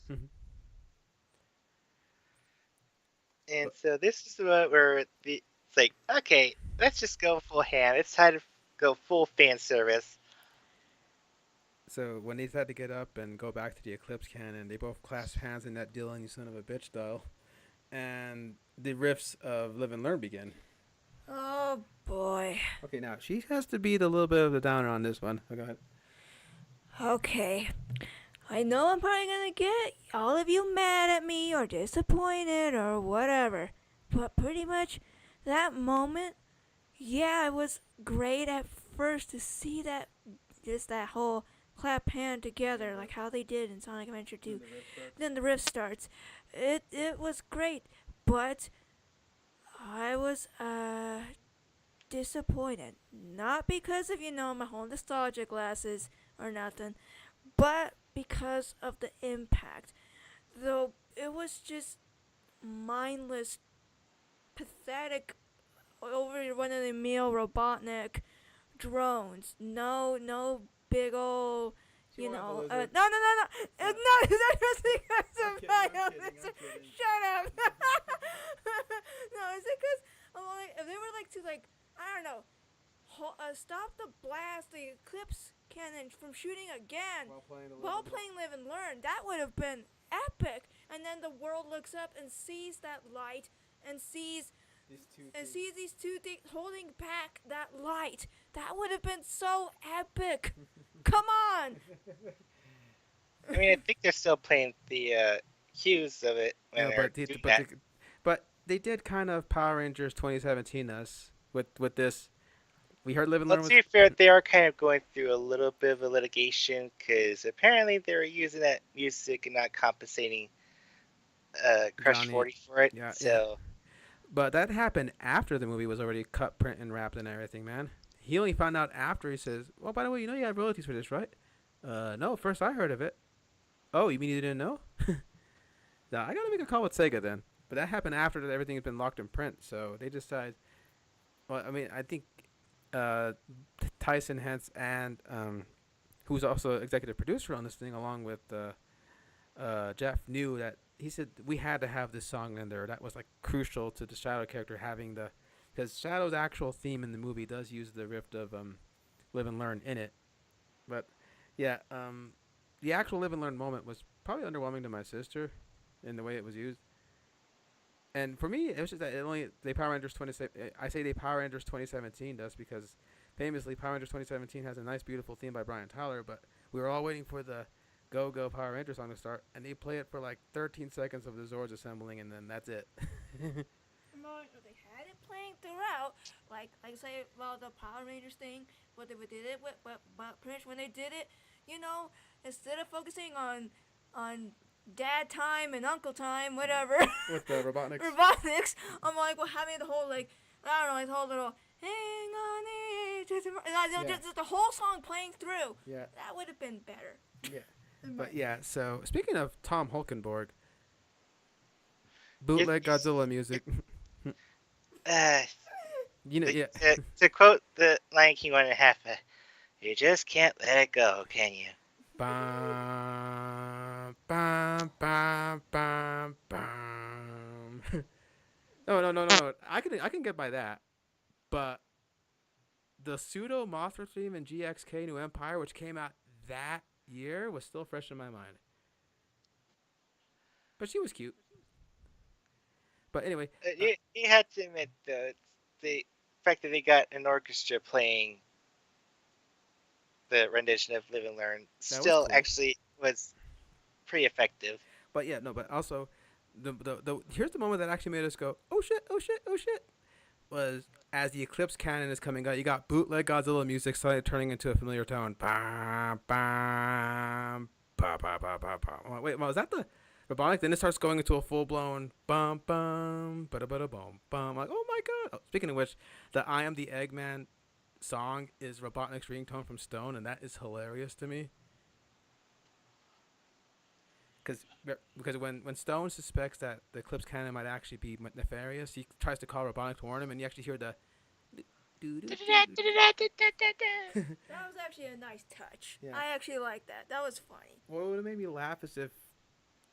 And But so this is the one where it's like, okay, let's just go full ham. It's time to go full fan service. so when they had to get up and go back to the Eclipse cannon, they both clasp hands in that Dylan, you son of a bitch style, and the riffs of Live and Learn begin. Oh boy. Okay, now she has to be the little bit of the downer on this one. Oh, go ahead. Okay. I know I'm probably gonna get all of you mad at me or disappointed or whatever. But pretty much that moment, yeah, it was great at first to see that just that whole clap hand together like how they did in Sonic Adventure 2. Then the riff starts. It was great, but I was disappointed. Not because of, my whole nostalgia glasses or nothing, but because of the impact. Though it was just mindless, pathetic, over one of the meal Robotnik drones. No big ol' no, no, no, no, no, that was because of my Shut up. No, it's because if they were like to I don't know, stop the blast, the Eclipse cannon from shooting again while playing Live and Learn. That would have been epic. And then the world looks up and sees that light and sees These two and things. see these two things holding back that light. That would have been so epic. Come on. I mean, I think they're still playing the cues of it when No, they're but doing that. but they did kind of Power Rangers 2017 us with this. We heard Live and Well, Learn to was be fair, they are kind of going through a little bit of a litigation because apparently they're using that music and not compensating Crush Johnny. 40 for it. Yeah, yeah. So, But that happened after the movie was already cut, print, and wrapped and everything, man. He only found out after. He says, "Well, by the way, you know you have royalties for this, right?" No. First I heard of it. Oh, you mean you didn't know? Nah, I gotta make a call with Sega then. But that happened after everything had been locked in print, so they decided. Well, I mean, I think uh, Tyson Hence and who's also executive producer on this thing, along with Jeff, knew that he said we had to have this song in there. That was like crucial to the Shadow character having the because Shadow's actual theme in the movie does use the riff of Live and Learn in it. But yeah, the actual Live and Learn moment was probably underwhelming to my sister in the way it was used. And for me, it was just that it only they Power Rangers 20. I say they Power Rangers 2017 does because famously Power Rangers 2017 has a nice, beautiful theme by Brian Tyler. But we were all waiting for the Go Go Power Ranger song to start, and they play it for like 13 seconds of the Zords assembling, and then that's it. No, they had it playing throughout. Like say about the Power Rangers thing, what they did it with, but pretty much when they did it, you know, instead of focusing on dad time and uncle time, whatever, With the Robotniks. robotics, I'm like, well, having the whole like I don't know, like the whole little hang on it, just the whole song playing through. Yeah, That would have been better. yeah. But yeah, so speaking of Tom Holkenborg, you, bootleg Godzilla music. uh, You know, yeah. to quote the Lion King 1.5, you just can't let it go, can you? Bam, bam, bam, bam, bam. No. I can get by that, but the pseudo Mothra theme in GXK New Empire, which came out that year, was still fresh in my mind. But she was cute. But anyway, You had to admit, though, it's the fact that they got an orchestra playing the rendition of Live and Learn that was still cool. actually was pretty effective. But yeah, no. But also, the here's the moment that actually made us go, oh shit, oh shit, oh shit. Was as the Eclipse cannon is coming out, you got bootleg Godzilla music suddenly turning into a familiar tone. Bam, bam, ba ba ba ba ba. Wait, was that the Robonic? Then it starts going into a full blown bum bum ba da ba da bum bum. Like, oh my god. Oh, speaking of which, the I Am the Eggman song is Robotnik's ringtone from Stone, and that is hilarious to me. Because because when Stone suspects that the Eclipse cannon might actually be nefarious, he tries to call Robotnik to warn him, and you actually hear the That was actually a nice touch. Yeah. I actually like that. That was funny. What would have made me laugh is if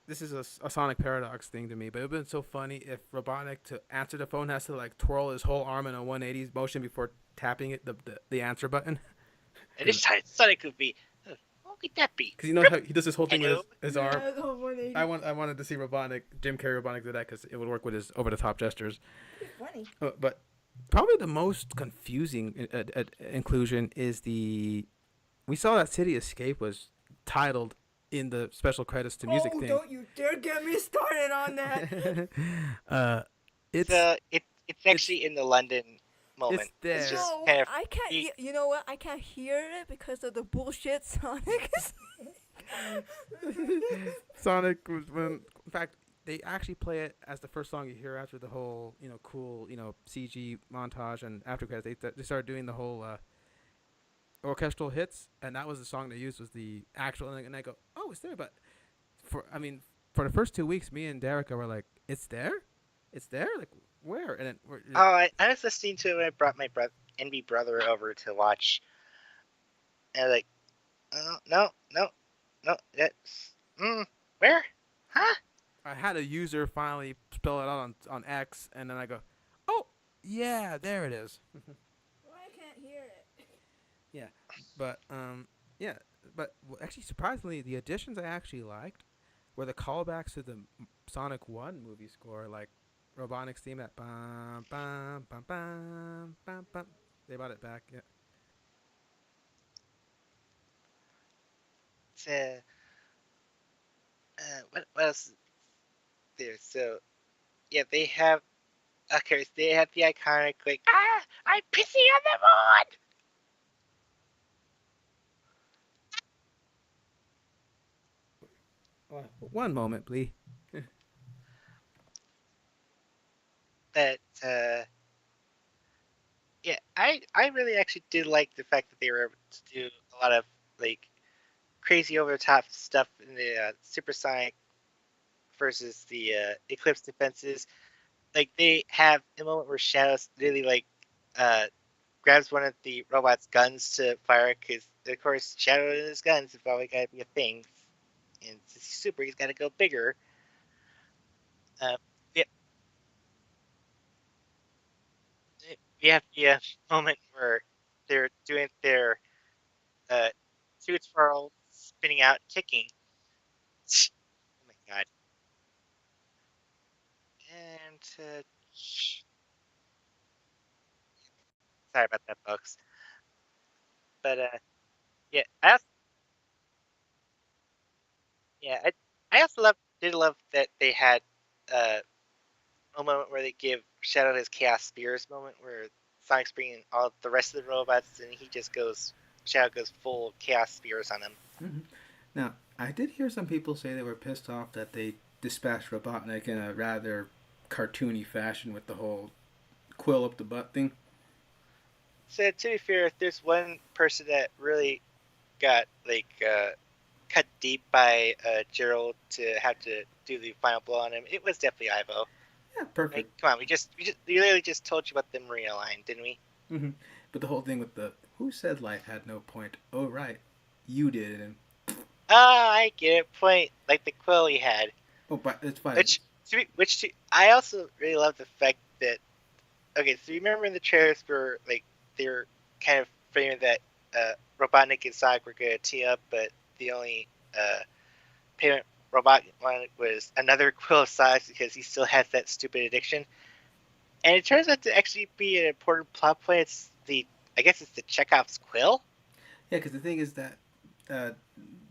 this is a Sonic Paradox thing to me, but it would have been so funny if Robotnik to answer the phone has to like twirl his whole arm in a 180 motion before tapping it the answer button. And this time, Sonic would be, what could that be? Because you know how he does his whole thing with Hello? his arm. Yeah, the whole 180. I wanted to see Robotnik, Jim Carrey Robotnik do that because it would work with his over the top gestures. Funny. But probably the most confusing inclusion is we saw that City Escape was titled in the special credits to music thing. Don't you dare get me started on that. It's It's actually in the London moment. It's there. It's just No, kind of I can't. You know what? I can't hear it because of the bullshit Sonic is. Sonic was when in fact they actually play it as the first song you hear after the whole cool CG montage and after credits. They started doing the whole orchestral hits, and that was the song they used was the actual. And I go, oh, it's there, but for the first 2 weeks, me and Derica were like, it's there, like where? And then I was listening to it when I brought my NB brother over to watch, and I was like, oh, no, that's where? Huh? I had a user finally spell it out on X, and then I go, oh yeah, there it is. Well, I can't hear it. Yeah, but actually surprisingly, the additions I actually liked were the callbacks to the Sonic 1 movie score, like Robonics theme, that bum bum bum bum bum bum. They brought it back. Yeah. Uh, what else is there? So yeah, they have okay. So they have the iconic like I'm pissing on the moon. One moment, please. That yeah, I really actually did like the fact that they were able to do a lot of like crazy over the top stuff in the supersonic versus the eclipse defenses. Like they have a moment where Shadows really like uh grabs one of the robot's guns to fire because of course Shadow and his guns have always got to be a thing, and since he's super, he's got to go bigger. Uh, yeah, we have the moment where they're doing their uh, two twirl, spinning out, kicking. Oh my god! And sorry about that, folks. But yeah, yeah, I also did love that they had uh, a moment where they give Shadow his Chaos Spears moment where Sonic's bringing all the rest of the robots and he just goes Shadow goes full Chaos Spears on him. Mm-hmm. Now, I did hear some people say they were pissed off that they dispatched Robotnik in a rather cartoony fashion with the whole quill up the butt thing. So to be fair, if there's one person that really got like cut deep by Gerald to have to do the final blow on him, it was definitely Ivo. Yeah, Like, perfect. come on, we literally just told you about the Marina line, didn't we? Mm-hmm. But the whole thing with the who said life had no point? Oh right, you did, and Ah, I get it. Point like the quill he had, oh, but it's fine. which I also really love the fact that okay, so you remember in the trailers where like they were kind of framing that Robotnik and Sonic were going to team up, but the only payment robot wanted was another quill of Sonic's because he still has that stupid addiction. And it turns out to actually be an important plot point. It's the I guess it's the Chekhov's quill. Yeah, because the thing is that uh,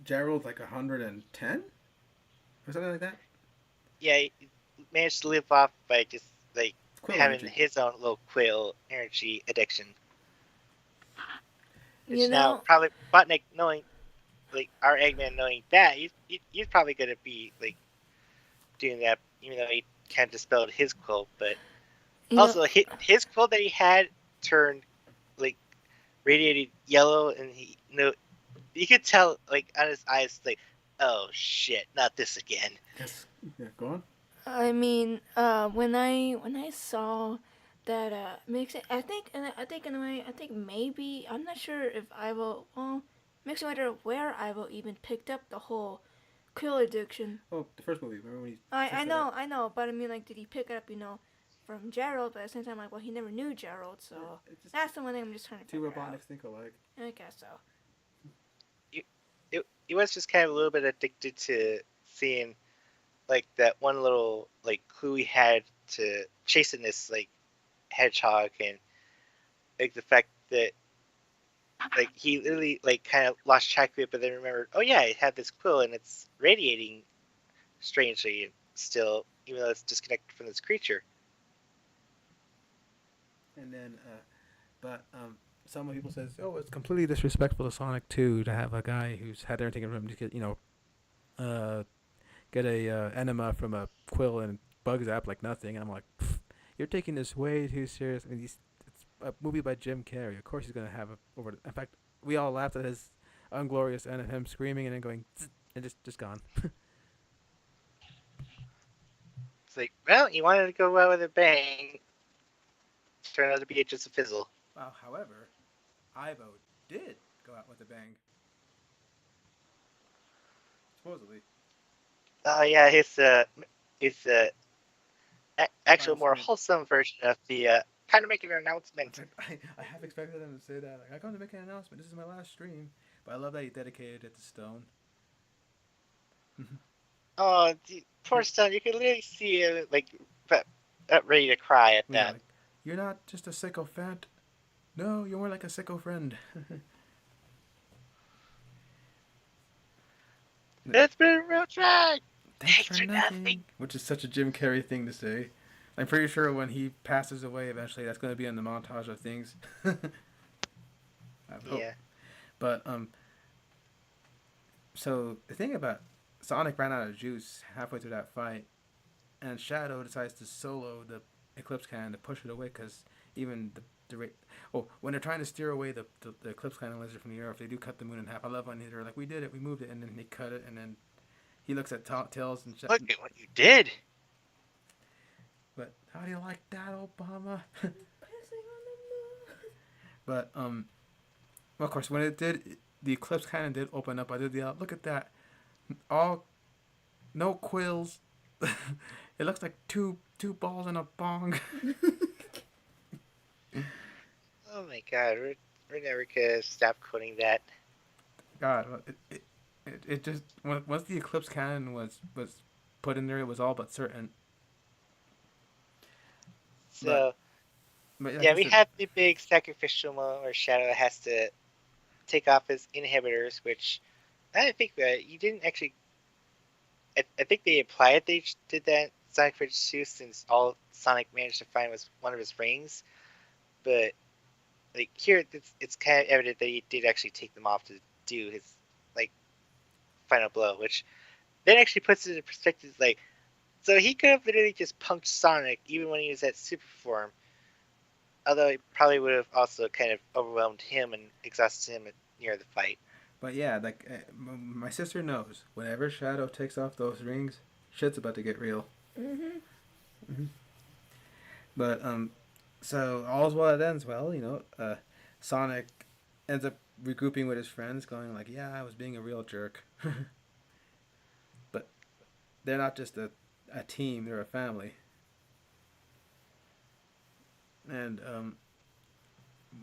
Gerald's like 110 or something like that. Yeah, he managed to live off by just like It's quill having energy. his own little quill energy addiction. You Which now know, probably Botnik knowing like our Eggman knowing that he's probably gonna be like doing that even though he kind of dispelled his quill, but you know, also his quill that he had turned like radiated yellow and he you could tell like on his eyes like oh shit not this again. Yes. Yeah, go on. I mean, when I saw that mix it, I think, and I think in a way, I think maybe I'm not sure if I will. Well, makes me wonder where I will even picked up the whole quill addiction. Oh, the first movie. Remember when he first got it? I know, but I mean, like, did he pick it up, from Gerald? But at the same time, like, well, he never knew Gerald, so It's just that's the one thing I'm just trying to two figure out. robotics think alike. I guess so. He was just kind of a little bit addicted to seeing like that one little like clue he had to chasing this like hedgehog and like the fact that like he literally like kind of lost track of it but then remembered oh yeah it had this quill and it's radiating strangely still even though it's disconnected from this creature. And then, but some people says, oh, it's completely disrespectful to Sonic 2 to have a guy who's had everything in him to get uh, get a enema from a quill and bug zap like nothing. And I'm like, you're taking this way too serious. I mean, it's a movie by Jim Carrey. Of course, he's gonna have it over. In fact, we all laughed at his unglorious end of him screaming and then going and just gone. It's like well you wanted to go out with a bang turned out to be just a fizzle. Well, however, Ivo did go out with a bang, supposedly. Oh yeah his actual Final more scream. wholesome version of the kind of making an In announcement. fact, I have expected them to say that. Like, I'm going to make an announcement. This is my last stream. But I love that he dedicated it to Stone. Oh, poor Stone. You can literally see it, like, ready to cry at Yeah, that. like you're not just a sycophant. No, you're more like a sicko friend. It's been a real drag. Thanks Thanks for for nothing. nothing. Which is such a Jim Carrey thing to say. I'm pretty sure when he passes away eventually, that's going to be in the montage of things. I hope. Yeah. But so the thing about Sonic ran out of juice halfway through that fight, and Shadow decides to solo the Eclipse Cannon to push it away because even when they're trying to steer away the Eclipse Cannon laser from the Earth, they do cut the moon in half. I love when they're like, "We did it, we moved it," and then they cut it, and then he looks at Tails and Look at what you did. but how do you like that, Obama? But well, of course, when it did, the eclipse kind of did open up. I did yell, "Look at that! All no quills. It looks like two balls in a bong." Oh my god, we're never gonna stop quoting that. God, it just once the eclipse cannon was put in there, it was all but certain. But So like yeah, I we said, have the big sacrificial moment where Shadow has to take off his inhibitors, which I think you didn't actually. I think they implied they did that Sonic Fridge 2 since all Sonic managed to find was one of his rings, but like here it's kind of evident that he did actually take them off to do his like final blow, which then actually puts it in perspective. Like, so he could have literally just punked Sonic even when he was at super form, although it probably would have also kind of overwhelmed him and exhausted him near the fight. but yeah, like my sister knows whenever Shadow takes off those rings, shit's about to get real. Mm-hmm. Mm-hmm. But so all's well that ends well. Sonic ends up regrouping with his friends, going like, "Yeah, I was being a real jerk," but they're not just a team; they're a family. And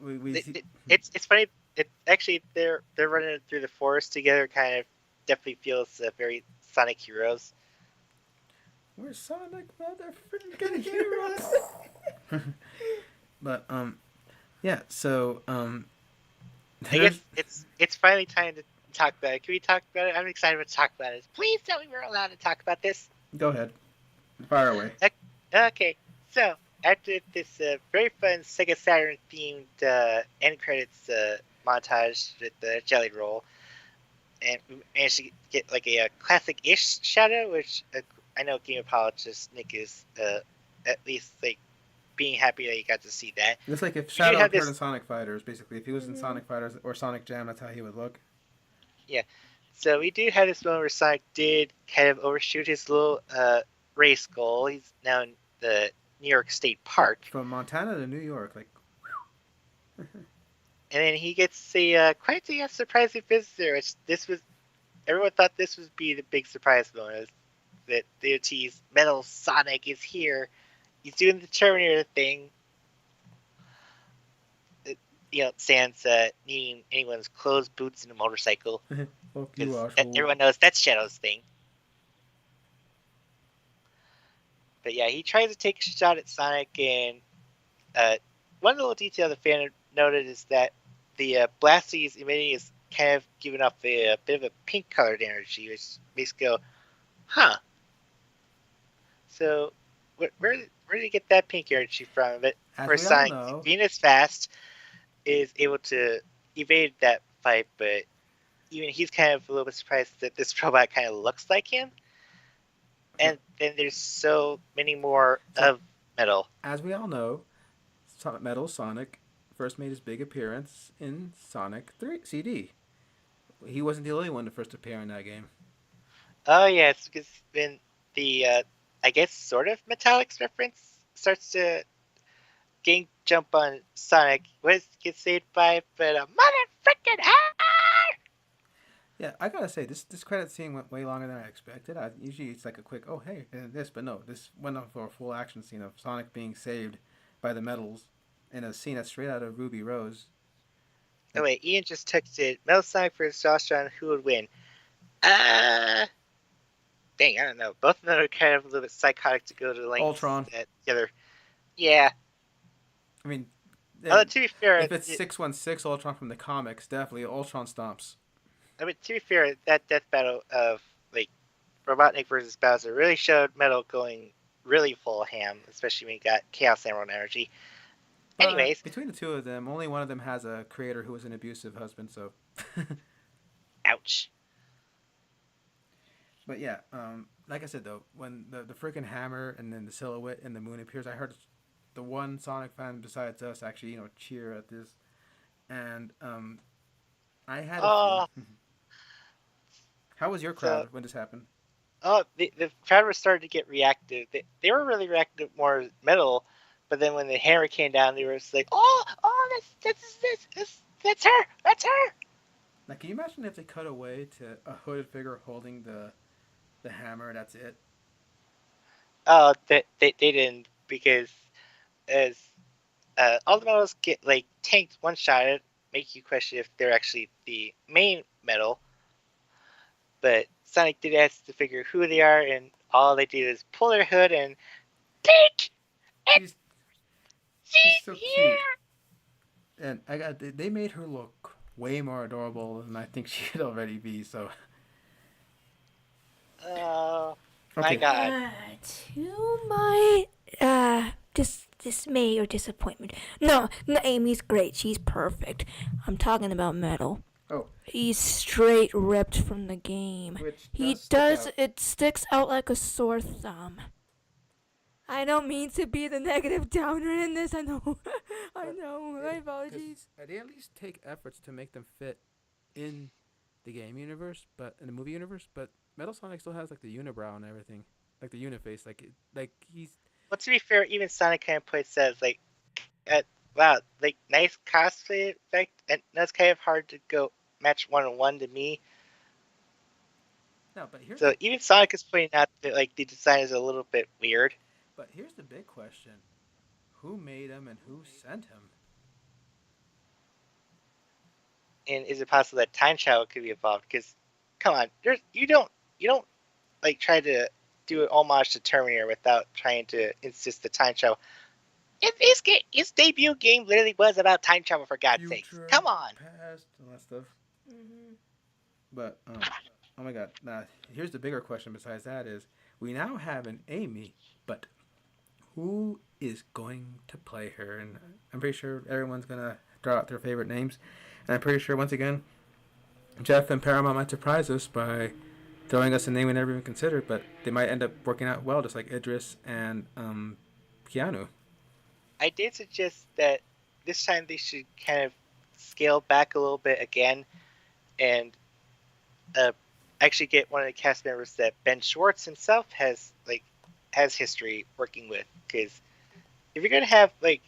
we see It's funny. It actually they're running through the forest together. Kind of definitely feels very Sonic Heroes. we're Sonic motherfucking heroes. But yeah. So I guess there's it's finally time to talk about it. Can we talk about it? I'm excited to talk about it. Please tell me we're allowed to talk about this. go ahead, fire away. Okay, so after this very fun Sega Saturn themed end credits montage with the Jelly Roll, and we managed to get like a classic-ish Shadow, which I know game apologist Nick is at least like being happy that he got to see that. It's like if We do Shadow have appeared this, in Sonic Fighters, basically. If he was in Mm-hmm. Sonic Fighters or Sonic Jam, that's how he would look. yeah. So we do have this moment where Sonic did kind of overshoot his little race goal. He's now in the New York State Park. From Montana to New York, like. And then he gets a quite a surprising visitor, which this was everyone thought this would be the big surprise moment, that the tease Metal Sonic is here. He's doing the Terminator thing. Sans needing anyone's clothes, boots, and a motorcycle. Fuck you, Because asshole. everyone knows that's Shadow's thing. But yeah, he tries to take a shot at Sonic, and one little detail the fan noted is that the blast he's emitting is kind of giving off a bit of a pink colored energy, which makes go, huh. So where did he get that pink energy from? But As for we all Sonic, know, being as fast, is able to evade that fight, but even he's kind of a little bit surprised that this robot kind of looks like him. And then there's so many more of Metal. as we all know, Metal Sonic first made his big appearance in Sonic 3 CD. He wasn't the only one to first appear in that game. Oh yes, because when the I guess sort of Metallics reference starts to jump on Sonic, gets saved by but a mother freaking Yeah, I gotta say this credit scene went way longer than I expected. Usually it's like a quick oh hey and this, but no, this went on for a full action scene of Sonic being saved by the metals in a scene that's straight out of Ruby Rose. Oh wait, Ian just texted Metal Sonic versus Josh on who would win. Uh dang, I don't know. Both of them are kind of a little bit psychotic to go to lengths Ultron. that together. Yeah. I mean, Although to be fair, if it's 616 Ultron from the comics, definitely Ultron stomps. I mean, to be fair, that death battle of like Robotnik versus Bowser really showed Metal going really full ham, especially when you got Chaos Emerald energy. But Anyways, between the two of them, only one of them has a creator who was an abusive husband. So, ouch. but yeah, like I said though, when the freaking hammer and then the silhouette and the moon appears, I heard the one Sonic fan besides us actually cheer at this, and I had a few. Oh, How was your so crowd when this happened? the crowd was starting to get reactive. They were really reactive more Metal, but then when the hammer came down, they were just like, that's her, that's her. Like, can you imagine if they cut away to a hooded figure holding the hammer? That's it. Oh, they didn't because as all the Metals get like tanked one shot, make you question if they're actually the main Metal. But Sonic did ask to figure who they are, and all they do is pull their hood and peek. She's she's She's so cute, here. and they made her look way more adorable than I think she should already be. So Oh my okay, God. To my dismay or disappointment. No, Amy's great. She's perfect. I'm talking about Metal. oh, He's straight ripped from the game. which He does stick does, out. it sticks out like a sore thumb. I don't mean to be the negative downer in this. I know. I know. My apologies. They at least take efforts to make them fit in the game universe, but in the movie universe. But Metal Sonic still has like the unibrow and everything, like the uniface, like he's Well, to be fair, even Sonic kind of points says like, wow, like nice cosplay effect, and that's kind of hard to go match 1-on-1 to me. no. But So even Sonic is pointing out that like the design is a little bit weird. here's the big question: who made him and who sent him? And is it possible that time travel could be involved? Because come on, you don't like try to do an homage to Terminator without trying to insist the time travel. His debut game literally was about time travel, for God's sakes. Future, Come on. past, all that stuff. Mm-hmm. But oh my God! Now here's the bigger question. Besides that, is we now have an Amy, but who is going to play her? And I'm pretty sure everyone's gonna draw out their favorite names. And I'm pretty sure once again, Jeff and Paramount might surprise us by throwing us a name we never even considered, but they might end up working out well, just like Idris and Keanu. I did suggest that this time they should kind of scale back a little bit again and actually get one of the cast members that Ben Schwartz himself has history working with. Because if you're gonna have like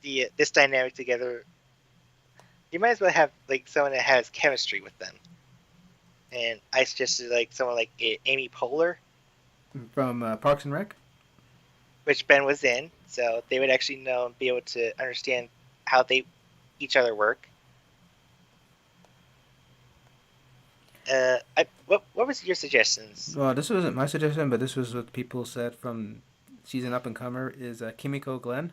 this dynamic together, you might as well have like someone that has chemistry with them. And I suggested like someone like Amy Poehler, From Parks and Rec. which Ben was in, so they would actually know and be able to understand how they each other work. What was your suggestions? Well, this wasn't my suggestion, but this was what people said from season up and comer is Kimiko Glenn.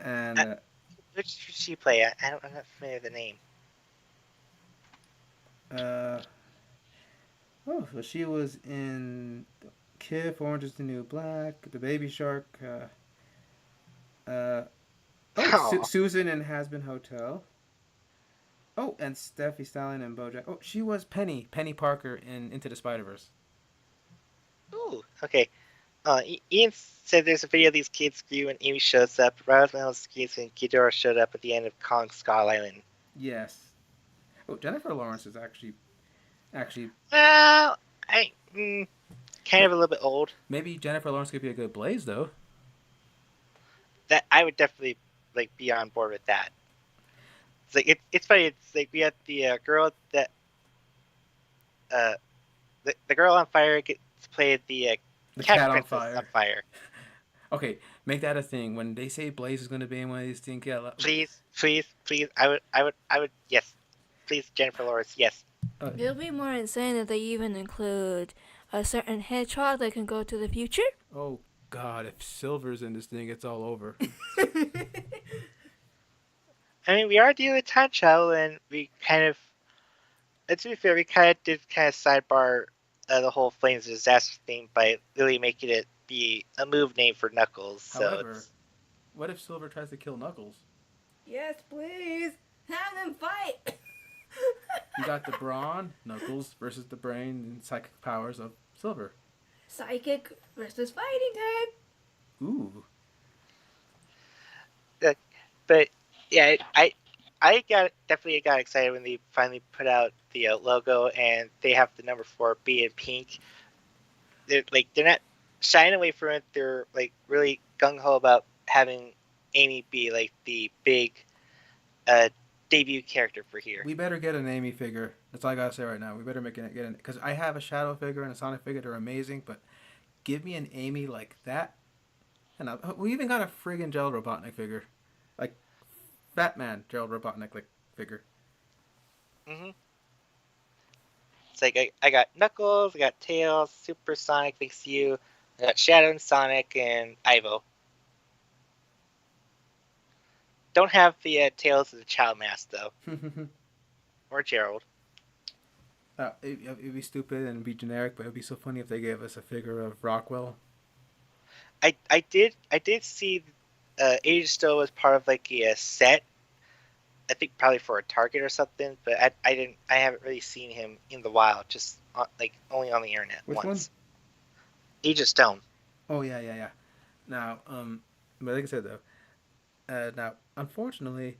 And Which should she play? I'm not familiar with the name. so she was in Kif, Orange is the New Black, The Baby Shark. Susan in Has Been Hotel. Oh, and Steffi Stallion and BoJack. Oh, she was Penny Parker in Into the Spider-Verse. Ooh, okay. Ian said there's a video of these kids scream when Amy shows up. Roswell screams when Ghidorah showed up at the end of Kong Skull Island. Yes. Oh, Jennifer Lawrence is actually. Well, kind of a little bit old. Maybe Jennifer Lawrence could be a good Blaze though. That I would definitely like be on board with that. It's like it's funny. It's like we had the girl that the girl on fire gets played the cat princess on fire. Okay, make that a thing. When they say Blaze is going to be in one of these things, Please. I would. Yes. Please, Jennifer Lawrence. Yes. Uh, It'll be more insane if they even include a certain hedgehog that can go to the future. oh God, if Silver's in this thing, it's all over. I mean, we are dealing with time travel, and we kind of, to be fair, we kind of did kind of sidebar the whole Flames Disaster thing by really making it be a move name for Knuckles. So However, it's what if Silver tries to kill Knuckles? Yes, please. Have them fight. You got the brawn, Knuckles, versus the brain and psychic powers of Silver. Psychic versus fighting type. Ooh. but yeah, I definitely got excited when they finally put out the logo and they have the number 4 be in pink. They're not shying away from it. They're like really gung ho about having Amy be like the big uh, debut character for here. We better get an Amy figure. That's all I gotta say right now. We better get it because I have a Shadow figure and a Sonic figure. They're amazing, but give me an Amy like that. And we even got a friggin' Gerald Robotnik figure, like Batman Gerald Robotnik like figure. Mm-hmm. It's like I got Knuckles, I got Tails, Super Sonic thanks to you, I got Shadow and Sonic and Ivo. Don't have the Tails of the Child Mask though, or Gerald. It'd be stupid and be generic, but it'd be so funny if they gave us a figure of Rockwell. I did see Age Still was part of like a set. I think probably for a Target or something, but I haven't really seen him in the wild, just like only on the internet Which once. one? Age of Stone. Oh yeah. Now, but like I said though, now unfortunately,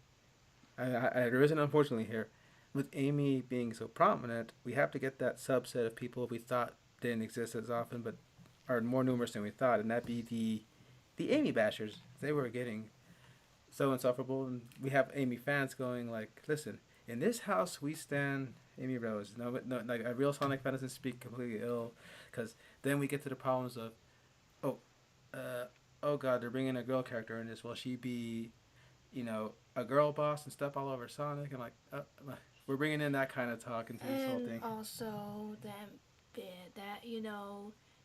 there is an unfortunately here. With Amy being so prominent, we have to get that subset of people we thought didn't exist as often, but are more numerous than we thought, and that be the Amy bashers. They were getting so insufferable, and we have Amy fans going like, "Listen, in this house we stand Amy Rose. No, like a real Sonic fan doesn't speak completely ill, because then we get to the problems of, oh, uh, oh God, they're bringing a girl character in this. Will she be, a girl boss and step all over Sonic? And like, we're bringing in that kind of talk into this whole And thing. also that bit that,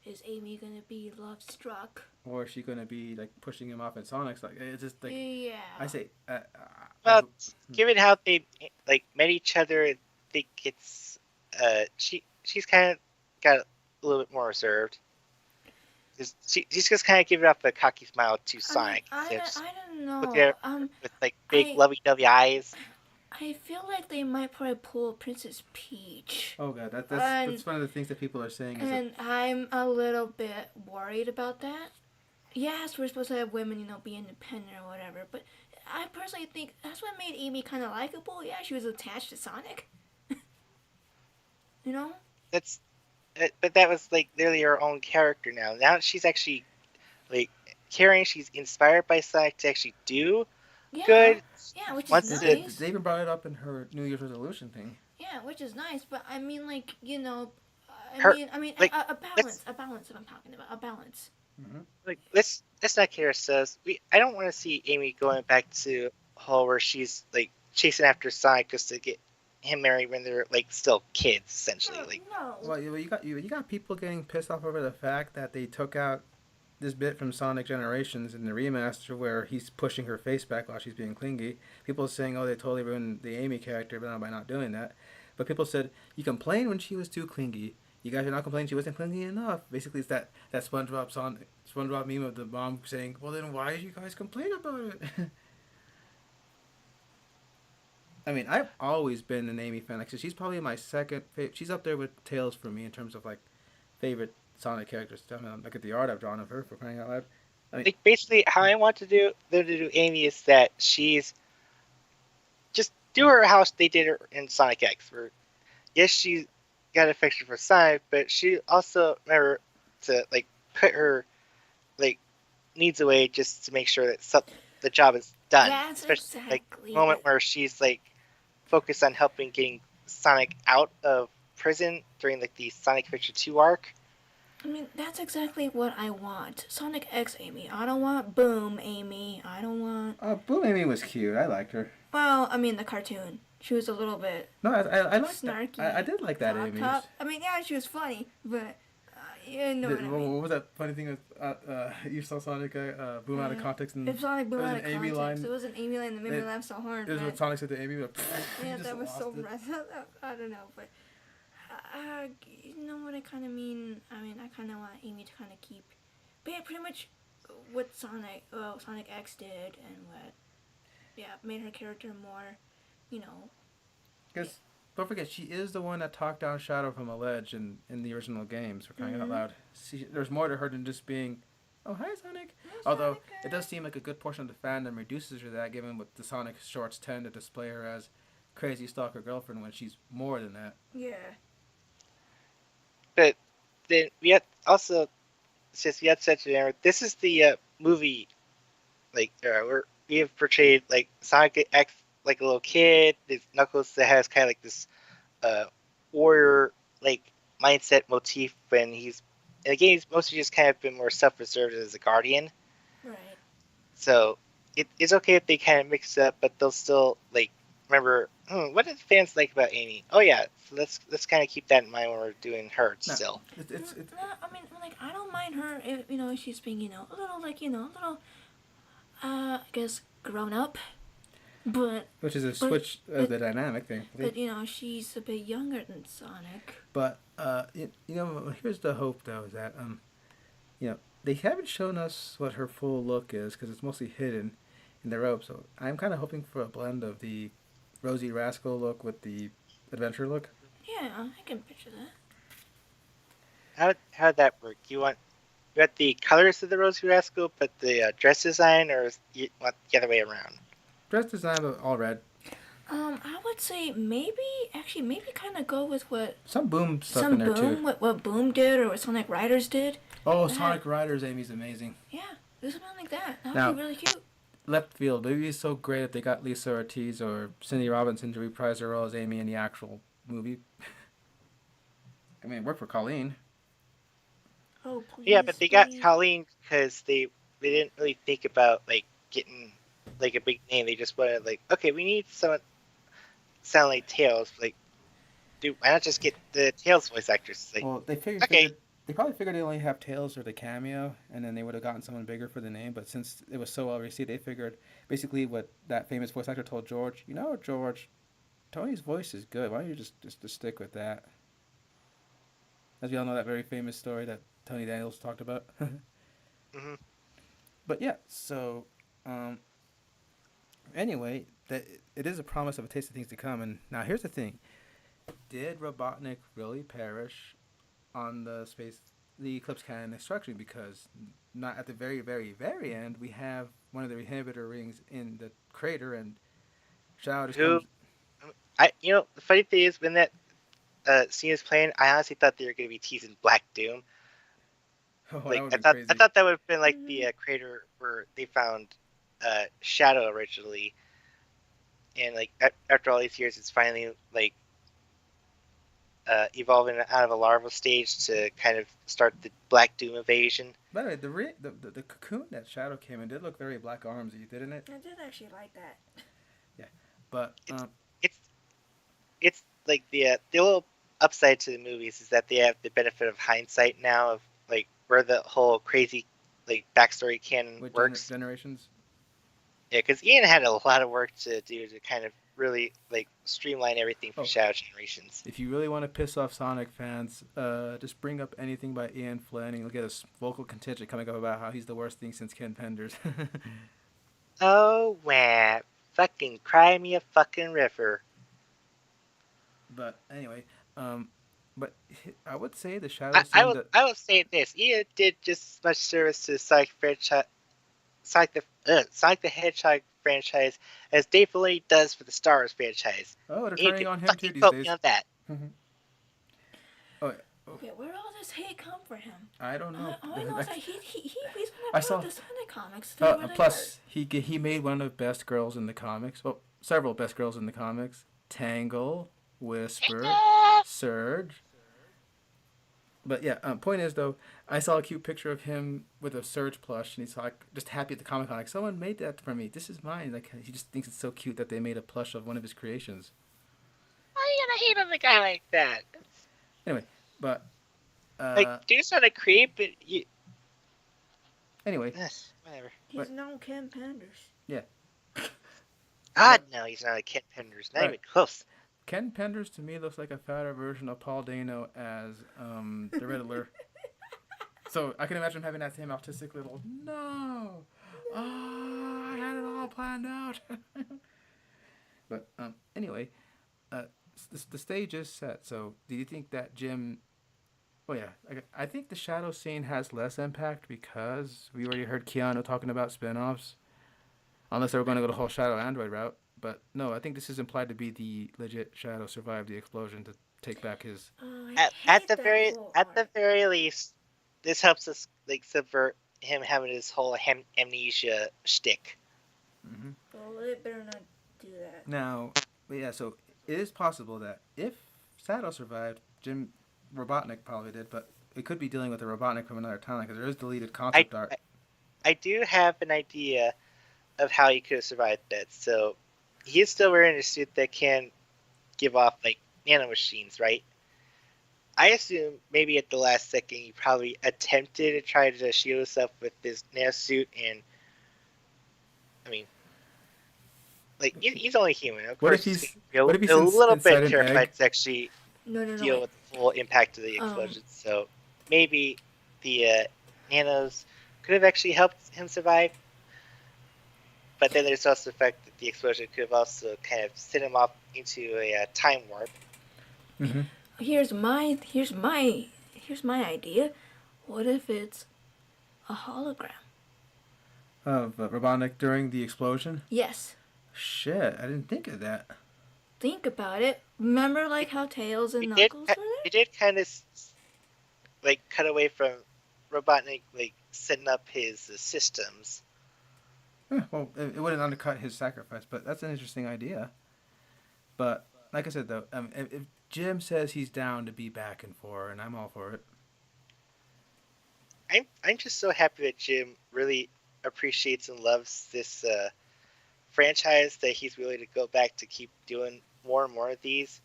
is Amy gonna be love struck? Or is she gonna be like pushing him off at Sonic's? Like it's just like Yeah. I say. Well, given how they like met each other, I think it's she's kind of got a little bit more reserved. She's just kind of giving up a cocky smile to Sonic. I don't know. Look at her with like big lovey-dovey eyes. I feel like they might probably pull Princess Peach. Oh God, that's one of the things that people are saying. And I'm a little bit worried about that. Yes, we're supposed to have women, be independent or whatever, but I personally think that's what made Amy kind of likable. Yeah, she was attached to Sonic. But that was like literally her own character now. Now she's actually like caring. She's inspired by Sonic to actually do good. Yeah, which is nice. They even brought it up in her New Year's resolution thing. Yeah, which is nice. But I mean, like a balance. A balance. What I'm talking about. A balance. Mm-hmm. Like let's not kid ourselves. I don't want to see Amy going back to Hall where she's like chasing after Sonic just to get him married when they're like still kids essentially. No. Well, you got people getting pissed off over the fact that they took out this bit from Sonic Generations in the remaster where he's pushing her face back while she's being clingy. People are saying, oh, they totally ruined the Amy character by not doing that. But people said, you complained when she was too clingy. You guys are not complaining she wasn't clingy enough. Basically, it's that SpongeBob meme of the mom saying, well, then why did you guys complain about it? I mean, I've always been an Amy fan. Like, so she's probably my second favorite. She's up there with Tails for me in terms of, like, favorite Sonic characters. I mean, look at the art I've drawn of her, for crying out loud. I mean, like basically, how I want to do Amy is that she's just do her how they did her in Sonic X, where yes, she got affection for Sonic, but she also remember to like put her like needs away just to make sure that the job is done. That's especially exactly like the moment where she's like focused on helping getting Sonic out of prison during like the Sonic Adventure 2 arc. I mean, that's exactly what I want. Sonic X Amy. I don't want Boom Amy. I don't want... Boom Amy was cute. I liked her. Well, I mean, the cartoon. She was a little bit No, I like that. snarky. I did like that Amy. I mean, yeah, she was funny, but you know what I mean. What was that funny thing with you saw Sonic boom out of context and If Sonic blew it was out an of Amy context, line. it was an Amy line that made me laugh so hard. It was what Sonic said to Amy. But, Yeah, just that was so lost it. I don't know, but you know what I kind of mean. I mean, I kind of want Amy to kind of keep, but yeah, pretty much what Sonic X did and what, yeah, made her character more, you know. Because don't forget, she is the one that talked down Shadow from a ledge in the original games. For crying out loud, there's more to her than just being, oh hi Sonic. Although it does seem like a good portion of the fandom reduces her to that, given what the Sonic shorts tend to display her as crazy stalker girlfriend when she's more than that. Yeah. But then we had also, since we had such an this is the movie, like where we have portrayed like Sonic X like a little kid. There's Knuckles that has kind of like this warrior like mindset motif when he's in the game. He's mostly just kind of been more self-preserved as a guardian. Right. So it's okay if they kind of mix it up, but they'll still like remember what did fans like about Amy? Oh yeah, so let's kind of keep that in mind when we're doing her still. No, I mean, like, I don't mind her if, you know, she's being, you know, a little, like, you know, a little, I guess, grown up. But which is a switch of the dynamic thing. But you know, she's a bit younger than Sonic. But you know, here's the hope though, is that you know, they haven't shown us what her full look is because it's mostly hidden in the robe. So I'm kind of hoping for a blend of the Rosie Rascal look with the adventure look. Yeah, I can picture that. How'd that work? You want the colors of the Rosie Rascal, but the dress design, or you want the other way around? Dress design, but all red. I would say maybe kind of go with what some Boom stuff in there too. What Boom did or what Sonic Riders did. Oh, Sonic Riders, Amy's amazing. Yeah, do something like that. That would be really cute. Left field, maybe it's so great if they got Lisa Ortiz or Cindy Robinson to reprise her role as Amy in the actual movie. I mean, it worked for Colleen. Oh, please. Yeah, but they got Colleen because they didn't really think about like getting like a big name. They just wanted like, okay, we need someone sound like Tails. Like, dude, why not just get the Tails voice actress? Like, well, they figured they probably figured they only have Tails or the cameo, and then they would have gotten someone bigger for the name. But since it was so well received, they figured basically what that famous voice actor told George. You know, George, Tony's voice is good. Why don't you just stick with that? As we all know, that very famous story that Tony Daniels talked about. mm-hmm. But yeah, so anyway, that it is a promise of a taste of things to come. And now here's the thing: did Robotnik really perish on the Eclipse Cannon destruction? Because not at the very, very, very end, we have one of the inhibitor rings in the crater, and Shadow just comes. The funny thing is when that scene is playing, I honestly thought they were going to be teasing Black Doom. Oh, like crazy. I thought that would have been like the crater where they found Shadow originally, and like after all these years, it's finally like evolving out of a larval stage to kind of start the Black Doom invasion. By the way, the cocoon that Shadow came in did look very Black Armsy, didn't it? I did actually like that. Yeah, but it's like the little upside to the movies is that they have the benefit of hindsight now of like where the whole crazy like backstory canon works. Generations. Yeah, because Ian had a lot of work to do to kind of really like streamline everything for Shadow Generations. If you really want to piss off Sonic fans, just bring up anything by Ian Flynn, and you'll get a vocal contingent coming up about how he's the worst thing since Ken Penders. Oh, wow. Fucking cry me a fucking river. But anyway, but I would say the Shadow I will say this. Ian did just as much service to the Sonic franchise, Sonic the Hedgehog franchise as Dave Filoni does for the Star Wars franchise. Oh, they're turning on him too these days. On that. Okay, where did all this hate come for him? I don't know. All I know is that he's one of the Sonic comics. Plus, he made one of the best girls in the comics. Well, several best girls in the comics. Tangle, Whisper, Surge. But yeah, point is though, I saw a cute picture of him with a Surge plush, and he's like just happy at the Comic Con. Like, someone made that for me. This is mine. Like, he just thinks it's so cute that they made a plush of one of his creations. gonna hate on the guy like that? Anyway, but Like, dude's not a creep, but you. anyway, Whatever. He's no Ken Penders. yeah. God, no, he's not a Ken Penders. Not Right. even close. Ken Penders to me looks like a fatter version of Paul Dano as the Riddler. So I can imagine having that same autistic little no. Oh, I had it all planned out. But anyway, the stage is set. So do you think that Jim? Oh yeah, I think the shadow scene has less impact because we already heard Keanu talking about spin-offs. Unless they were going to go the whole Shadow Android route. But no, I think this is implied to be the legit Shadow survived the explosion to take back his. At the very least, this helps us like subvert him having his whole amnesia shtick. Mm-hmm. Well, it better not do that. Now, yeah, so it is possible that if Shadow survived, Jim Robotnik probably did, but it could be dealing with a Robotnik from another timeline because there is deleted concept art. I do have an idea of how he could have survived that. So he's still wearing a suit that can give off like nanomachines, right? I assume maybe at the last second he probably attempted to try to shield himself with this nanosuit, and I mean, like he's only human. Of course, he's a little bit terrified to actually deal with the full impact of the explosion. So maybe the nanos could have actually helped him survive. But then there's also the fact that the explosion could have also kind of sent him off into a time warp. Mm-hmm. Here's my idea. What if it's a hologram of Robotnik during the explosion? Yes. Shit, I didn't think of that. Think about it. Remember, like how Tails and Knuckles were there? It did kind of like cut away from Robotnik like setting up his systems. Well, it wouldn't undercut his sacrifice, but that's an interesting idea. But like I said, though, if Jim says he's down to be back and forth, and I'm all for it. I'm just so happy that Jim really appreciates and loves this franchise that he's willing to go back to keep doing more and more of these.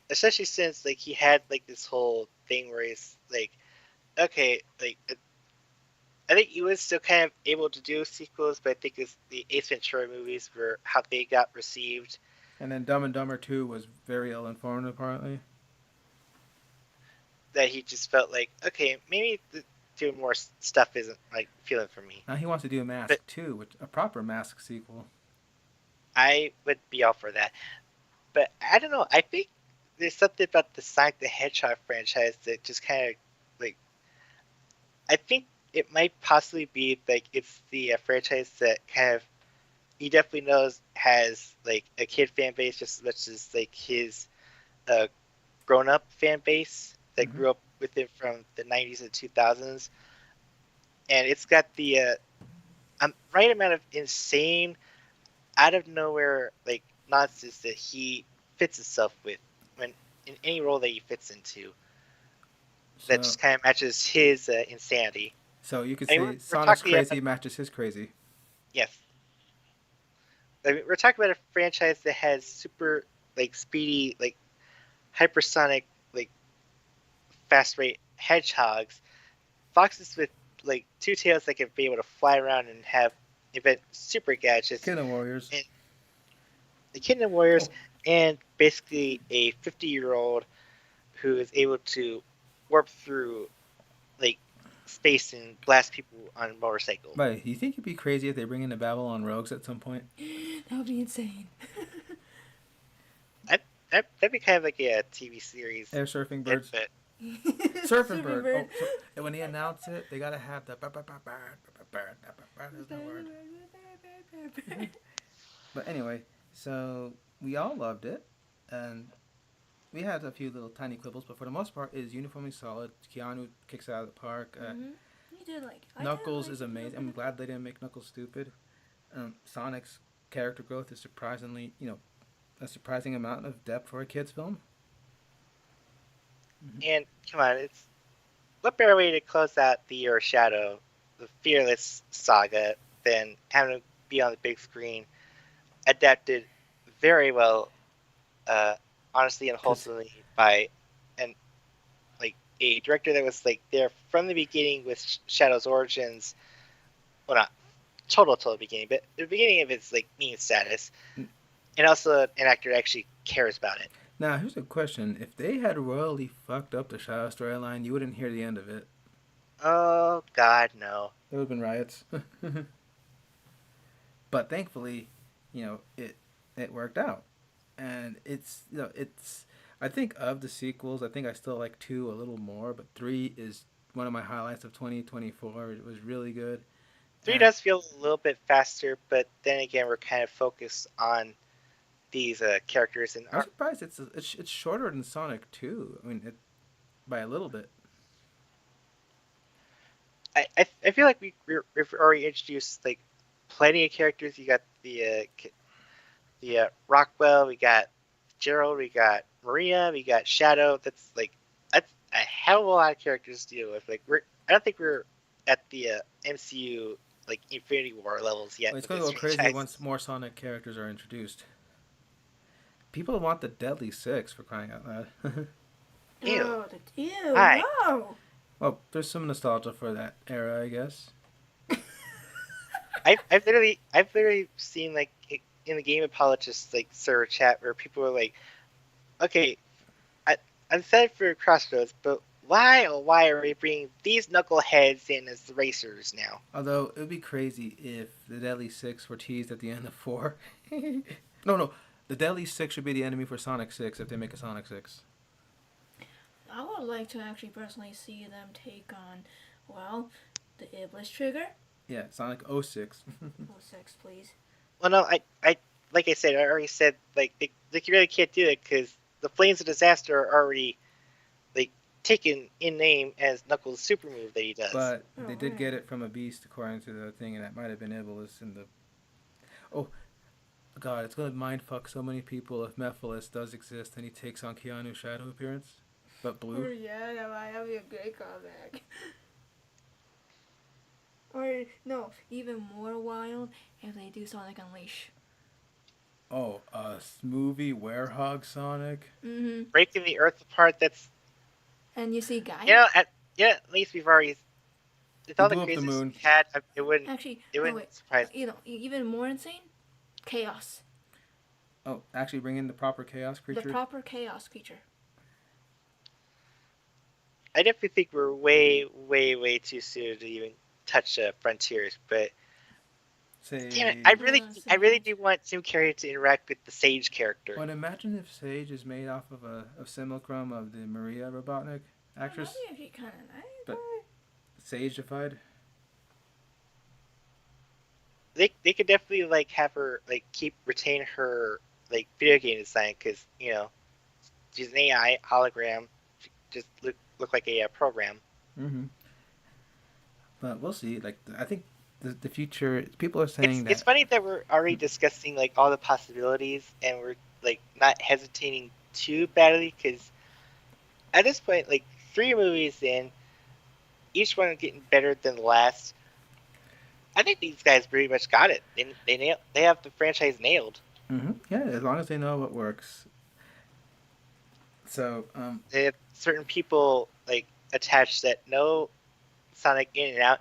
Especially since like he had like this whole thing where he's like, okay, like I think he was still kind of able to do sequels, but I think it's the Ace Ventura movies were how they got received. And then Dumb and Dumber 2 was very ill-informed, apparently. That he just felt like, okay, maybe doing more stuff isn't like feeling for me. Now he wants to do a Mask 2, which a proper Mask sequel. I would be all for that. But I don't know. I think there's something about the Sonic the Hedgehog franchise that just kind of like. I think it might possibly be like it's the franchise that kind of he definitely knows has like a kid fan base just as much as like his grown up fan base that grew up with it from the 90s and 2000s, and it's got the right amount of insane, out of nowhere like nonsense that he fits himself with when in any role that he fits into. So, that just kind of matches his insanity. So you could say Sonic's crazy matches his crazy. Yes. I mean, we're talking about a franchise that has super like speedy, like hypersonic, like fast rate hedgehogs, foxes with like two tails that can be able to fly around and have invent super gadgets. Kingdom Warriors. And the Kingdom Warriors, and basically a 50-year-old who is able to warp through like space and blast people on a motorcycle. Right. You think it'd be crazy if they bring in the Babylon Rogues at some point? That would be insane. That'd be kind of like a TV series. Air surfing birds. Surfing bird. Oh, so, and when they announce it, they gotta have the. There's no word. But anyway, so we all loved it, and we had a few little tiny quibbles, but for the most part, it is uniformly solid. Keanu kicks out of the park. You did like Knuckles is amazing. I'm glad they didn't make Knuckles stupid. Sonic's character growth is surprisingly, a surprising amount of depth for a kids' film. And come on, it's what better way to close out the year of Shadow, the Fearless saga, than having to be on the big screen, adapted very well honestly and wholesomely by an like a director that was like there from the beginning with Shadow's origins. Well, not total beginning, but the beginning of its like meme status, and also an actor that actually cares about it. Now, here's a question: if they had royally fucked up the Shadow storyline, you wouldn't hear the end of it. Oh God, no. There would have been riots. But thankfully, it worked out, and it's. I think of the sequels, I think I still like two a little more, but three is one of my highlights of 2024. It was really good, 3 and does feel a little bit faster, but then again, we're kind of focused on these characters and I'm surprised it's shorter than Sonic 2. I mean, by a little bit. I feel like we've already introduced like plenty of characters. You got the Rockwell, we got Gerald, we got Maria, we got Shadow. That's a hell of a lot of characters to deal with. Like I don't think we're at the MCU like Infinity War levels yet Well, it's with going to this go crazy franchise. once more Sonic characters are introduced. People want the Deadly Six for crying out loud. Ew, Ew, why? no. Well, there's some nostalgia for that era, I guess. I've literally seen like in the Game Apologists like server chat where people were like, okay, I'm sad for Crossroads, but why are we bringing these knuckleheads in as the racers now? Although it would be crazy if the Deadly Six were teased at the end of 4. No, the Deadly Six should be the enemy for Sonic 6 if they make a Sonic 6. I would like to actually personally see them take on, well, the Iblis Trigger. Yeah, Sonic 06. Oh, 6, please. Well, no, I like I said, I already said like they really can't do it because the Flames of Disaster are already like taken in name as Knuckles' super move that he does. But Oh, they did right. get it from a beast according to the thing, and that might have been Iblis in the. Oh, God, it's going to mindfuck so many people if Mephiles does exist and he takes on Keanu's shadow appearance. But blue. Oh, yeah, that might be a great callback. Or, no, even more wild if they do Sonic Unleash. Oh, a movie Werehog Sonic? Mm-hmm. Breaking the Earth apart. That's And you see Guy? at least we've already. With He all the blew up the craziness moon. we had, it wouldn't Actually, it no, wouldn't wait. surprise me. Even more insane? Chaos. Oh, actually bring in the proper chaos creature? The proper chaos creature. I definitely think we're way too soon to even touch Frontiers, but Sage. damn it, I really do want Jim Carrey to interact with the Sage character. Well, imagine if Sage is made off of a simulacrum of the Maria Robotnik actress, That'd be kind of nice. but Sageified. They could definitely like have her like retain her like video game design because she's an AI hologram, she just look like a program. Mm-hmm. But we'll see. Like, I think the future. People are saying It's that. funny that we're already discussing like all the possibilities and we're like not hesitating too badly because at this point like 3 movies in, each one getting better than the last. I think these guys pretty much got it. They have the franchise nailed. Mm-hmm. Yeah, as long as they know what works. So, They have certain people like attached that know Sonic in and out.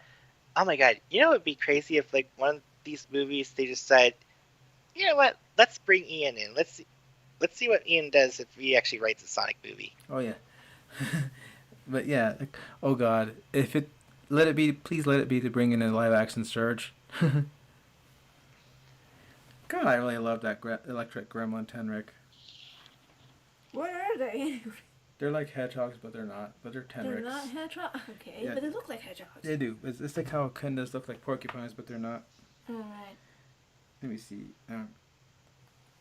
Oh my god, it would be crazy if like one of these movies they decide, you know what, let's bring Ian in. Let's see what Ian does if he actually writes a Sonic movie. oh yeah. But yeah, oh god, if it let it be, please let it be to bring in a live action Surge. God, I really love that electric gremlin Tenric. What are they? They're like hedgehogs, but they're not. But they're Tenrics. They're not hedgehogs. Okay, Yeah. but they look like hedgehogs. They do. It's like how Kendas look like porcupines, but they're not. Alright. Let me see.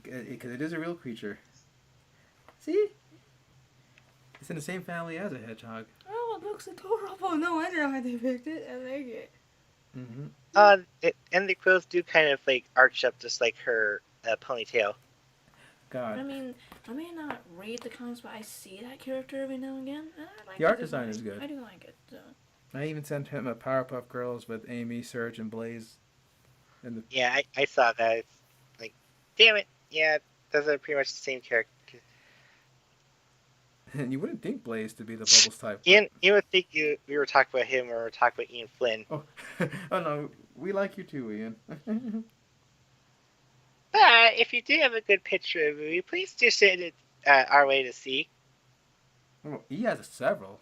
Because it is a real creature. See? It's in the same family as a hedgehog. Oh, it looks adorable. No wonder why they picked it. I like it. Mm-hmm. And the quills do kind of like arch up just like her ponytail. God. I mean, I may not read the comics, but I see that character every now and again. And I like The art design is good. I do like it. So. I even sent him a Powerpuff Girls with Amy, Surge, and Blaze. Yeah, I saw that. It's like, damn it. Yeah, those are pretty much the same character. And you wouldn't think Blaze to be the Bubbles type, but Ian would think we were talking about him or we were talking about Ian Flynn. oh, oh no, we like you too, Ian. But if you do have a good picture of the movie, please just send it our way to see. Well, he has several.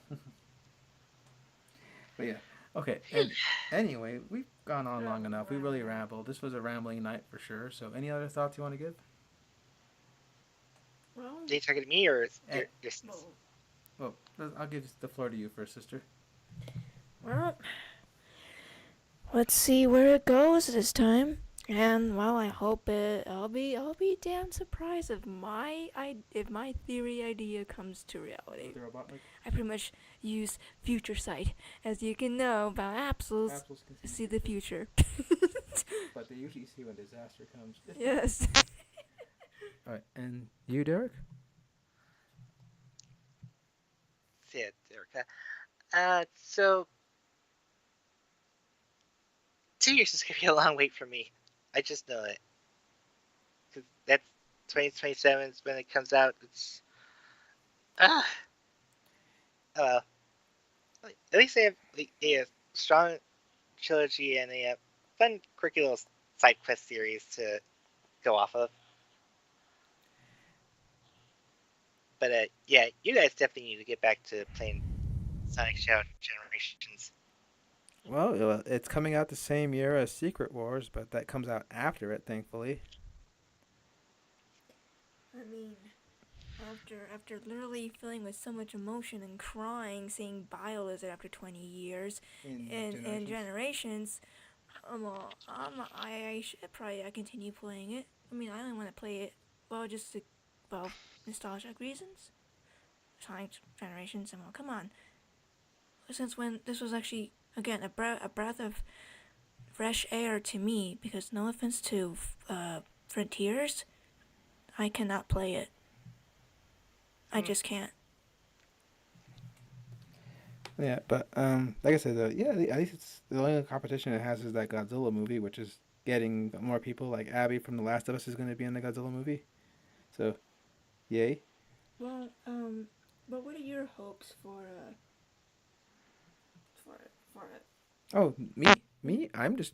But yeah, okay. And anyway, we've gone on long enough. We really rambled. This was a rambling night for sure. So, any other thoughts you want to give? Well, Are you talking to me or Eh, your well, I'll give the floor to you first, sister. well, let's see where it goes this time. And well, I hope it. I'll be damn surprised if my theory idea comes to reality. The robot like I pretty much use future sight, as you can know about Absols. Apples can See the future. but they usually see when disaster comes. Yes. All right, and you, Derek? yeah, Derica. So 2 years is gonna be a long wait for me. I just know it. Cause that's 2027 is when it comes out. It's ah, oh well. At least they have a strong trilogy and a fun quirky little side quest series to go off of. But yeah, you guys definitely need to get back to playing Sonic Shadow Generations. Well, it's coming out the same year as Secret Wars, but that comes out after it, thankfully. I mean, after literally feeling with so much emotion and crying, seeing Biolizard after 20 years in generations, I should probably continue playing it. I mean, I only want to play it, well, just to, well, nostalgic reasons. Sonic Generations, and well, come on. Since when this was actually, again, a breath of fresh air to me, because no offense to Frontiers, I cannot play it. I just can't. Yeah, but like I said, yeah, at least it's the only competition it has is that Godzilla movie, which is getting more people. Like Abby from The Last of Us is going to be in the Godzilla movie, so yay. Well, but what are your hopes for it? Oh, me, I'm just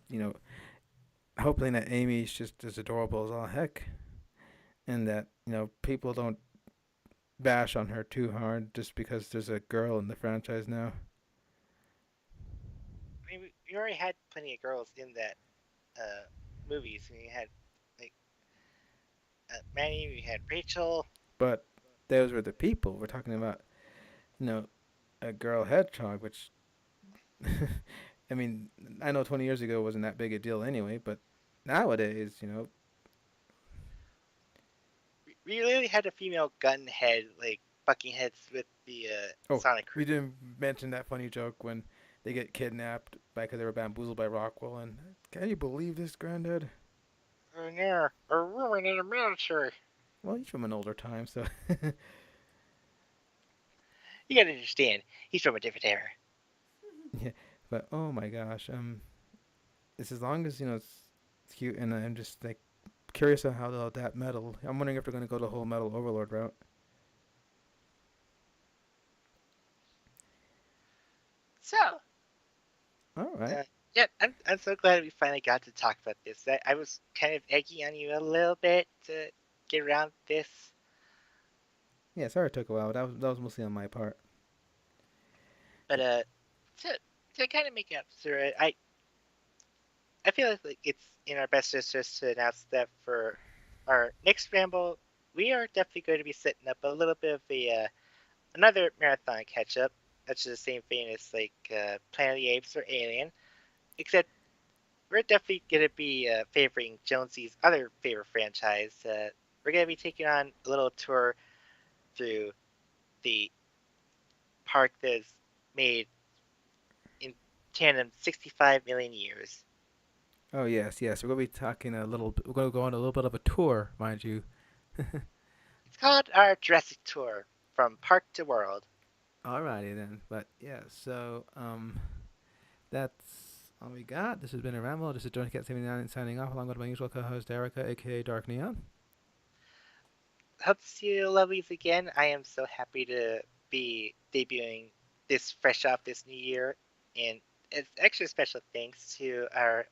hoping that Amy's just as adorable as all heck, and that people don't bash on her too hard just because there's a girl in the franchise now. I mean, we already had plenty of girls in that movies. We had like Manny, we had Rachel. But those were the people. We're talking about, you know, a girl hedgehog, which I mean, I know 20 years ago wasn't that big a deal anyway, but nowadays, We literally had a female gunhead like bucking heads with the oh, Sonic we crew. didn't mention that funny joke when they get kidnapped because they were bamboozled by Rockwell, and can you believe this, Granddad? Yeah, a woman in the military. Well, he's from an older time, so You gotta understand, he's from a different era. yeah. But oh my gosh, it's as long as it's cute, and I'm just like curious on how they'll adapt metal. I'm wondering if they're gonna go the whole metal overlord route. So, All right. yeah, I'm so glad we finally got to talk about this. I was kind of eggy on you a little bit to get around this, Yeah, sorry it took a while, but that was mostly on my part. but to kind of make up for it, I feel like it's in our best interest to announce that for our next ramble, we are definitely going to be setting up a little bit of a another marathon catch up. That's the same thing as like Planet of the Apes or Alien, except we're definitely going to be favoring Jonesy's other favorite franchise. We're going to be taking on a little tour through the park that's made in tandem 65 million years. Oh yes, yes. We're gonna be talking a little. We're gonna go on a little bit of a tour, mind you. It's called our Jurassic Tour from park to world. Alrighty then. But yeah, so that's all we got. This has been a ramble. This is Johnny Cat 79 signing off along with my usual co-host Derica, aka Dark Neon. hope to see you lovelies again. I am so happy to be debuting this fresh off this new year, and it's extra special thanks to our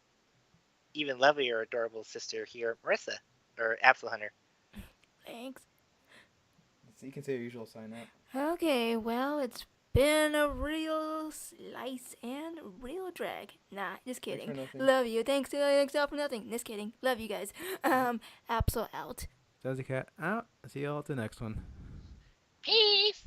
even lovelier, adorable sister here, Marissa, or Absolhunter. Thanks. So you can say your usual sign up. Okay, well, it's been a real slice and real drag. Nah, just Thanks for kidding. nothing. Love you. Thanks all for nothing. Just kidding. Love you guys. Absol out. Does the cat out? See y'all at the next one. Peace!